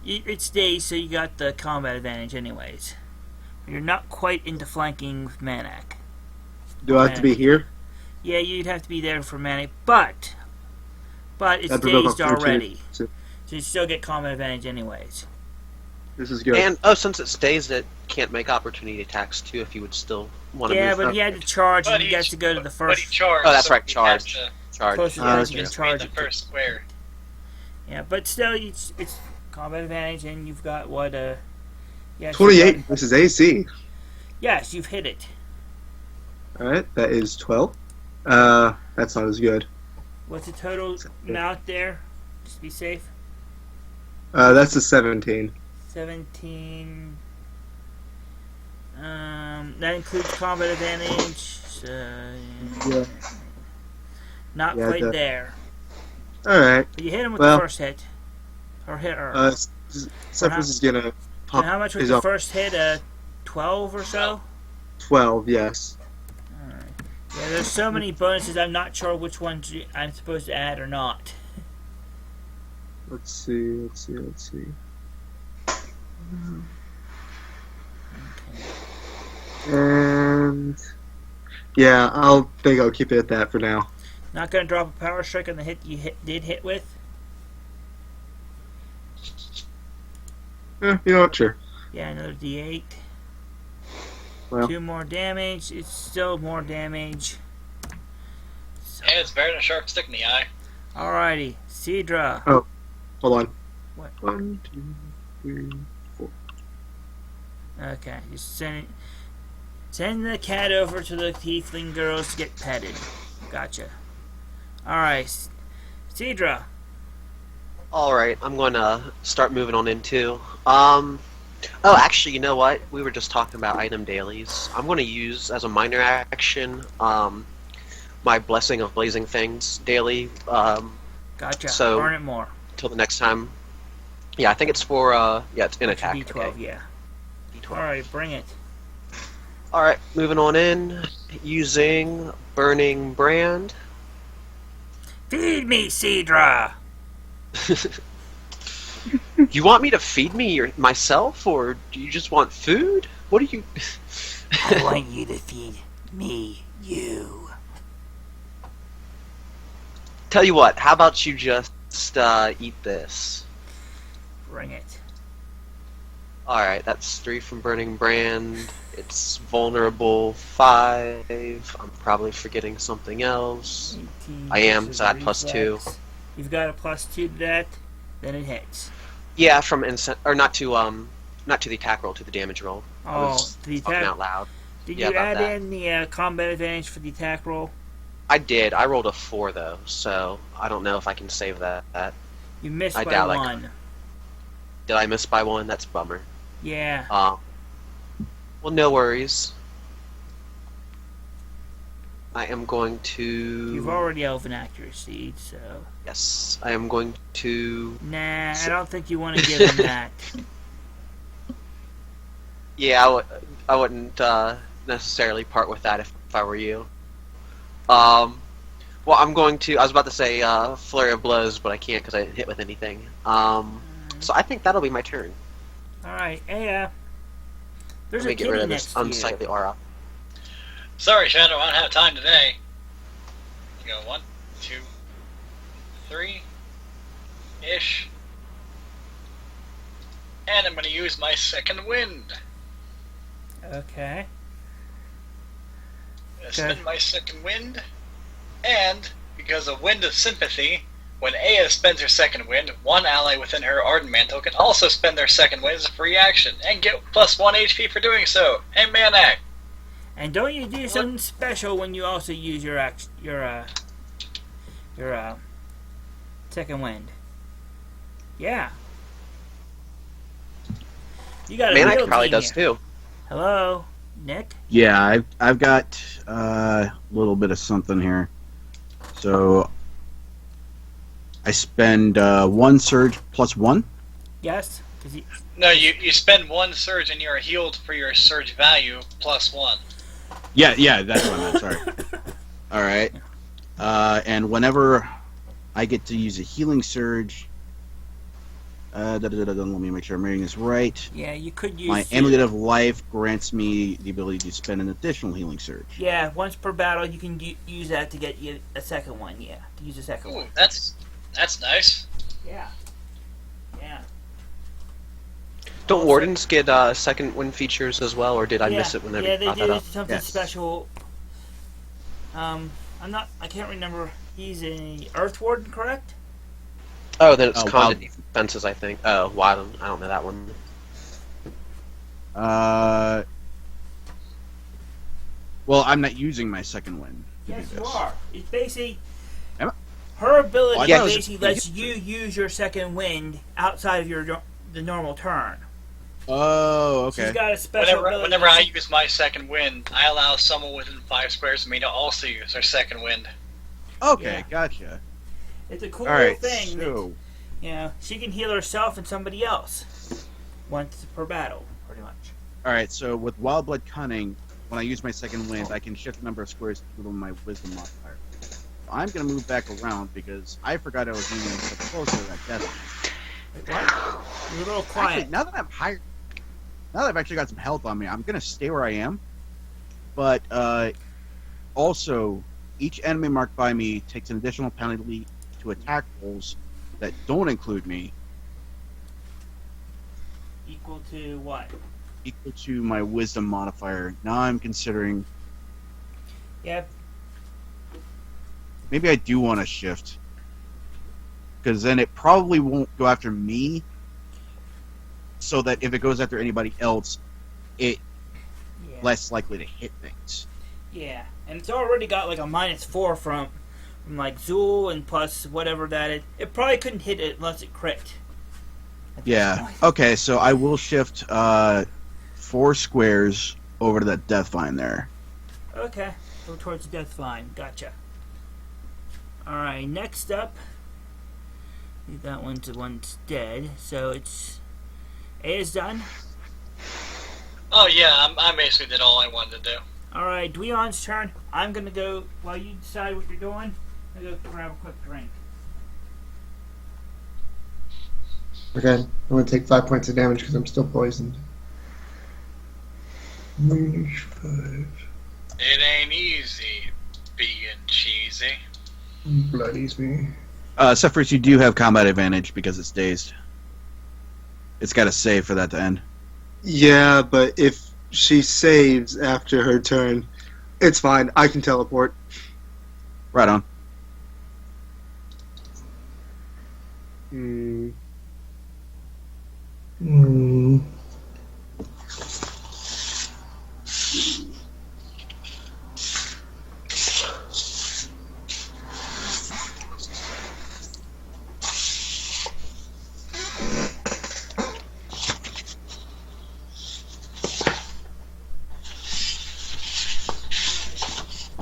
It's days, so you got the combat advantage anyways. You're not quite into flanking with Manak. Do I have to be here? Yeah, you'd have to be there for Manak, but it's That provoke dazed opportunity. already. So So you still get combat advantage anyways. this is good. And since it's dazed, it can't make opportunity attacks too. If you would still want to Yeah, move. but he had to charge, But and he gets to go to the But first... he charged. Oh, that's so right, he charge. has to Charge. Closest Ah, guy that's can true. charge the it. first square. Yeah, but still, it's combat advantage, and you've got what? Yeah, 28 versus AC. Yes, you've hit it. Alright, that is 12. That's not as good. What's the total amount there? Just to be safe. That's a 17. 17. That includes combat advantage. So, Yeah. not Yeah, quite the- there. Alright. But you hit him with Well- the first hit. Or hit her. Cefruz is gonna pop And how much was his the up. first hit? 12 or so? 12, yes. Alright. Yeah, there's so many bonuses, I'm not sure which ones I'm supposed to add or not. Let's see. And Yeah, I'll think I'll keep it at that for now. Not gonna drop a power strike on the hit you did hit with? You know what? Sure. Yeah, another D8. Well. 2 more damage. It's still more damage. Hey, it's better than a sharp stick in the eye. Alrighty, Cedra. Oh. Hold on. What? 1, 2, 3, 4. Okay, just send the cat over to the tiefling girls to get petted. Gotcha. Alright, Cedra. Alright, I'm going to start moving on into. Oh, actually, you know what? We were just talking about item dailies. I'm going to use, as a minor action, my Blessing of Blazing Things daily. Gotcha. So, burn it more. Till the next time. Yeah, I think it's for, yeah, it's in attack. D12, okay. yeah. D12. Alright, bring it. Alright, moving on in. Using Burning Brand. Feed me, Cedra! You want me to feed me myself, or do you just want food? What do you... I want you to feed me, you. Tell you what, how about you just eat this? Bring it. Alright, that's 3 from Burning Brand. It's vulnerable 5. I'm probably forgetting something else. 18 I am, versus so I had plus 2. reflex. You've got a +2 to that, then it hits. Yeah, from not to the attack roll, to the damage roll. I Oh, was the talking attack. out loud. Did Yeah, you about add that. in the combat advantage for the attack roll? I did. I rolled a 4 though, so I don't know if I can save that. You missed I by doubt I 1. Did I miss by 1? That's a bummer. Yeah. Well, no worries. I am going to... You've already elven accuracy, so... Yes, I am going to... Nah, I don't think you want to give him that. Yeah, I wouldn't necessarily part with that if I were you. Well, I'm going to... I was about to say Flurry of Blows, but I can't because I didn't hit with anything. So I think that'll be my turn. Alright, hey, there's Let me a get kitty rid of next this to you. unsightly aura. Sorry, Shadow, I don't have time today. You go 1, 2, 3 ish. And I'm going to use my second wind. Okay. I'm going to spend my second wind. And, because of Wind of Sympathy, when Aya spends her second wind, one ally within her Ardent Mantle can also spend their second wind as a free action, and get +1 HP for doing so. Hey, Manak! And don't you do something special when you also use your second wind? Yeah. You got a real Manak probably team does here. too. Hello, Nick? Yeah, I've got a little bit of something here. So I spend 1 surge +1. Yes? 'Cause he, No, you spend 1 surge and you're healed for your surge value +1. Yeah, that's what I meant. Sorry. All right. And whenever I get to use a healing surge, let me make sure I'm reading this right. yeah, you could use... My Amulet of Life grants me the ability to spend an additional healing surge. Yeah, once per battle, you can use that to get you a second one, yeah. To use a second Ooh, one. that's nice. Yeah. Yeah. Don't Also- Wardens get second wind features as well, or did I miss it whenever yeah, you they brought do that up? something Yes. special. I can't remember. He's a Earth Warden, correct? Oh, then it's Oh, Conduit Wild. Defenses, I think. Oh, well, I don't know that one. Well, I'm not using my second wind to Yes, do you this. are. It's basically... Am Her ability Oh, I thought it was basically just- lets you use your second wind outside of the normal turn. Oh, okay. She's got a special ability. Whenever I use my second wind, I allow someone within 5 squares of me to also use their second wind. Okay, Yeah. gotcha. It's a cool All right, thing. That, so she can heal herself and somebody else once per battle, pretty much. all right, so with Wild Blood Cunning, when I use my second wind, I can shift the number of squares to my Wisdom modifier. I'm gonna move back around because I forgot I was moving so close to that death. Like what? You're a little quiet. Actually, now that I'm higher, now that I've actually got some health on me, I'm gonna stay where I am. But Also, each enemy marked by me takes an additional penalty to attack rolls that don't include me, Equal to what? equal to my wisdom modifier. Now I'm considering Yep. maybe I do want to shift, because then it probably won't go after me, so that if it goes after anybody else, it Yeah. less likely to hit things. Yeah. And it's already got like a -4 from like Zeuel and plus whatever that is. It probably couldn't hit it unless it crit. At this Yeah. point. Okay, so I will shift 4 squares over to that death vine there. Okay. Go towards the death vine. Gotcha. Alright, next up. That one's dead. So it's Aya's done. Oh yeah, I basically did all I wanted to do. Alright, Dweon's turn. I'm gonna go while you decide what you're doing. I'm gonna go grab a quick drink. Okay, I'm going to take 5 points of damage because I'm still poisoned. -5. It ain't easy being cheesy. Bloodies me. Cefruz, you do have combat advantage because it's dazed. It's got to save for that to end. Yeah, but if she saves after her turn, it's fine. I can teleport. Right on. Hmm. Hmm.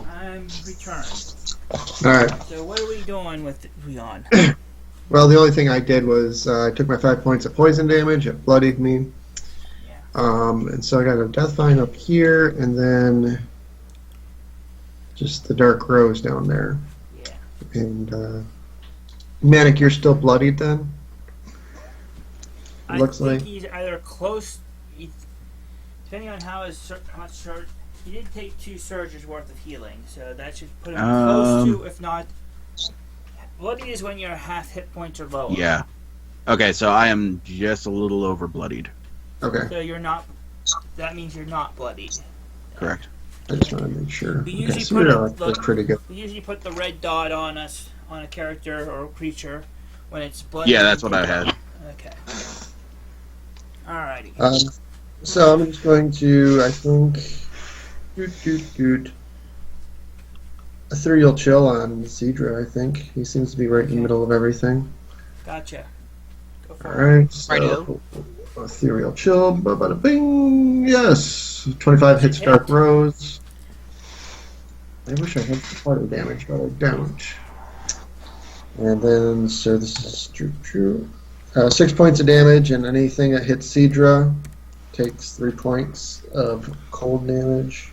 I'm returned. Alright. So what are we doing with Dweon? Well, the only thing I did was I took my 5 points of poison damage. It bloodied me. Yeah. And so I got a death vine up here, and then just the dark rose down there. Yeah. And Manak, you're still bloodied then? I Looks think like. he's either close, depending on how much surge. He did take 2 surges worth of healing, so that should put him close to, if not. Bloody is when your half hit points are lower. Yeah. Okay, so I am just a little over bloodied. Okay, So you're not. That means you're not bloodied. Correct. I just want to make sure. We Okay, usually so put we're it- that's pretty good. We usually put the red dot on a character or a creature when it's bloody. Yeah, that's what I had. Okay. Alrighty. So I'm just going to, I think, ethereal chill on Cedra. I think he seems to be right in the middle of everything. Gotcha. Go All for it. right, so ethereal chill, bada bing. Yes, 25 hits dark rose. I wish I had fire damage, but I don't. And then, so this is true. 6 points of damage, and anything that hits Cedra takes 3 points of cold damage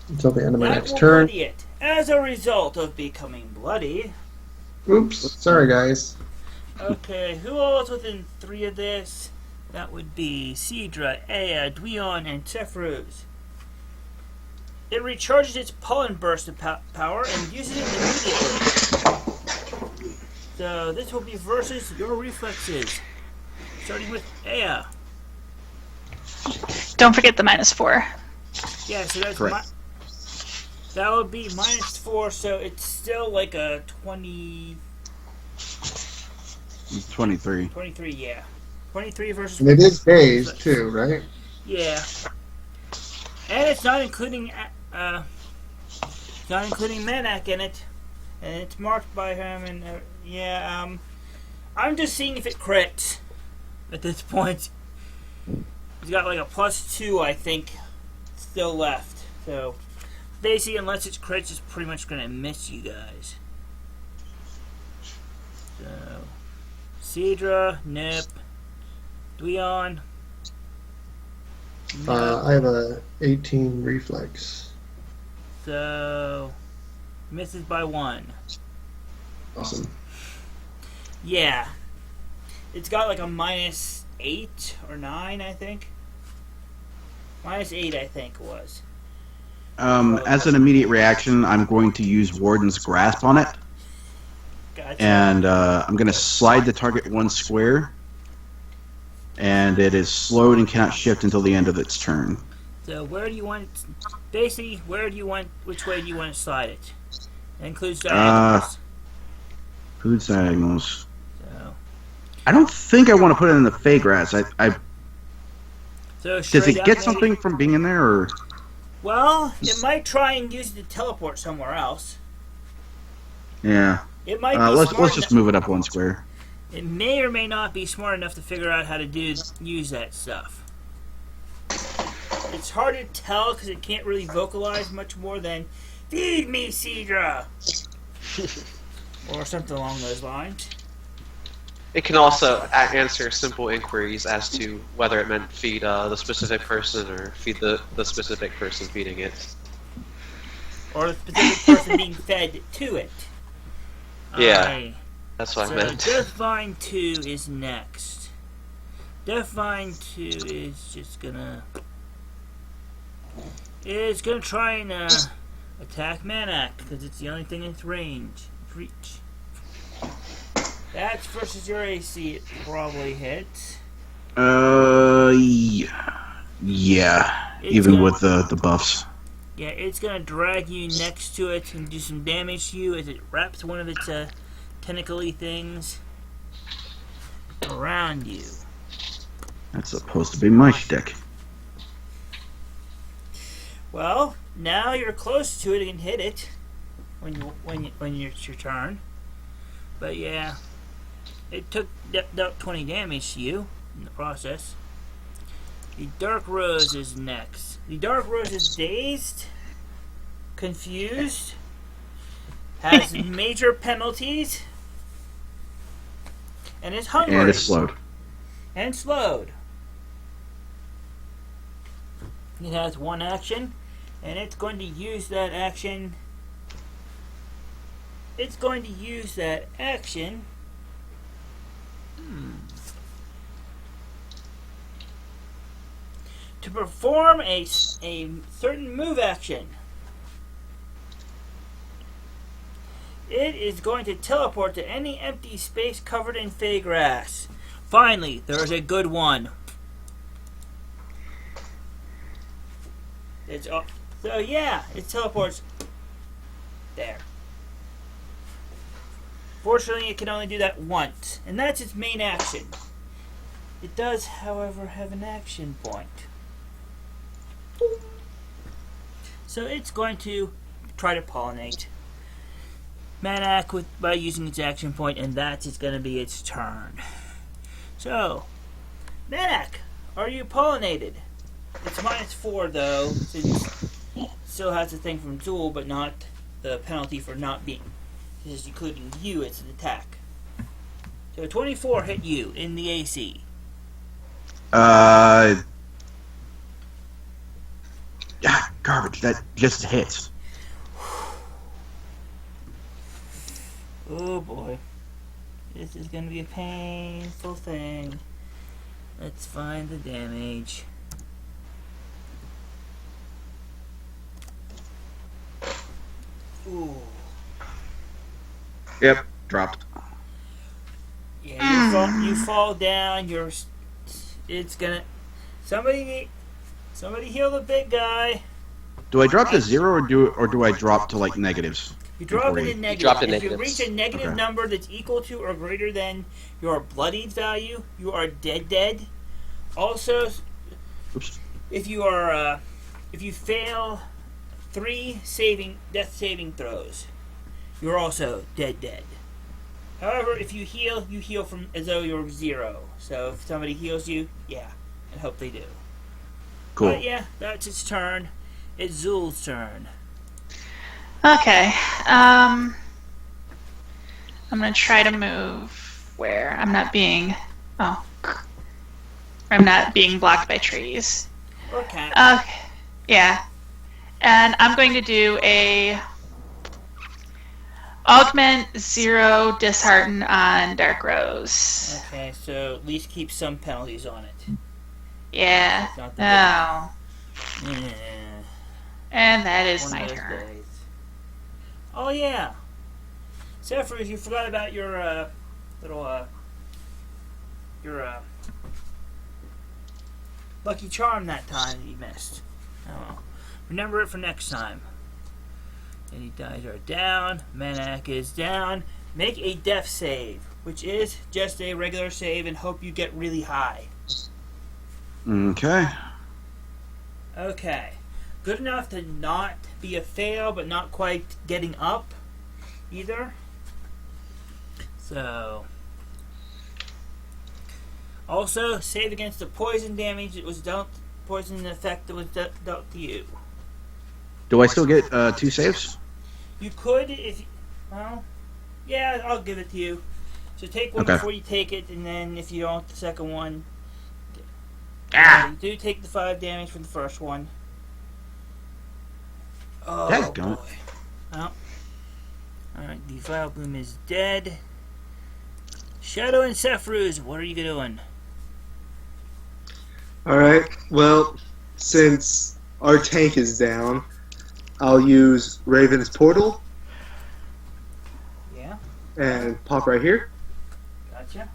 until the end of my That next will turn. bloody it. As a result of becoming bloody. Oops, sorry guys. Okay, who all is within 3 of this? That would be Cedra, Aya, Dweon, and Cefruz. It recharges its pollen burst of power and uses it immediately. So this will be versus your reflexes. Starting with Aya. Don't forget the -4. Yeah, so that's Correct. that would be -4, so it's still like a 20, 23. 23, yeah. 23 versus... And it is days too, right? Yeah. And it's not including Manak in it. And it's marked by him and I'm just seeing if it crits at this point. He's got like a +2, I think, still left. So basically, unless it's crits, it's pretty much gonna miss you guys. So Cedra, Nip, Dweon. I have a 18 reflex. So misses by 1. Awesome. Yeah. It's got like a -8 or 9, I think. -8, I think it was. As an immediate reaction, I'm going to use Warden's Grasp on it, Gotcha. and I'm going to slide the target 1 square, and it is slowed and cannot shift until the end of its turn. So where do you want? Basically, which way do you want to slide it? That includes diagonals. Includes diagonals. So, I don't think I want to put it in the Fey Grass. so Does straight it up, get maybe? something from being in there, or? Well, it might try and use it to teleport somewhere else. Yeah. It might be Let's smart just enough- move it up 1 square. It may or may not be smart enough to figure out how to use that stuff. It's hard to tell because it can't really vocalize much more than "Feed me, Cedra," or something along those lines. It can also answer simple inquiries as to whether it meant feed the specific person or feed the specific person feeding it. Or the specific person being fed to it. Yeah. Alright. That's what I So meant. Deathvine 2 is next. Deathvine 2 is just gonna... It's gonna try and attack Manak, because it's the only thing in its reach. That's versus your AC, it probably hits. Yeah. It's Even gonna- with the buffs. Yeah, it's gonna drag you next to it and do some damage to you as it wraps one of its tentacly things around you. That's supposed to be my shtick. Well, now you're close to it and hit it when it's your turn. But yeah, it dealt 20 damage to you in the process. The Dark Rose is next. The Dark Rose is dazed, confused, has major penalties, and is hungry. And it's slowed. And slowed. It has 1 action, and it's going to use that action. It's going to use that action. To perform a certain move action. It is going to teleport to any empty space covered in fey grass. Finally, there is a good one. So yeah, it teleports there. Fortunately, it can only do that once, and that's its main action. It does, however, have an action point. So it's going to try to pollinate Manak by using its action point, and that is going to be its turn. So, Manak, are you pollinated? It's -4 though, since it still has the thing from Zeuel, but not the penalty for not being. This is including you as an attack. So 24 hit you in the AC. Garbage. That just hits. Oh boy. This is going to be a painful thing. Let's find the damage. Ooh. Yep. Dropped. Yeah, you fall down. It's gonna. Somebody heal the big guy. Do I drop to 0 or do I drop to like negatives? You drop it in You negative. drop to If you negatives. reach a negative Okay. number that's equal to or greater than your bloodied value, you are dead. Also, Oops. if you fail 3 death saving throws, you're also dead. However, if you heal from as though you're 0. So if somebody heals you, yeah, and hope they do. Cool. But yeah, that's its turn. It's Zeuel's turn. Okay. I'm gonna try to move where I'm not being blocked by trees. Okay. Yeah. And I'm going to do a augment 0 dishearten on Dark Rose. Okay, so at least keep some penalties on it. Yeah. It's not the Oh. Yeah. And that is One my of those turn. days. Oh yeah, Cefruz, you forgot about your little your lucky charm that time that you missed. Oh well. Remember it for next time. Any dice are down. Manak is down. Make a death save, which is just a regular save, and hope you get really high. Okay. Okay. Good enough to not be a fail, but not quite getting up either. So. Also, save against the poison damage that was dealt, poison effect that was dealt to you. Do I still get 2 saves? You could if, well, yeah, I'll give it to you. So take one Okay. before you take it, and then if you don't, the second one. You do take the 5 damage from the first one. Oh Dadgummit. boy. Well, alright, the Vile Bloom is dead. Shadow and Cefruz, what are you doing? Alright, well, since our tank is down, I'll use Raven's portal Yeah, and pop right here. gotcha.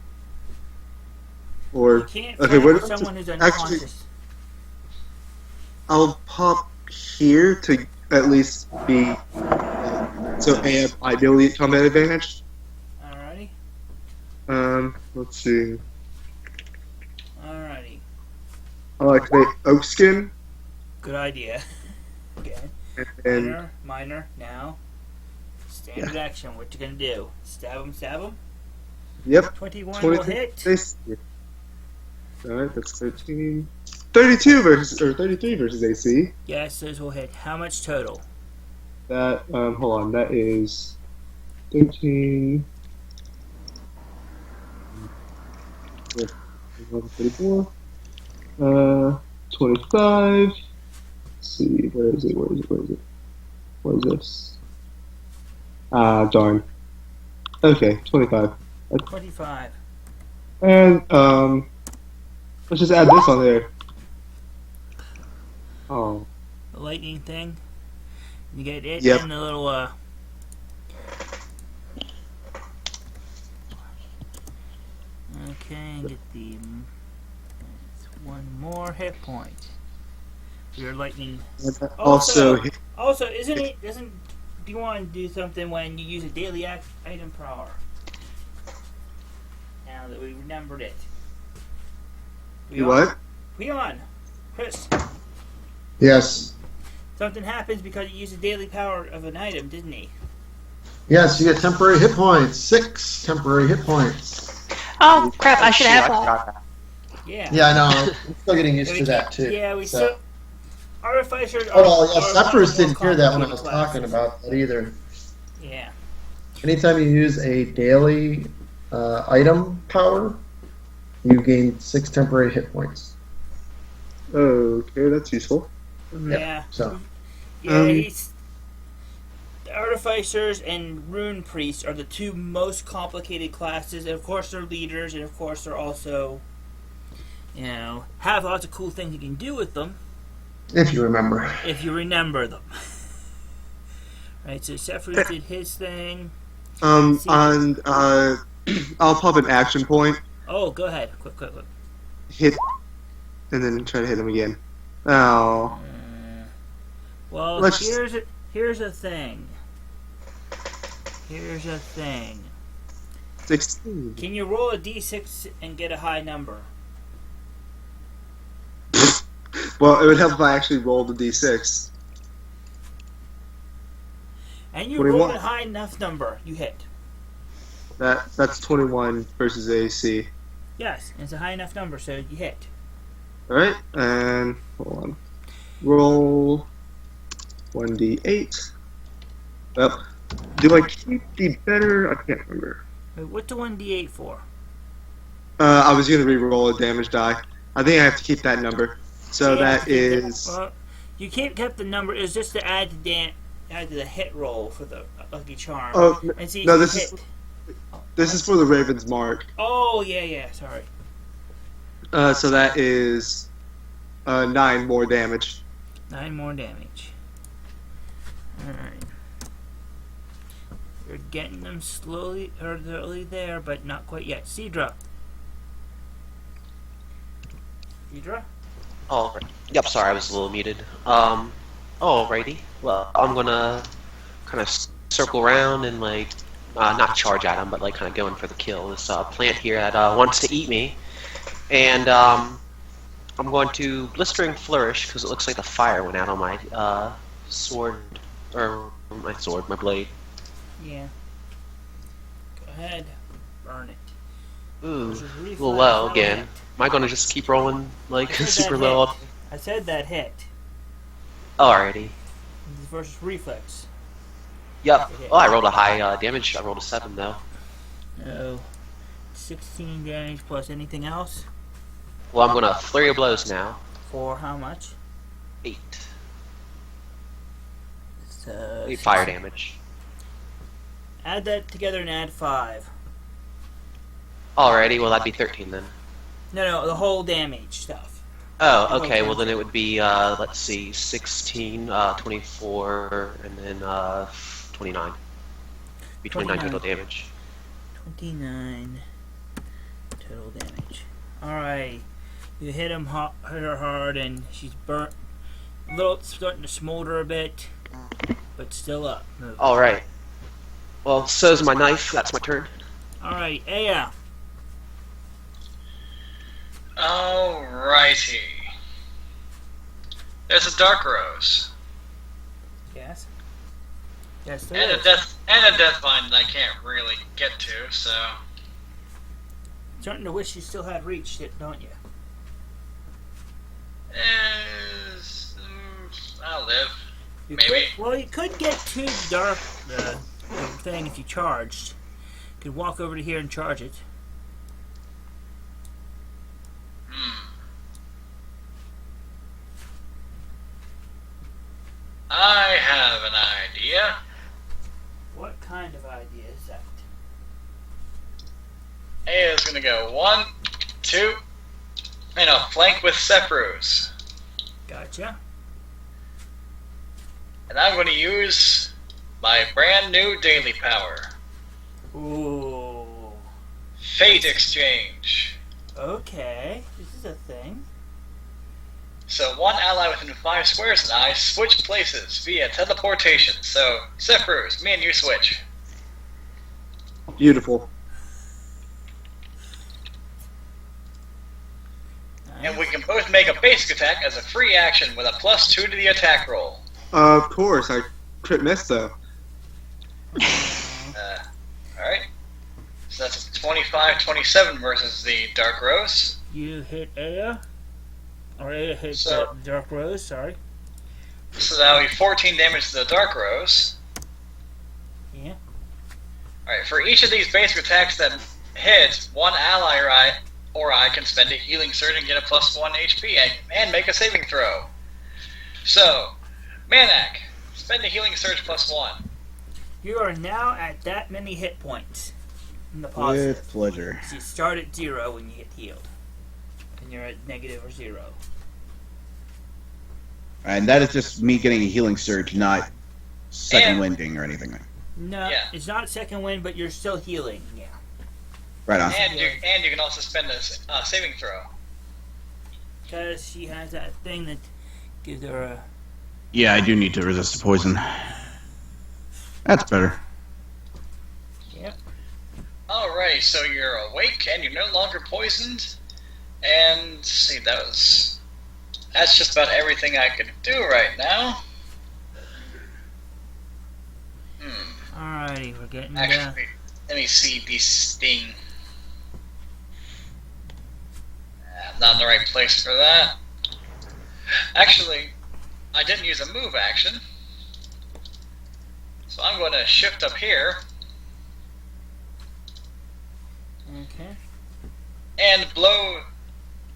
You Or, can't okay, find what someone who's actually, unconscious. I'll pop here to at least be, so I have ideally combat advantage. Alrighty. Let's see. Alrighty. I'll activate Oak Skin, Good idea. Okay. and Minor, now. Standard action, what you gonna do? Stab him? yep, 21 will 23. hit. Alright, that's 13. 32 versus, or 33 versus AC. Yes, those will hit. How much total? That, hold on, that is 13. 34. 25. Let's see, where is it? What is this? Darn. Okay, 25. 25. And, let's just add this on there. Oh. The lightning thing. You get it Yep. and the little, Okay, and get the... one more hit point. Your lightning... Also, Also, doesn't Dweon do something when you use a daily item power? Now that we remembered it. what? Dweon! Chris! Yes. Something happens because you use a daily power of an item, didn't he? Yes, you get temporary hit points. 6 temporary hit points. Oh, crap, I should have that. got that. Yeah. Yeah, I know. I'm still getting used We to that can't- too. Yeah, we So- still... Artificers are... Oh, yeah, are one of Cefruz the didn't more hear that when I was complicated talking classes. about that either. Yeah. Anytime you use a daily item power, you gain 6 temporary hit points. Okay, that's useful. Yeah. So, Yeah, he's... The Artificers and Rune Priests are the two most complicated classes, and of course they're leaders, and of course they're also, you know, have lots of cool things you can do with them, if you remember. if you remember them. Right, so Cefruz did his thing. I'll pop an action point, Oh, go ahead. Quick. hit, and then try to hit him again. Oh. Well, Let's- here's a thing. Here's a thing. 16. Can you roll a d6 and get a high number? Well, it would help if I actually rolled the d6. And you What do you roll a want? high enough number, you hit. That's 21 versus AC. Yes, it's a high enough number, so you hit. Alright, and hold on. Roll 1d8. Well, do I keep the better? I can't remember. Wait, what's the 1d8 for? I was going to re-roll a damage die. I think I have to keep that number. So Yeah, that you keep is... well, you kept the number. It's just to add to the hit roll for the lucky charm. Oh, and see if no, you this hit. is for the Raven's Mark. Oh yeah. Sorry. So that is 9 more damage. 9 more damage. Alright. You're getting them slowly there, but not quite yet. Cedra. Cedra? Oh, right. Yep, sorry, I was a little muted. Alrighty. Well, I'm gonna kind of circle around and, like, not charge at him, but, like, kind of going for the kill. This plant here that wants to eat me. And, I'm going to Blistering Flourish, because it looks like the fire went out on my, sword, or my blade. Yeah. Go ahead. Burn it. Ooh, a little low again. Am I gonna just keep rolling, like, super low? I said that hit. Alrighty. This is versus reflex. Yep. Oh, I rolled a high damage. I rolled a 7, though. No. 16 damage plus anything else? Well, I'm gonna Flurry of Blows now. For how much? 8. So 8 fire damage. Add that together and add 5. Alrighty, well, that'd be 13 then. No, the whole damage stuff. Oh, okay, well, then it would be, let's see, 16, 24, and then 29. Be 29 total damage. 29 total damage. Alright. You hit her hard, and she's burnt. A little, starting to smolder a bit, but still up. Alright. Well, so's my knife. That's my turn. Alright, Aya. Alrighty. There's a Dark Rose. Yes? Yes, And a death vine that I can't really get to, so Starting to wish you still had reached it, don't you? I'll live. You Maybe. You could get to the dark thing if you charged. You could walk over to here and charge it. I have an idea. What kind of idea is that? Aya's gonna go 1, 2, and a flank with Cefruz. Gotcha. And I'm gonna use my brand new daily power. Ooh. Fate Exchange. Okay. This is a thing. So one ally within 5 squares and I switch places via teleportation. So, Cefruz, me and you switch. Beautiful. And we can both make a basic attack as a free action with a +2 to the attack roll. Of course, I crit missed though. Alright. So that's a 25-27 versus the Dark Rose. You hit Aya. Or Aya hit So- the Dark Rose, sorry. So that'll be 14 damage to the Dark Rose. Yeah. Alright, for each of these basic attacks that hit, one ally or I can spend a healing surge and get a +1 HP and make a saving throw. So, Manak, spend a healing surge +1. You are now at that many hit points. In the positive. With pleasure. So you start at 0 when you get healed. And you're at negative or 0. And that is just me getting a healing surge, not second And- winding or anything. No, Yeah. it's not second wind, but you're still healing. Yeah. Right on. And you can also spend a saving throw. Because she has that thing that gives her a... Yeah, I do need to resist the poison. That's better. Yep. Alright, so you're awake and you're no longer poisoned. And let's see, that's just about everything I could do right now. Alrighty, we're getting down. Actually, let me see the sting. I'm not in the right place for that. Actually, I didn't use a move action. So I'm going to shift up here Okay. and blow.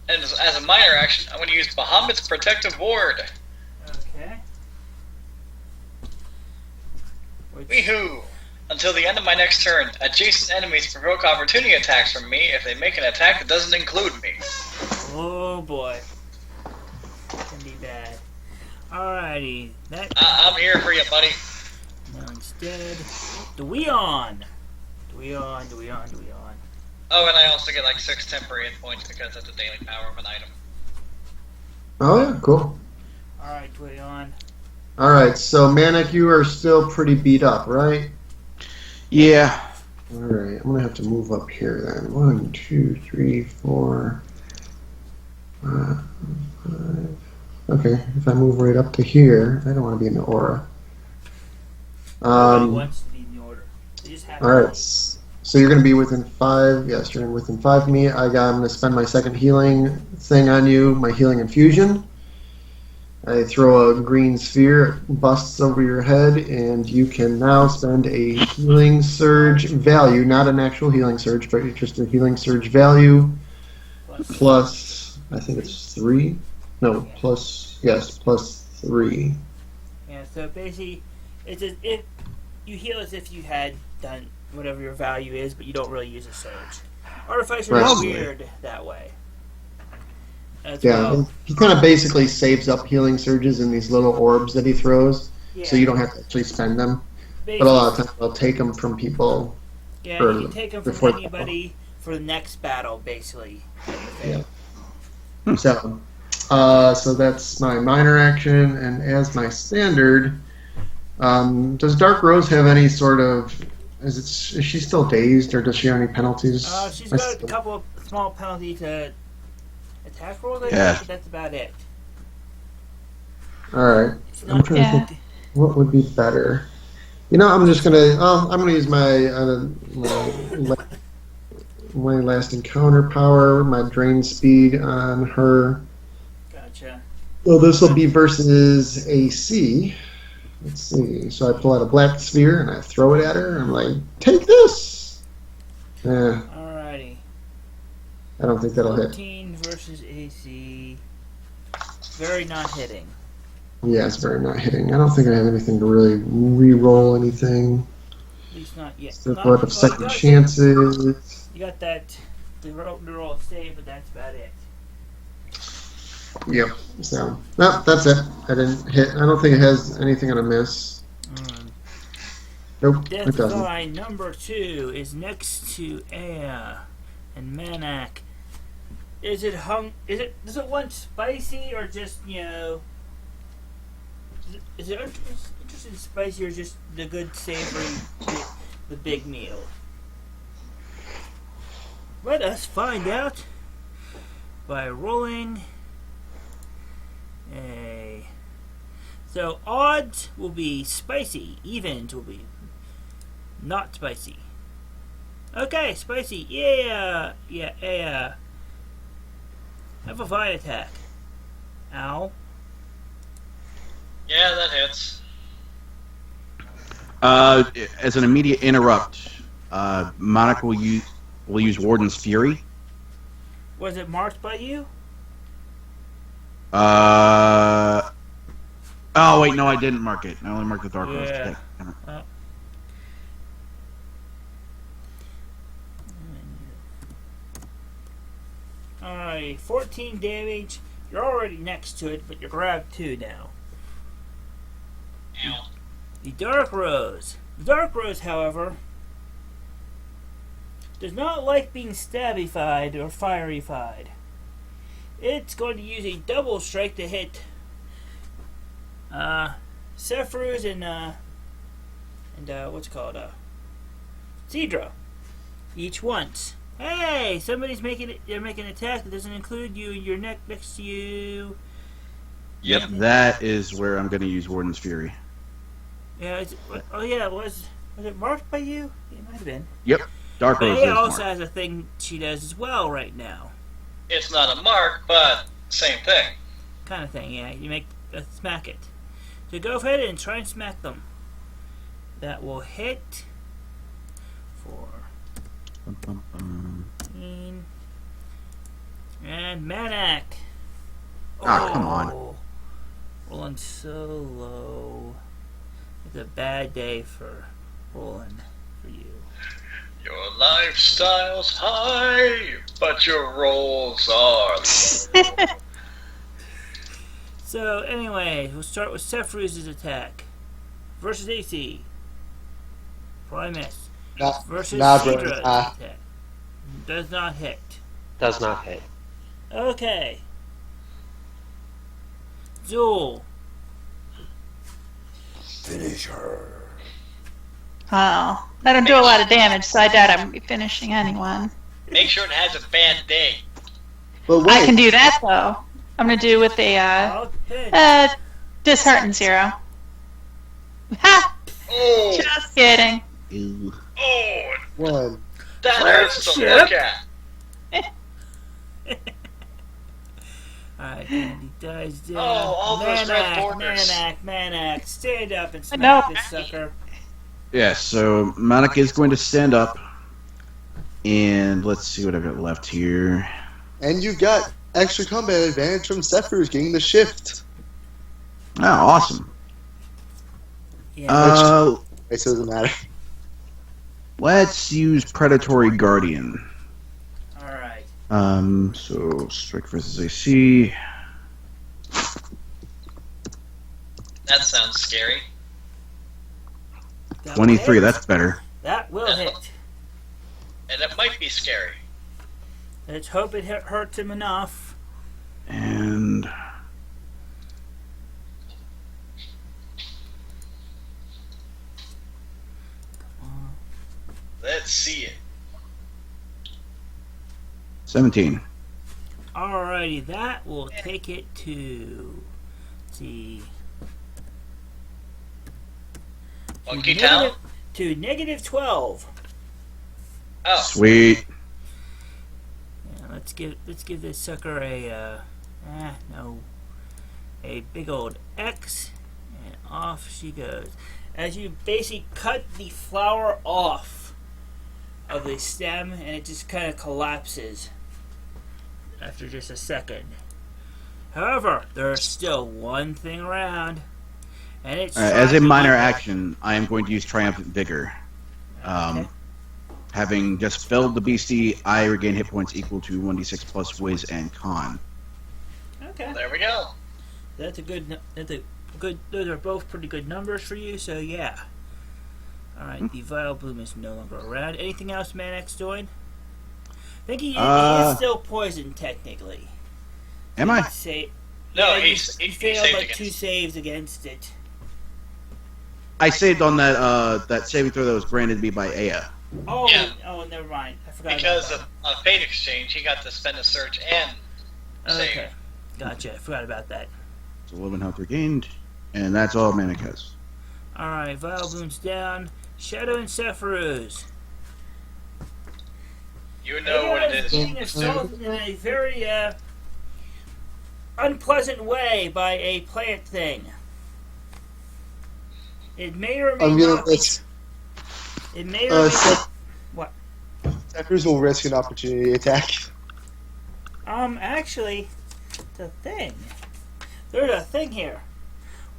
And as a minor action, I'm going to use Bahamut's Protective Ward. Okay. Which, Weehoo! Until the end of my next turn, adjacent enemies provoke opportunity attacks from me if they make an attack that doesn't include me. oh boy. Can be bad. Alrighty. That I'm here for you, buddy. dead. Dweon. Oh, and I also get like 6 temporary hit points because that's a daily power of an item. Oh yeah, cool. Alright, Dweon. All right, so Manak, you are still pretty beat up, right? Yeah. All right, I'm gonna have to move up here then. 1, 2, 3, 4, 5. Okay, if I move right up to here, I don't want to be in the aura. Nobody wants to be in the order. They just have All right, so you're gonna be within 5. Yes, you're within 5 of me. I'm gonna spend my second healing thing on you, my healing infusion. I throw a green sphere, it busts over your head, and you can now spend a healing surge value, not an actual healing surge, but just a healing surge value, plus, I think it's 3? No, plus 3. Yeah, so basically, it's as if you heal as if you had done whatever your value is, but you don't really use a surge. Artificer is Right. weird that way. As Yeah, well. he kind of basically saves up healing surges in these little orbs that he throws, Yeah. so you don't have to actually spend them. But Basically, a lot of times I'll take them from people. yeah, for- you can take them before from the anybody for the next battle, basically. Yeah. So that's my minor action, and as my standard, does Dark Rose have any sort of? Is she still dazed, or does she have any penalties? She's got a couple of small penalties to attack rolls, I Yeah. think, but that's about it. All right, It's I'm not trying to Yeah. think what would be better. You know, I'm just gonna. I'm gonna use my last encounter power, my drain speed on her. Gotcha. So this will be versus AC. Let's see. So I pull out a black sphere and I throw it at her. And I'm like, take this. Yeah, Alrighty. I don't think that'll hit. 14 versus AC. Very not hitting. Yeah, it's very not hitting. I don't think I have anything to really re-roll anything. At least not yet. So Not- what of well, second you got- chances. You got that. The roll save, but that's about it. Yep. So no, that's it. I didn't hit. I don't think it has anything on a miss. Nope, it Death doesn't. Line number 2 is next to Aya and Manak. Does it want spicy or just, is it interested in spicy or just the good savory, the big meal? Let us find out by rolling a. So odds will be spicy, evens will be not spicy. Okay, spicy. Yeah. Have a fine attack. Ow. Yeah, that hits. As an immediate interrupt, Manak will use Warden's Fury. Was it marked by you? Oh wait, no, I didn't mark it. I only marked the Dark Rose. Yeah. Okay. Alright, 14 damage. You're already next to it, but you're grabbed 2 now. Ow. The Dark Rose. The Dark Rose, however, does not like being stabbified or fiery-fied. It's going to use a double strike to hit Cefruz and what's it called? Cedra. Each once. Hey, they're making an attack that doesn't include you. You're next to you. Yep, that is where I'm going to use Warden's Fury. Yeah. Was it marked by you? It might have been. Yep, Dark Rose Maya is also marked. has a thing she does as well right now. It's not a mark, but same thing. Kind of thing, yeah. You make smack it. So go ahead and try and smack them. That will hit for 15. And Manak. Ah, come on. Rolling so low. It's a bad day for rolling for you. Your lifestyle's high, but your rolls are low. So anyway, we'll start with Cefruz's attack versus AC. Probably miss. Nah, Versus nah, bro. Cedra's Nah. attack. Does not hit. Does not hit. Okay. Zeuel. Finish her. Oh, I don't do a lot of damage, so I doubt I'm finishing anyone. Make sure it has a bad day. But I wait, can do that though. I'm gonna do with a Okay. dishearten 0. Ha! Oh, Just kidding. Ew. oh, one. that hurts to look at. Alright, Candy dies down. Oh, all those red Manak, borders. Manak, stand up and smack Nope. this sucker. Yeah, so Manak is going to stand up. And let's see what I've got left here. And you got extra combat advantage from Cefruz getting the shift. Oh, awesome. Yeah. Okay, so it doesn't matter. Let's use Predatory Guardian. Alright. So strike versus AC. That sounds scary. That 23, will hit. that's better. That will hit. And it might be scary. Let's hope it hurts him enough. And Let's see it. 17. Alrighty, that will take it to. Let's see. Monkey Town? To negative 12. Oh, Sweet. Yeah, let's give this sucker a a big old X, and off she goes. As you basically cut the flower off of the stem, and it just kind of collapses after just a second. However, there's still one thing around, and it's As a minor action, I am going to use Triumphant Vigor. Okay. Having just felled the beastie, I regain hit points equal to 1d6 plus Wiz and Con. Okay. there we go. That's a good. Those are both pretty good numbers for you. So yeah. All right. The Vile Bloom is no longer around. Anything else, Manak's doing? I think he is still poisoned technically. Am I? Say, No, yeah, he you saved failed like against 2 it. saves against it. I saved on that saving throw that was granted me by Aya. Oh, Yeah. oh, never mind. I forgot. Because about of Fate Exchange, he got to spend a search and that. save. Okay. Gotcha. I forgot about that. So 11 health regained, and that's all Manak has. All right. Vile Bloom's down. Shadow and Cefruz. You know what it is. Being assaulted in a very unpleasant way by a plant thing. It may or may I'm gonna not be. risk. It may or may not. Cefruz will risk an opportunity attack. Actually, the thing. There's a thing here.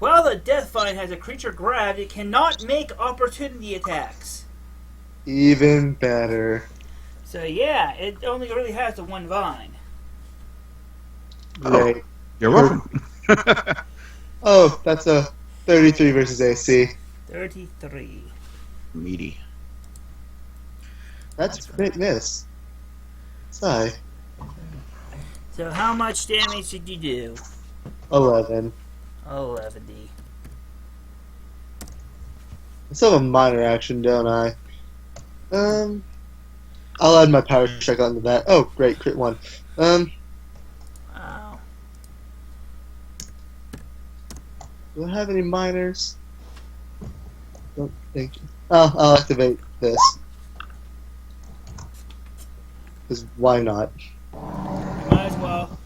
While the Death Vine has a creature grabbed, it cannot make opportunity attacks. Even better. So yeah, it only really has the one vine. Great. You're welcome. Oh, that's a 33 versus AC. 33. Meaty. That's a great miss. Sigh. So how much damage did you do? 11. 11. I still have a minor action, don't I? I'll add my power check onto that. Oh, great, crit 1. Wow. Do I have any minors? Don't think. Oh, I'll activate this. Because why not? You might as well.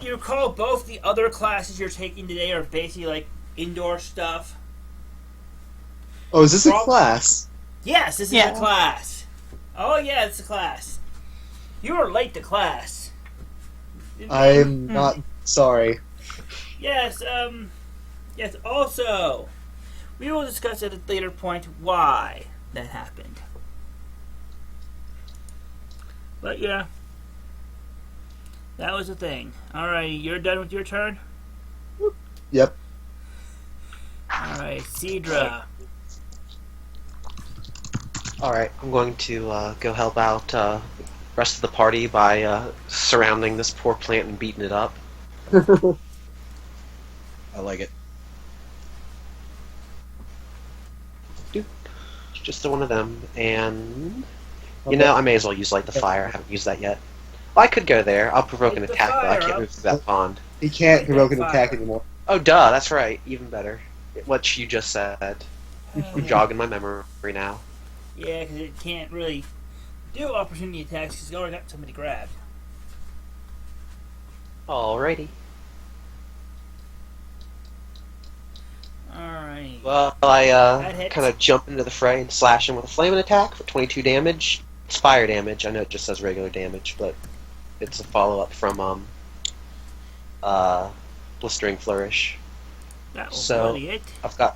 You recall both the other classes you're taking today are basically like indoor stuff. Oh, is this a class? Yes, this is Yeah. a class. Oh yeah, it's a class. You were late to class. I'm not sorry. Yes, yes, also, we will discuss at a later point why that happened. But yeah, that was the thing. Alright, you're done with your turn? Yep. Alright, Cedra. Alright, I'm going to go help out the rest of the party by surrounding this poor plant and beating it up. I like it. Just one of them, and you know, I may as well use Light the Fire. I haven't used that yet. Well, I could go there. I'll provoke an Light the attack, but I fire can't up. move through that pond. He can't Like provoke an that attack fire. anymore. Oh, duh, that's right. Even better. What you just said. I'm jogging my memory now. Yeah, because it can't really do opportunity attacks because it's already got somebody grabbed. Alrighty. Alright. Well, I That hits. kind of jump into the fray and slash him with a flaming attack for 22 damage. It's fire damage. I know it just says regular damage, but it's a follow-up from Blistering Flourish. That was So- really it. I've got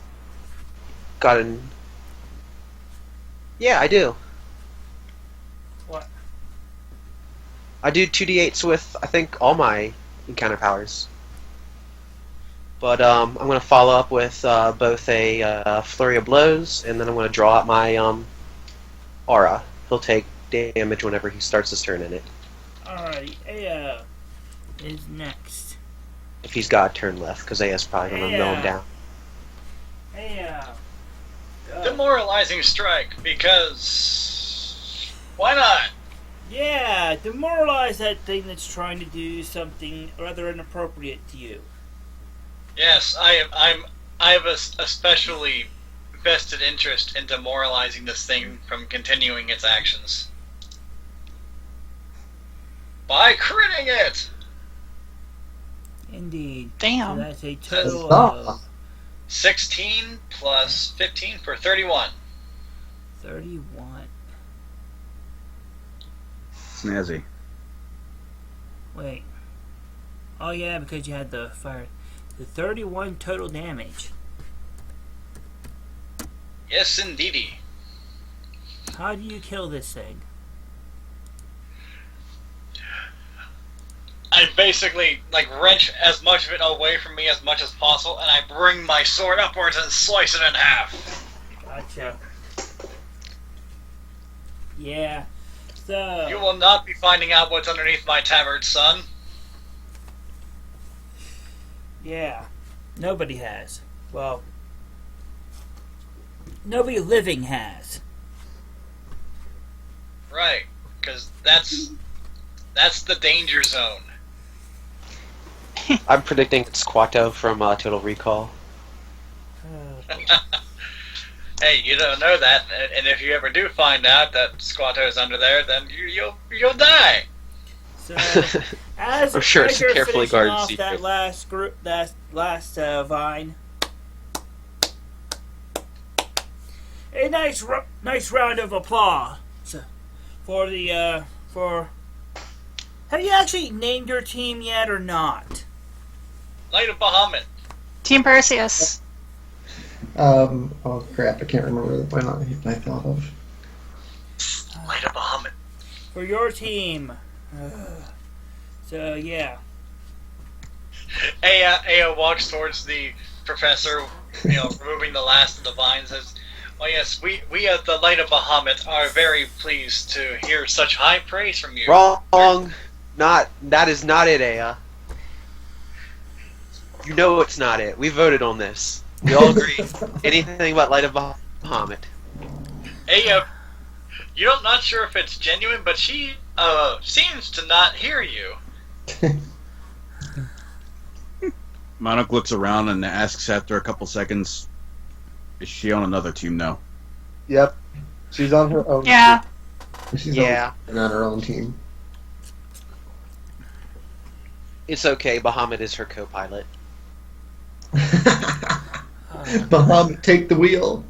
an... Yeah, I do. What? I do 2d8s with, I think, all my encounter powers. But I'm going to follow up with both a Flurry of Blows, and then I'm going to draw out my aura. He'll take damage whenever he starts his turn in it, Alright, Aya is next. if he's got a turn left, because AS probably going to mow him down. Aya. Demoralizing strike, because why not? Yeah, demoralize that thing that's trying to do something rather inappropriate to you. Yes, I have a especially vested interest in demoralizing this thing from continuing its actions by critting it. Indeed. So Damn. that's a total Huzzah. of 16 plus 15 for 31. 31. Snazzy. Wait. Oh yeah, because you had the fire. The 31 total damage. Yes, indeedy. How do you kill this thing? I basically wrench as much of it away from me as much as possible, and I bring my sword upwards and slice it in half. Gotcha. Yeah. So You will not be finding out what's underneath my tabard, son. yeah. Nobody has. Well, nobody living has. Right, because that's the danger zone. I'm predicting it's Quato from Total Recall. Hey, you don't know that, and if you ever do find out that Squatto's under there, then you'll die. So as I'm sure it's a you're carefully finishing guarded off secret. that last group, that last vine. A nice round of applause for the for. Have you actually named your team yet or not? Light of Bahamut. Team Perseus. Oh crap, I can't remember what I thought of. Light of Bahamut. For your team. So yeah. Aya walks towards the professor, removing the last of the vines. Says, "Oh yes, we at the Light of Bahamut are very pleased to hear such high praise from you." Wrong! That is not it, Aya. You know it's not it. We voted on this. We all agree. Anything but Light of Bahamut. Aya, you're not sure if it's genuine, but she seems to not hear you. Manak looks around and asks after a couple seconds, "Is she on another team now?" Yep. She's on her own. Yeah. She's Yeah. always on her own team. It's okay. Bahamut is her co-pilot. Bahamut, take the wheel.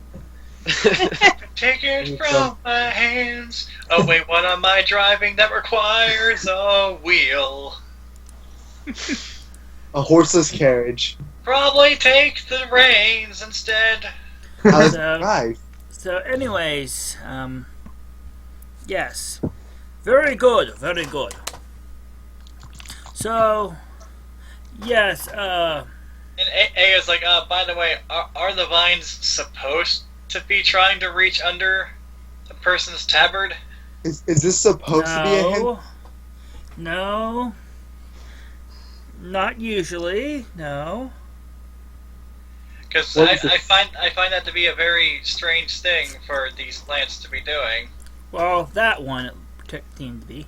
Take it from my hands. Oh wait, what am I driving that requires a wheel? A horseless carriage. Probably take the reins instead. How does So- it drive? So, anyways, yes, very good, very good. So, yes, And Aya's like, by the way, are the vines supposed to be trying to reach under the person's tabard? Is this supposed to be a hint? No. Not usually. No. Because What I is it? find that to be a very strange thing for these plants to be doing. Well, that one it seemed to be.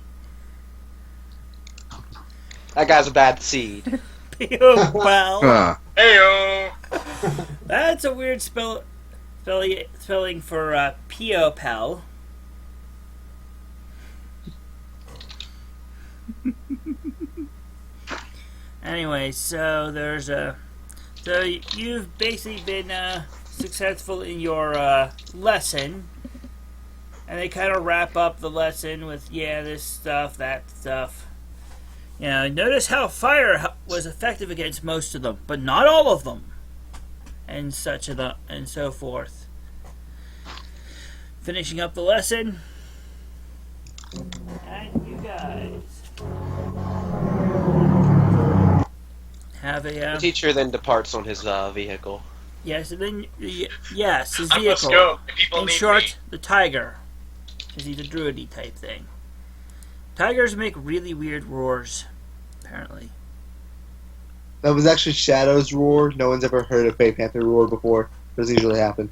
That guy's a bad seed. Well, Heyo! that's a weird spelling for P-O-Pal. Anyway, so so you've basically been successful in your lesson, and they kind of wrap up the lesson with this stuff, that stuff. Notice how fire was effective against most of them, but not all of them, and and so forth. Finishing up the lesson, and you guys have a The teacher then departs on his vehicle. yes, and then his I must vehicle. go. If people In need short, me. the tiger, because he's a druidy type thing. Tigers make really weird roars, apparently. That was actually Shadow's roar. No one's ever heard a Bay Panther roar before. Doesn't usually happen.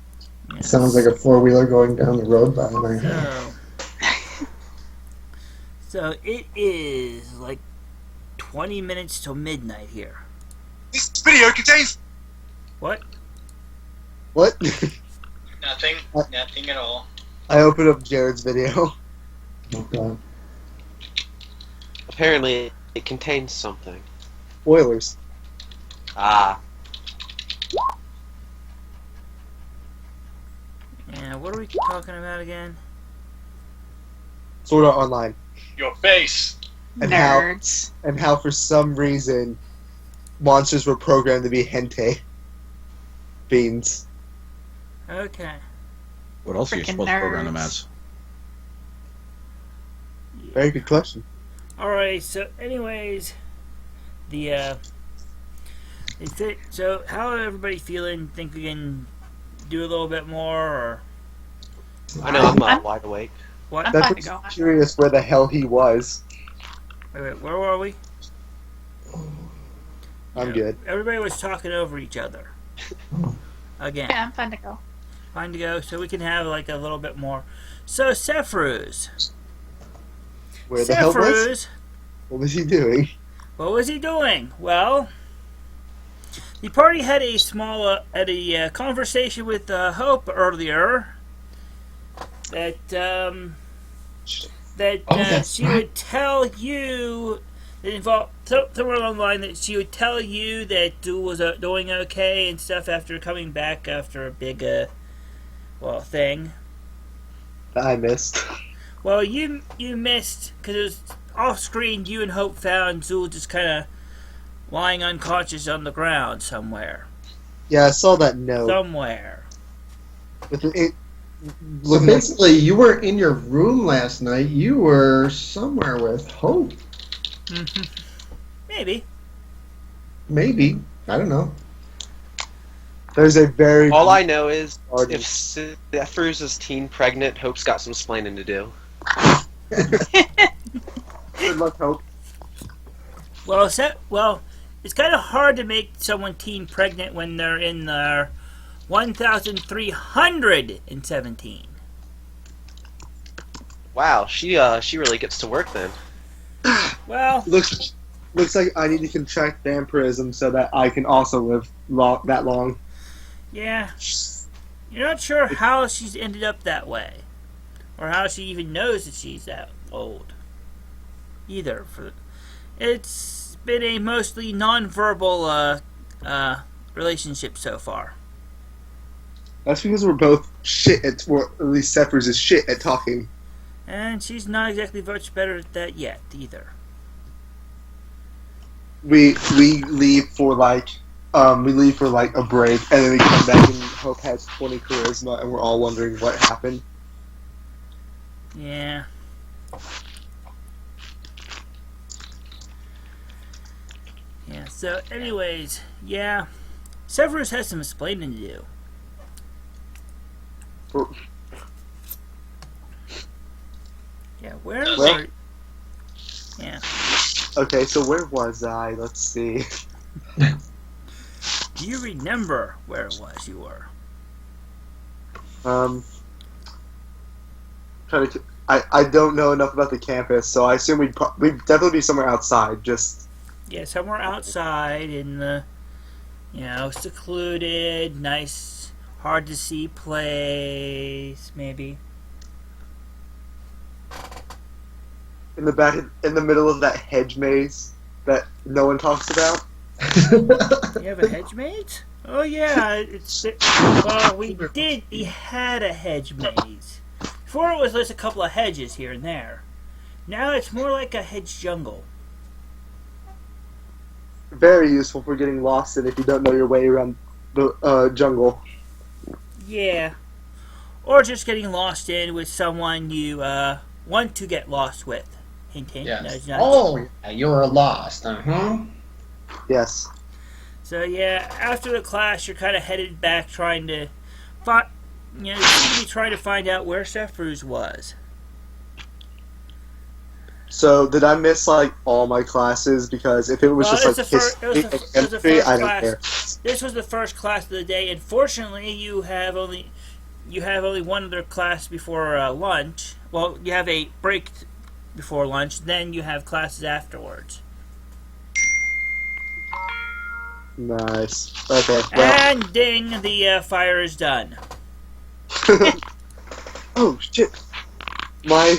Yes. Sounds like a four-wheeler going down the road by me. So it is like 20 minutes till midnight here. This video contains What? What? Nothing at all. I opened up Jared's video. Okay. Apparently, it contains something. Spoilers. Ah. Yeah, what are we talking about again? Sword Art Online. Your face. And how- Nerds. And how for some reason monsters were programmed to be hentai beans. Okay. What else are you Frickin' supposed to program them nerds. as? Very good question. Alright, so anyways, so how everybody feeling? Think we can do a little bit more, or I know I'm I'm- wide awake. what? I'm That fine to was go. curious where the hell he was. Wait, where were we? I'm good. Everybody was talking over each other. Again. Yeah, I'm fine to go. Fine to go, so we can have like a little bit more. So Cefruz. Where the hell was? Cefruz, What was he doing? what was he doing? Well, the party had a small conversation with Hope earlier that that's she would tell you that involved somewhere along the line that she would tell you that Zeuel was doing okay and stuff after coming back after a big thing. That I missed. Well, you missed because it was off screen. You and Hope found Zeuel just kind of lying unconscious on the ground somewhere. Yeah, I saw that note. Somewhere. With it, So looking at, basically, you weren't in your room last night. You were somewhere with Hope. Maybe. Maybe. I don't know. there's a very All I know is Pardon. if Cefruz is teen pregnant, Hope's got some splaining to do. good luck, Hope. Well, it's kind of hard to make someone teen pregnant when they're in their 1,317. Wow, she really gets to work then. Well, Looks like I need to contract vampirism so that I can also live that long. yeah. You're not sure how she's ended up that way, or how she even knows that she's that old. Either. It's been a mostly non-verbal relationship so far. That's because we're both shit at, or at least Cefruz is shit at talking. And she's not exactly much better at that yet, either. We leave for like a break, and then we come back and Hope has 20 charisma, and we're all wondering what happened. Yeah. Yeah, so anyways, yeah. Cefruz has some explaining to do. Yeah, where Does were... Yeah. Okay, so where was I? Let's see. Do you remember where it was you were? Trying to. I don't know enough about the campus, so I assume we'd definitely be somewhere outside. Just Yeah, somewhere outside in the, secluded, nice, hard to see place, maybe. in the back, in the middle of that hedge maze that no one talks about. You have a hedge maze? Oh yeah, we had a hedge maze. Before it was just a couple of hedges here and there. Now it's more like a hedge jungle. Very useful for getting lost in if you don't know your way around the jungle. Yeah. Or just getting lost in with someone you want to get lost with. Hint, hint. Yes. Nudge, nudge. Oh, yeah, you're lost. Uh-huh. Yes. So yeah, after the class, you're kind of headed back, trying to find. You seem to be trying to find out where Cefruz was. So did I miss like all my classes? Because if it was Well, just it's like the fir- it was the- history it was the and chemistry, first I don't class. care. This was the first class of the day. Unfortunately, you have only one other class before lunch. Well, you have a break before lunch. Then you have classes afterwards. Nice. Okay. Well. And ding, the fire is done. Oh shit! My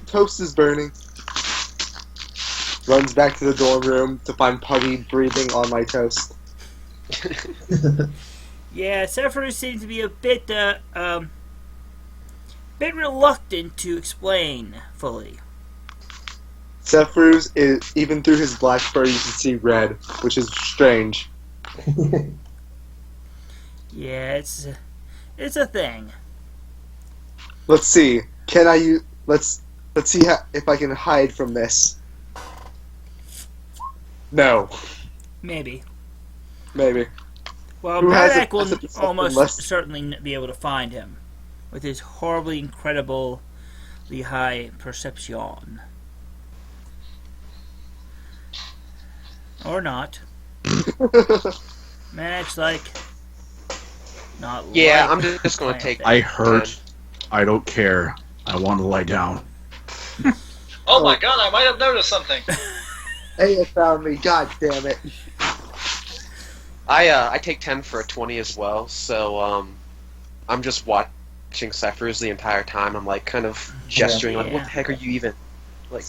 toast is burning. Runs back to the dorm room to find Puggy breathing on my toast. Yeah, Cefruz seems to be a bit reluctant to explain fully. Cefruz is even through his black fur you can see red, which is strange. Yeah, it's a thing. Let's see. Can I use? Let's see if I can hide from this. No. Maybe. Maybe. Well, Who has Manak a- will has a- almost less- certainly be able to find him with his horribly, incredibly high perception. Or not. Manak's like not. Yeah, like I'm just gonna plant take. that. I hurt. I don't care. I want to lie down. Oh my god, I might have noticed something. Hey, you found me. God damn it. I take 10 for a 20 as well, so I'm just watching Cefruz the entire time. I'm like kind of gesturing, like, what the heck are you even? Like,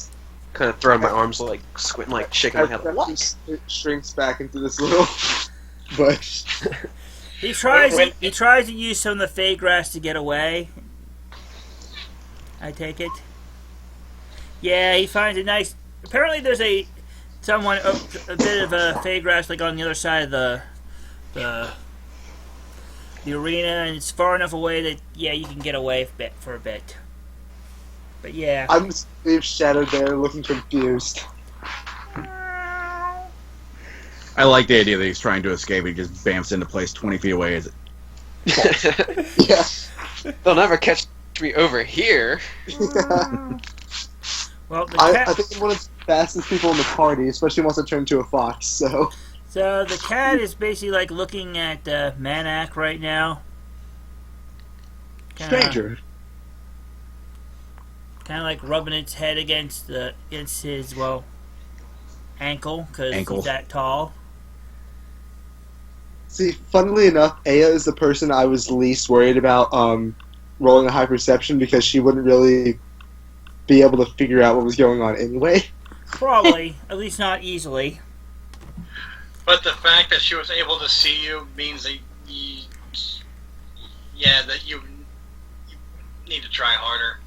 kind of throwing my arms, like squinting, like shaking my head, like, what? It shrinks back into this little bush. He tries to use some of the fey grass to get away. I take it. Yeah, he finds a nice. Apparently, there's a bit of a fey grass like on the other side of the arena, and it's far enough away that you can get away for a bit. But yeah. I'm just leave Shadow there looking confused. I like the idea that he's trying to escape. He just bamps into place 20 feet away. Yeah. They'll never catch me over here. Well, the I cat, think I'm one of the fastest people in the party, especially once I turn into a fox, so. so the cat is basically like looking at Manak right now. Stranger. Kind of like rubbing its head against his ankle because he's that tall. See, funnily enough, Aya is the person I was least worried about rolling a high perception because she wouldn't really be able to figure out what was going on anyway. Probably, at least not easily. But the fact that she was able to see you means that you need to try harder.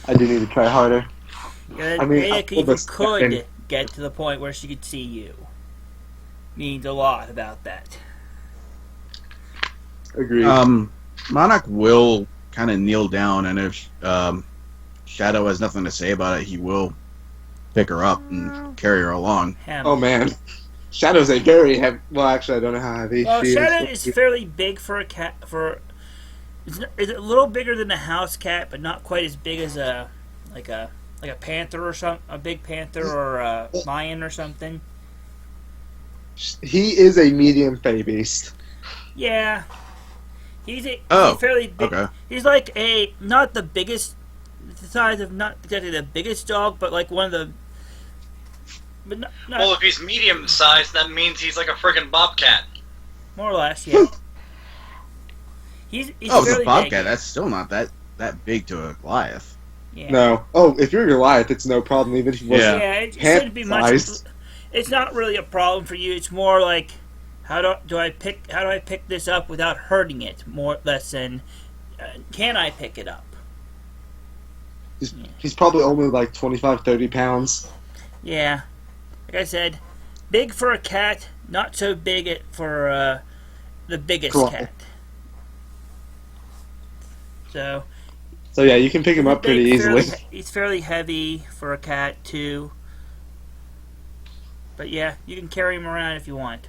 I do need to try harder. Yeah, I mean, Aya I could get to the point where she could see you. Means a lot about that. Agreed. Manak will kind of kneel down, and if Shadow has nothing to say about it, he will pick her up and carry her along. Oh man, Shadow's a very heavy. Well, actually, I don't know how heavy Well, she Shadow is. is fairly big for a cat. It's a little bigger than a house cat, but not quite as big as a like a panther or a big panther or a lion or something. He is a medium fey beast. Yeah, he's a fairly big. Okay. He's like not the biggest, the size of not exactly the biggest dog, but like one of the. But not Well, if he's medium sized, that means he's like a friggin' bobcat. more or less, yeah. He's Oh, it's fairly a bobcat. big. That's still not that big to a Goliath. Yeah. No. Oh, if you're Goliath, it's no problem, even if he wasn't. Yeah, it shouldn't be much. Hand-sized. It's not really a problem for you. It's more like how do I pick this up without hurting it? More less than can I pick it up? He's probably only like 25, 30 pounds. Yeah, like I said, big for a cat, not so big for the biggest Cool. cat. So Yeah, you can pick him up pretty easily. He's fairly heavy for a cat too. But yeah, you can carry him around if you want.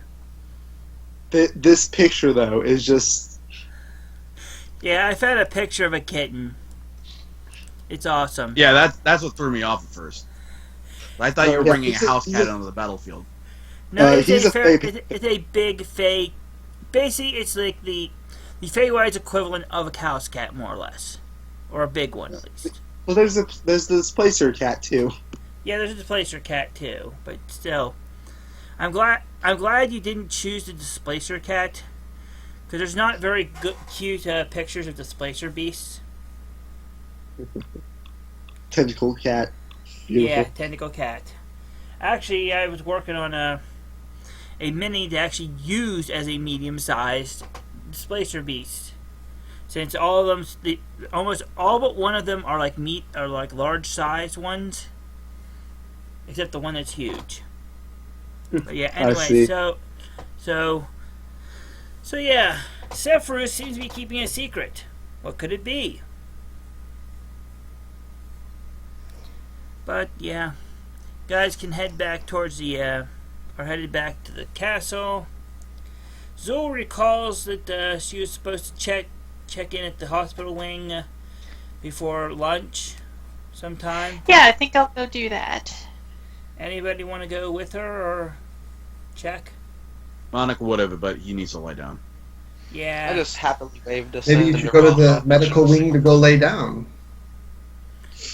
This picture, though, is just... Yeah, I found a picture of a kitten. It's awesome. Yeah, that's what threw me off at first. I thought you were Yeah, bringing a he's a- house he's cat a- onto the battlefield. No, he's a fake- it's a big fake. Basically, it's like the Feywild equivalent of a house cat, more or less, or a big one at least. Well, there's the displacer cat, too. Yeah, there's a displacer cat too, but still, I'm glad you didn't choose the displacer cat because there's not very good, cute pictures of displacer beasts. Tentacle cat. Beautiful. Yeah, tentacle cat. Actually, I was working on a mini to actually use as a medium-sized displacer beast. Since all of them, almost all but one of them are like large-sized ones, except the one that's huge. But yeah, I anyway, see. so yeah, Cefruz seems to be keeping a secret. What could it be? But yeah, guys can head back towards the, are headed back to the castle. Zeuel recalls that she was supposed to check in at the hospital wing before lunch sometime. Yeah, I think I'll go do that. Anybody want to go with her or check? Manak would have, but he needs to lie down. Yeah. I just happily waved us. Maybe you should go to the medical wing to go lay down.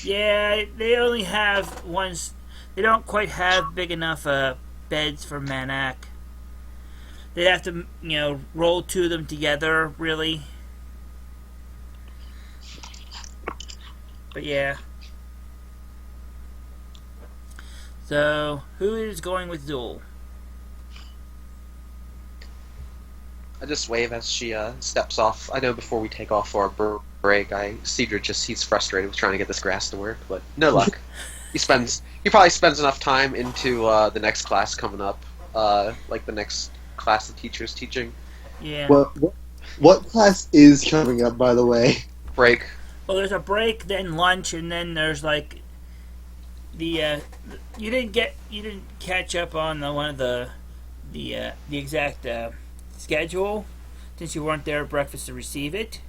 Yeah, they only have ones. They don't quite have big enough beds for Manak. They'd have to, roll two of them together, really. But yeah. So, who is going with Zeuel? I just wave as she steps off. I know before we take off for our break, Cedric he's frustrated with trying to get this grass to work, but no luck. He probably spends enough time into the next class coming up, like the next class the teacher's teaching. Yeah. What class is coming up, by the way? Break. Well, there's a break, then lunch, and then there's like the you didn't catch up on one of the exact schedule since you weren't there at breakfast to receive it.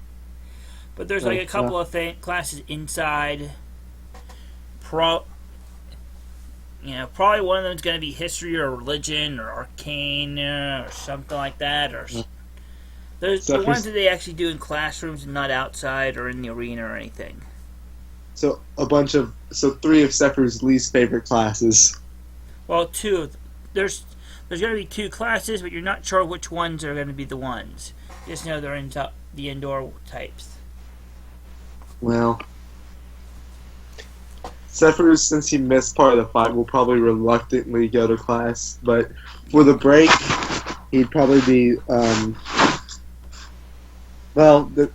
But there's like a couple of classes inside. Probably one of them is going to be history or religion or arcane or something like that. Or there's the ones that they actually do in classrooms and not outside or in the arena or anything. So three of Cefruz's least favorite classes. Well, two. There's going to be two classes, but you're not sure which ones are going to be the ones. You just know they're the indoor types. Well, Cefruz, since he missed part of the fight, will probably reluctantly go to class. But for the break, he'd probably be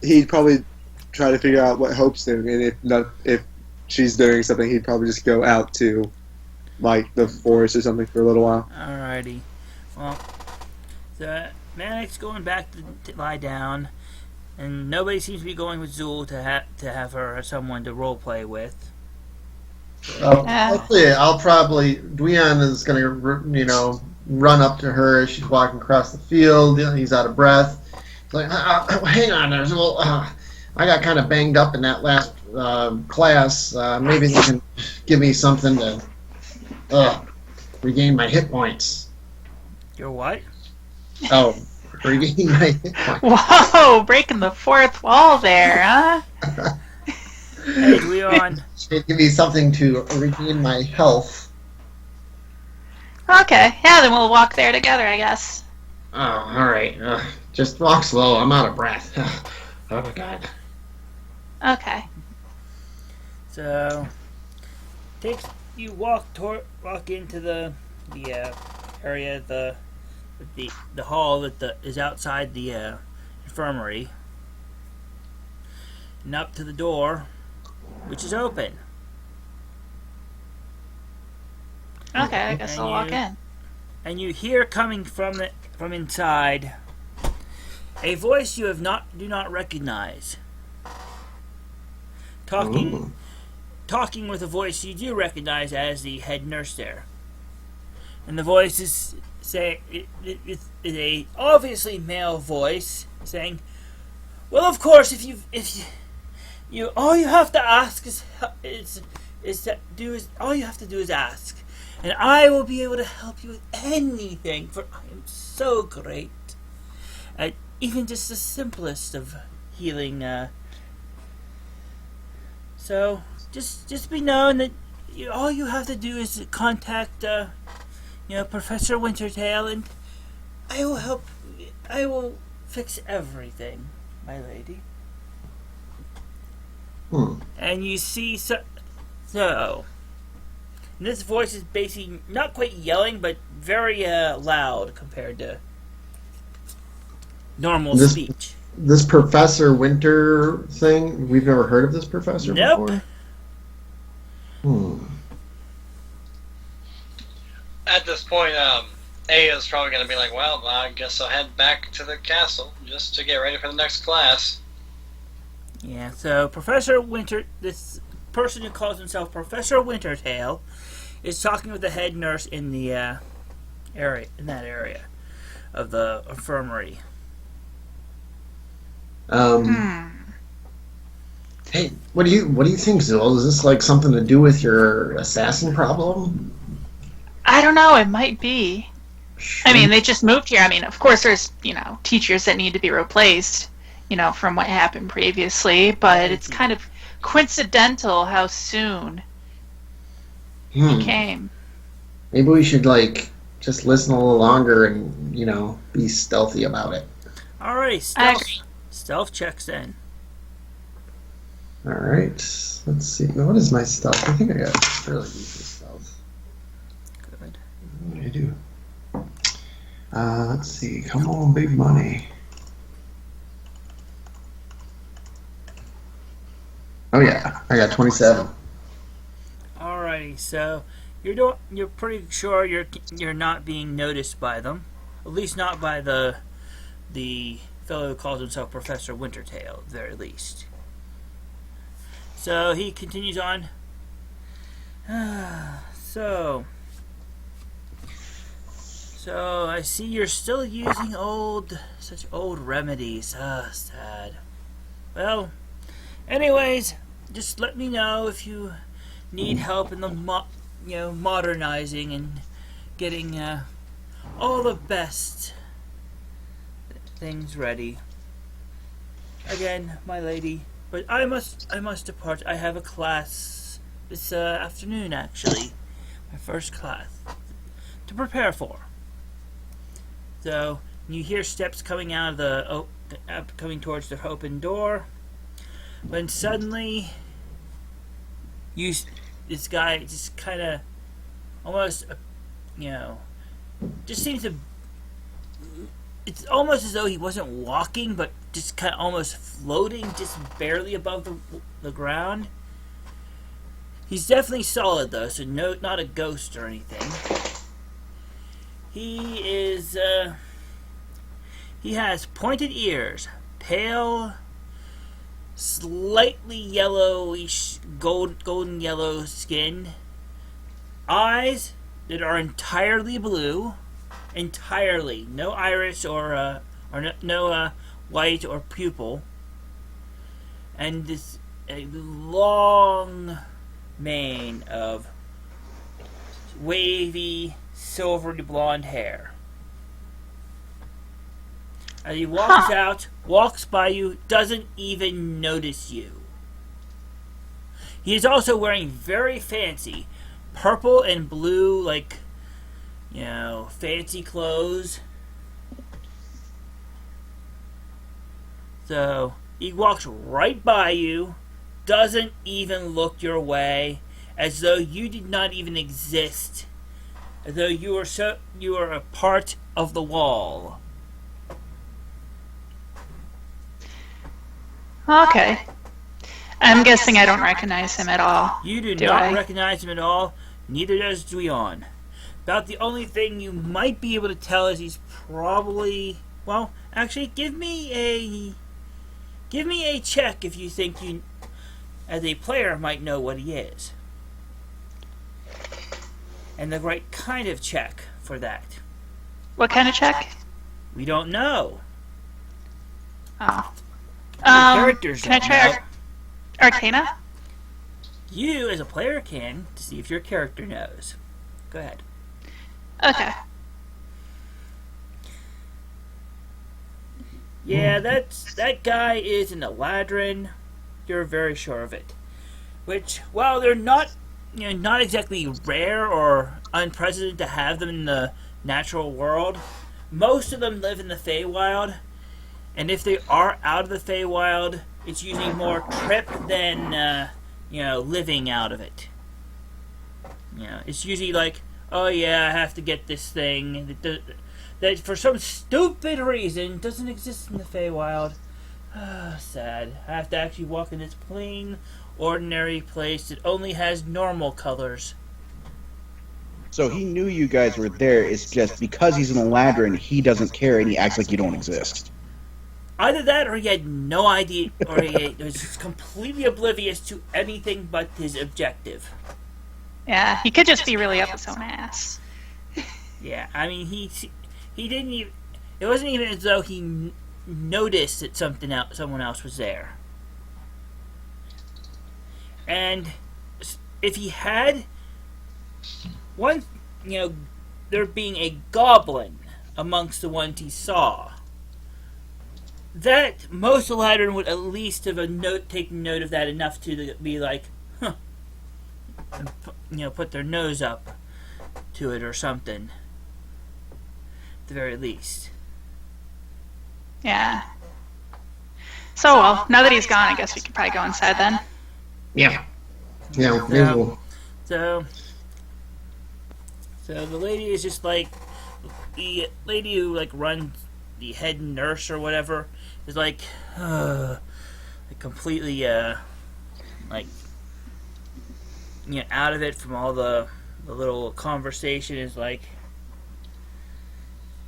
he'd probably try to figure out what Hope's doing, and if she's doing something, he'd probably just go out to like the forest or something for a little while. Alrighty. Well, the Manak's going back to lie down, and nobody seems to be going with Zeuel to have her someone to role play with. I'll probably Dweon is going to run up to her as she's walking across the field. He's out of breath. He's like, hang on there, Zeuel. I got kind of banged up in that last class. Maybe they can give me something to regain my hit points. Your what? Oh, regain my hit points. Whoa, breaking the fourth wall there, huh? Hey, Dweon. They'd give me something to regain my health. Okay, yeah, then we'll walk there together, I guess. Oh, all right. Just walk slow. I'm out of breath. Oh my god. Okay. So, you walk into the area, the hall that is outside the infirmary, and up to the door, which is open. Okay, I guess I'll walk in. And you hear coming from inside a voice you do not recognize. Talking with a voice you do recognize as the head nurse there. And the voice is saying, it's a obviously male voice saying, "Well, of course, if you all you have to ask all you have to do is ask, and I will be able to help you with anything, for I am so great at even just the simplest of healing. So just be known that all you have to do is contact Professor Wintertail, and I will help. I will fix everything, my lady." And you see so. And this voice is basically not quite yelling, but very loud compared to normal speech. This Professor Winter thing, we've never heard of this professor before? At this point, A is probably going to be like, well, I guess I'll head back to the castle just to get ready for the next class. Yeah, so Professor Winter, this person who calls himself Professor Wintertail, is talking with the head nurse in the area of the infirmary. Hey, what do you think, Zeuel? Is this like something to do with your assassin problem? I don't know, it might be. I mean, they just moved here. I mean, of course there's, teachers that need to be replaced, from what happened previously, but it's kind of coincidental how soon he came. Maybe we should, just listen a little longer and, be stealthy about it. Alright, stealth checks then. Alright, let's see. What is my stealth? I think I got fairly decent stealth. Good. What do I do? Let's see. Come on, big money. Oh yeah, I got 27. Alrighty, so you're pretty sure you're not being noticed by them, at least not by the fellow who calls himself Professor Wintertail, at the very least. So he continues on. So I see you're still using such old remedies. Sad. Well, anyways, just let me know if you need help in the modernizing and getting all the best things ready. Again, my lady, but I must depart. I have a class this afternoon, actually, my first class to prepare for. So you hear steps coming out of coming towards the open door. When suddenly, this guy just kind of, almost, just seems to. It's almost as though he wasn't walking, but just kind of almost floating, just barely above the ground. He's definitely solid though, so not a ghost or anything. He has pointed ears, pale, slightly yellowish, golden yellow skin, eyes that are entirely blue, no iris or no white or pupil, and a long mane of wavy, silvery blonde hair. As he walks by you, doesn't even notice you. He is also wearing very fancy purple and blue, fancy clothes. So he walks right by you, doesn't even look your way, as though you did not even exist, as though you are a part of the wall. Okay. I'm guessing I don't recognize him at all. You do not recognize him at all, neither does Dweon. About the only thing you might be able to tell is he's probably... Well, actually, give me a check if you think you, as a player, might know what he is. And the right kind of check for that. What kind of check? We don't know. Oh. Characters can I don't try know. Arcana? You, as a player, can, to see if your character knows. Go ahead. Okay. Yeah, that guy is an Eladrin. You're very sure of it. Which, while they're not exactly rare or unprecedented to have them in the natural world, most of them live in the Feywild. And if they are out of the Feywild, it's usually more trip than, living out of it. It's usually like, oh yeah, I have to get this thing that for some stupid reason doesn't exist in the Feywild. Sad. I have to actually walk in this plain, ordinary place that only has normal colors. So he knew you guys were there. It's just because he's an Eladrin, he doesn't care and he acts like you don't exist. Either that, or he had no idea, or he was completely oblivious to anything but his objective. Yeah, he could just be really up his own ass. Yeah, I mean, he didn't even... It wasn't even as though he noticed that someone else was there. And if he had... there being a goblin amongst the ones he saw, that most Eladrin would at least have taken note of that enough to be like, huh, and, put their nose up to it or something, at the very least. Yeah. So, well, now that he's gone, I guess we could probably go inside then. Yeah. Yeah, maybe So the lady is just like, the lady who runs the head nurse or whatever is completely out of it from all the little conversation, is like,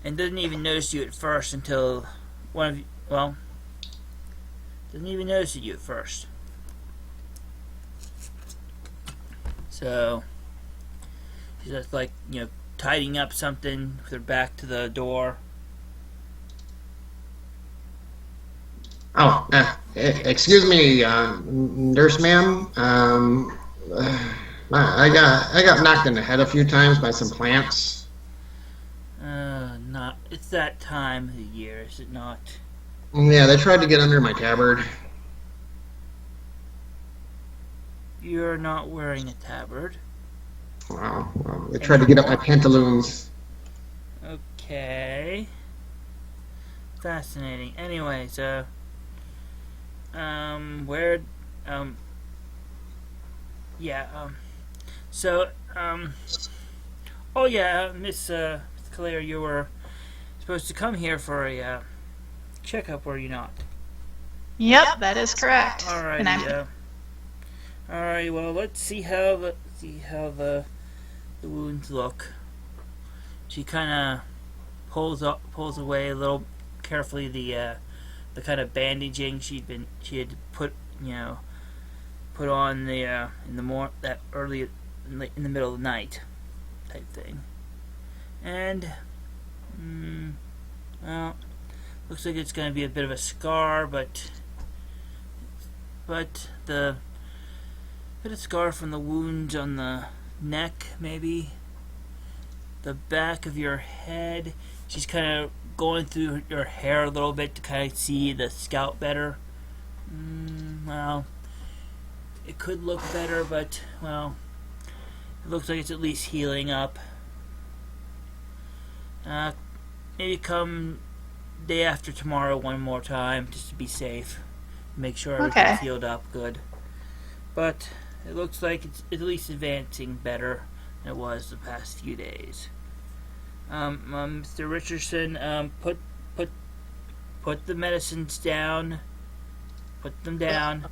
and doesn't even notice you at first until one of you, doesn't even notice you at first. So she's just tidying up something with her back to the door. Oh, excuse me, nurse ma'am. I got knocked in the head a few times by some plants. It's that time of the year, is it not? Yeah, they tried to get under my tabard. You're not wearing a tabard. Well, they tried to get up my pantaloons. Okay. Fascinating. Anyway, so Miss Claire, you were supposed to come here for a checkup, were you not? Yep, that is correct. Alright, alright, well, let's see how the wounds look. She kind of pulls away a little carefully the kind of bandaging she had put on in the middle of the night type thing. And looks like it's going to be a bit of a scar, but but the bit of scar from the wound on the neck, maybe the back of your head. She's kind of going through your hair a little bit to kind of see the scalp better. Well, it could look better, but, well, it looks like it's at least healing up. Maybe come day after tomorrow one more time, just to be safe. Make sure everything's healed up good. But it looks like it's at least advancing better than it was the past few days. Mr. Richardson, put the medicines down. Put them down.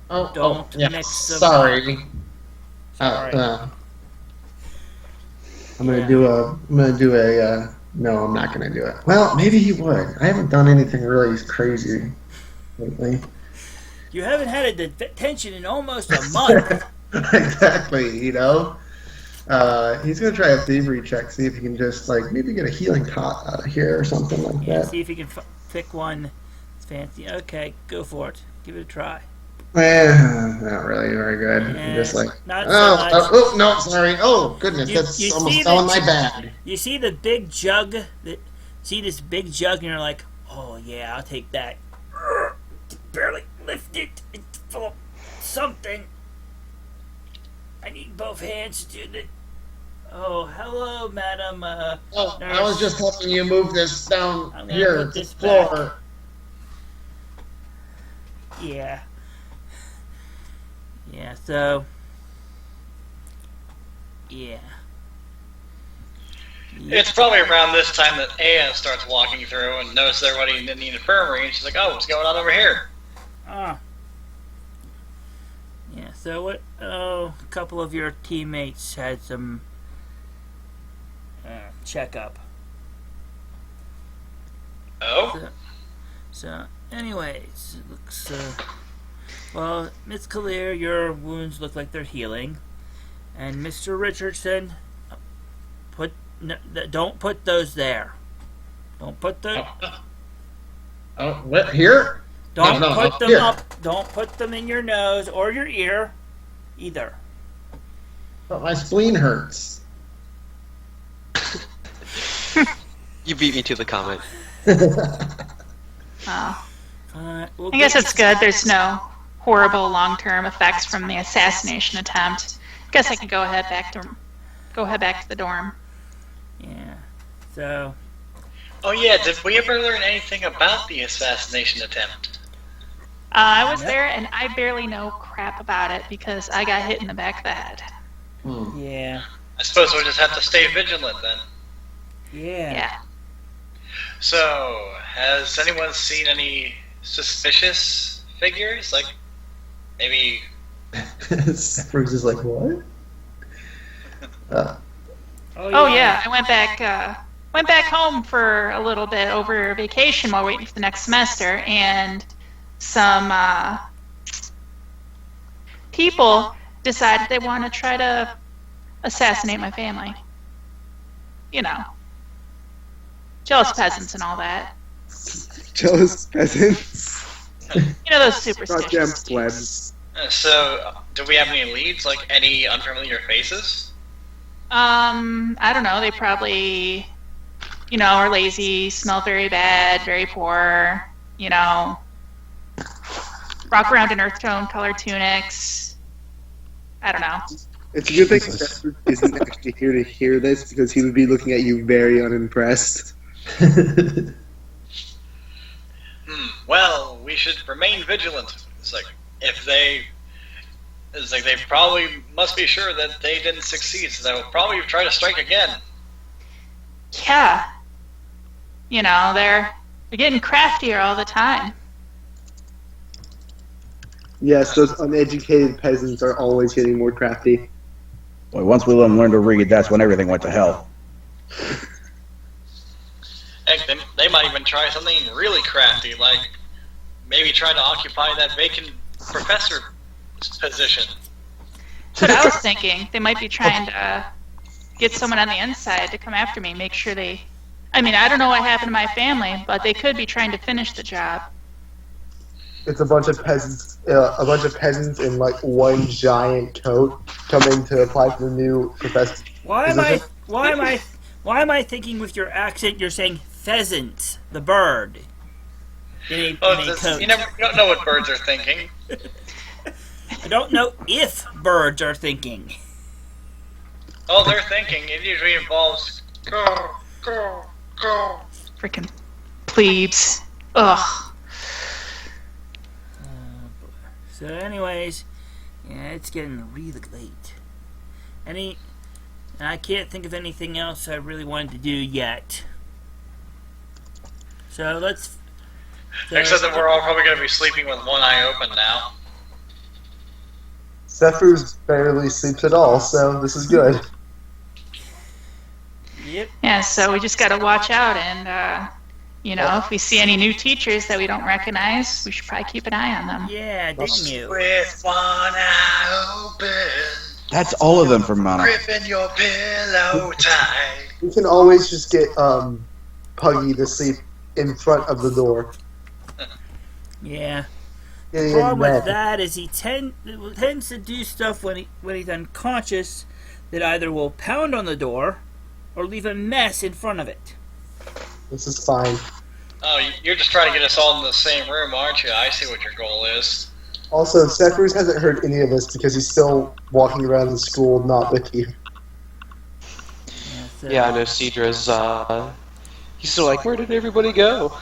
Don't mix them. Sorry. Sorry. I'm gonna do a. No, I'm not gonna do it. Well, maybe he would. I haven't done anything really crazy lately. You haven't had a detention in almost a month. Exactly. You know. He's gonna try a thievery check, see if he can just maybe get a healing tot out of here or something like that. See if he can pick one that's fancy. Okay, go for it. Give it a try. Not really very good. I'm just not so much. No, sorry. Oh goodness, that's almost fell in my bag. You see the big jug? See this big jug, and you're like, oh yeah, I'll take that. Barely lift it. It's full of something. I need both hands to do the. Oh, hello, madam. I nurse. was just helping you move this down I'm gonna here put to this the floor. back. Yeah. Yeah, so. Yeah. It's probably around this time that Aya starts walking through and notices everybody in the infirmary, and she's like, "Oh, what's going on over here?" Ah. Yeah, so what? Oh, a couple of your teammates had some checkup. Oh? So, anyways, it looks, well, Miss Kalir, your wounds look like they're healing. And Mr. Richardson, don't put those there. Don't put the... Oh, what, here? Don't No, put them here. up. Don't put them in your nose or your ear, either. But my spleen hurts. You beat me to the comment. Oh. We'll I guess it's good. There's no horrible long-term effects from the assassination attempt. I guess I could go ahead back to the dorm. Yeah. So. Oh yeah, did we ever learn anything about the assassination attempt? I was there, and I barely know crap about it because I got hit in the back of the head. Yeah. I suppose we'll just have to stay vigilant then. Yeah. So, has anyone seen any suspicious figures? Like, maybe... Cefruz is like, what? Oh yeah, I went back home for a little bit over vacation while waiting for the next semester, and some people decided they want to try to assassinate my family. You know, jealous peasants and all that. Jealous peasants. You know, those superstitious Goddamn dudes. plebs. So, do we have any leads? Like, any unfamiliar faces? I don't know. They probably, you know, are lazy, smell very bad, very poor. You know, rock around in earth tone colored tunics. I don't know. It's a good thing Cefruz isn't actually here to hear this because he would be looking at you very unimpressed. Well, we should remain vigilant. It's like, they probably must be sure that they didn't succeed, so they'll probably try to strike again. Yeah. You know, they're getting craftier all the time. Yes, those uneducated peasants are always getting more crafty. Boy, once we let them learn to read, that's when everything went to hell. Heck, they might even try something really crafty, like maybe try to occupy that vacant professor position. That's what I was thinking. They might be trying to get someone on the inside to come after me, make sure they... I mean, I don't know what happened to my family, but they could be trying to finish the job. it's a bunch of peasants in like one giant coat coming to apply for the new professor. Why am I thinking with your accent? You're saying pheasant, the bird, in a coat. You don't know what birds are thinking. I don't know if birds are thinking. Oh, they're thinking. It usually involves go. Freaking plebes. Ugh. So, anyways, yeah, it's getting really late. I can't think of anything else I really wanted to do yet. So let's. Except that we're all probably going to be sleeping with one eye open now. Cefruz barely sleeps at all, so this is good. Yep. Yeah, so we just got to watch out, and if we see any new teachers that we don't recognize, we should probably keep an eye on them. Yeah, didn't you? With one eye open. That's all of them from Manak. Gripping your pillow tight. We can always just get Puggy to sleep in front of the door. Yeah. Yeah, The problem yeah, with that is he tends to do stuff when he's unconscious that either will pound on the door or leave a mess in front of it. This is fine. Oh, you're just trying to get us all in the same room, aren't you? I see what your goal is. Also, Cefruz hasn't heard any of this because he's still walking around the school not with you. Yeah, I know Cedra's, he's still like, where did everybody go?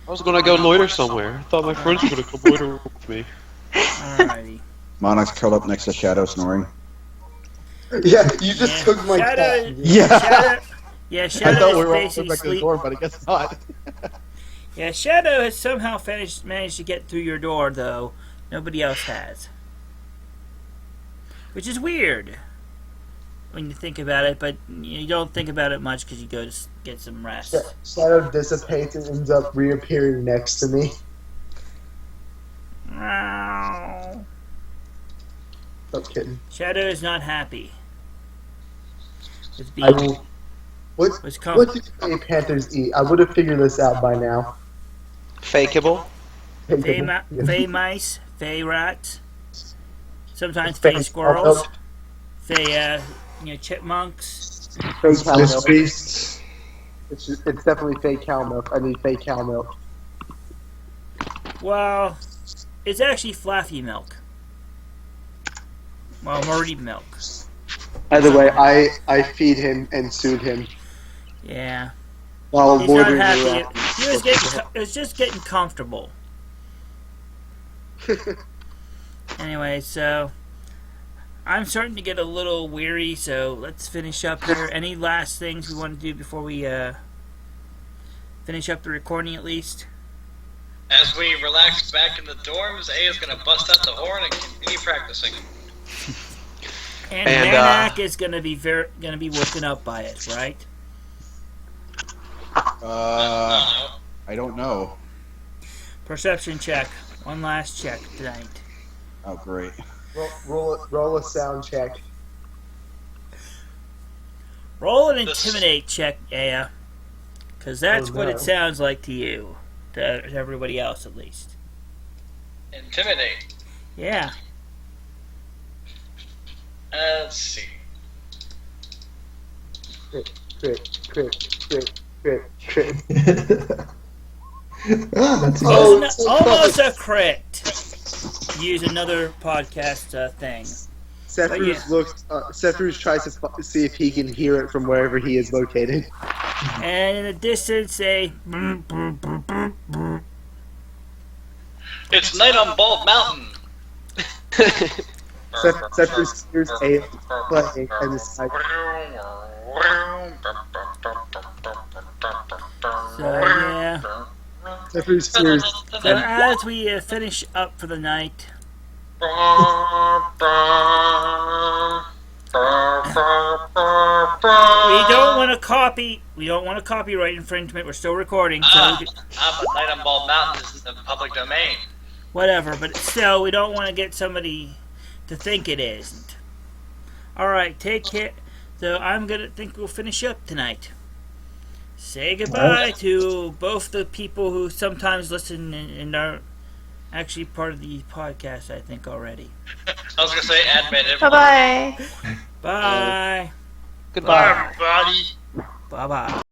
I was gonna go loiter somewhere. I thought my friends were gonna come loiter with me. Alrighty. Manak's curled up next to Shadow snoring. Yeah, you just took my Shadow, cat. Shadow, yeah, I Shadow thought we is were all basically back to the sleep. door, but I guess not. Yeah, Shadow has somehow managed to get through your door, though nobody else has. Which is weird when you think about it, but you don't think about it much because you go to get some rest. Shadow dissipates and ends up reappearing next to me. Meow. Stop kidding. Shadow is not happy. With I being, will. What was do Fey Panthers eat? I would have figured this out by now. Fake kibble? Fey mice, Fey rats, sometimes Fey Fey squirrels, milk. Fey chipmunks. Fey cow This milk. beast. It's definitely fake cow milk. I need fake cow milk. Well, it's actually fluffy milk. Well, Marie milk. Either way, I feed him and soothe him Yeah. while He's not avoiding happy. He was just getting comfortable. Anyway, so I'm starting to get a little weary, so let's finish up here. Any last things we want to do before we finish up the recording, at least? As we relax back in the dorms, A is going to bust out the horn and continue practicing. And Manak is gonna be woken up by it, right? I don't know. Perception check. One last check tonight. Oh, great. roll a sound check. Roll an intimidate check, Aya. Because that's Oh, what no. it sounds like to you. To everybody else, at least. Intimidate. Yeah. Let's see. Crit. That's Almost a crit. Use another podcast thing. Cefruz tries to see if he can hear it from wherever he is located. And in the distance, a... It's night on Bald Mountain. Cefruz hears a playing and decides, So, yeah. Cefruz hears, So as we finish up for the night... We don't want a copyright infringement. We're still recording, so But Night on Bald Mountain is in the public domain. whatever. But still, we don't want to get somebody to think it isn't. All right, take care. So I'm gonna think we'll finish up tonight. say goodbye to both the people who sometimes listen and are actually part of the podcast, I think, already. I was gonna say admin. Bye-bye. Bye. Goodbye. Everybody. Bye-bye.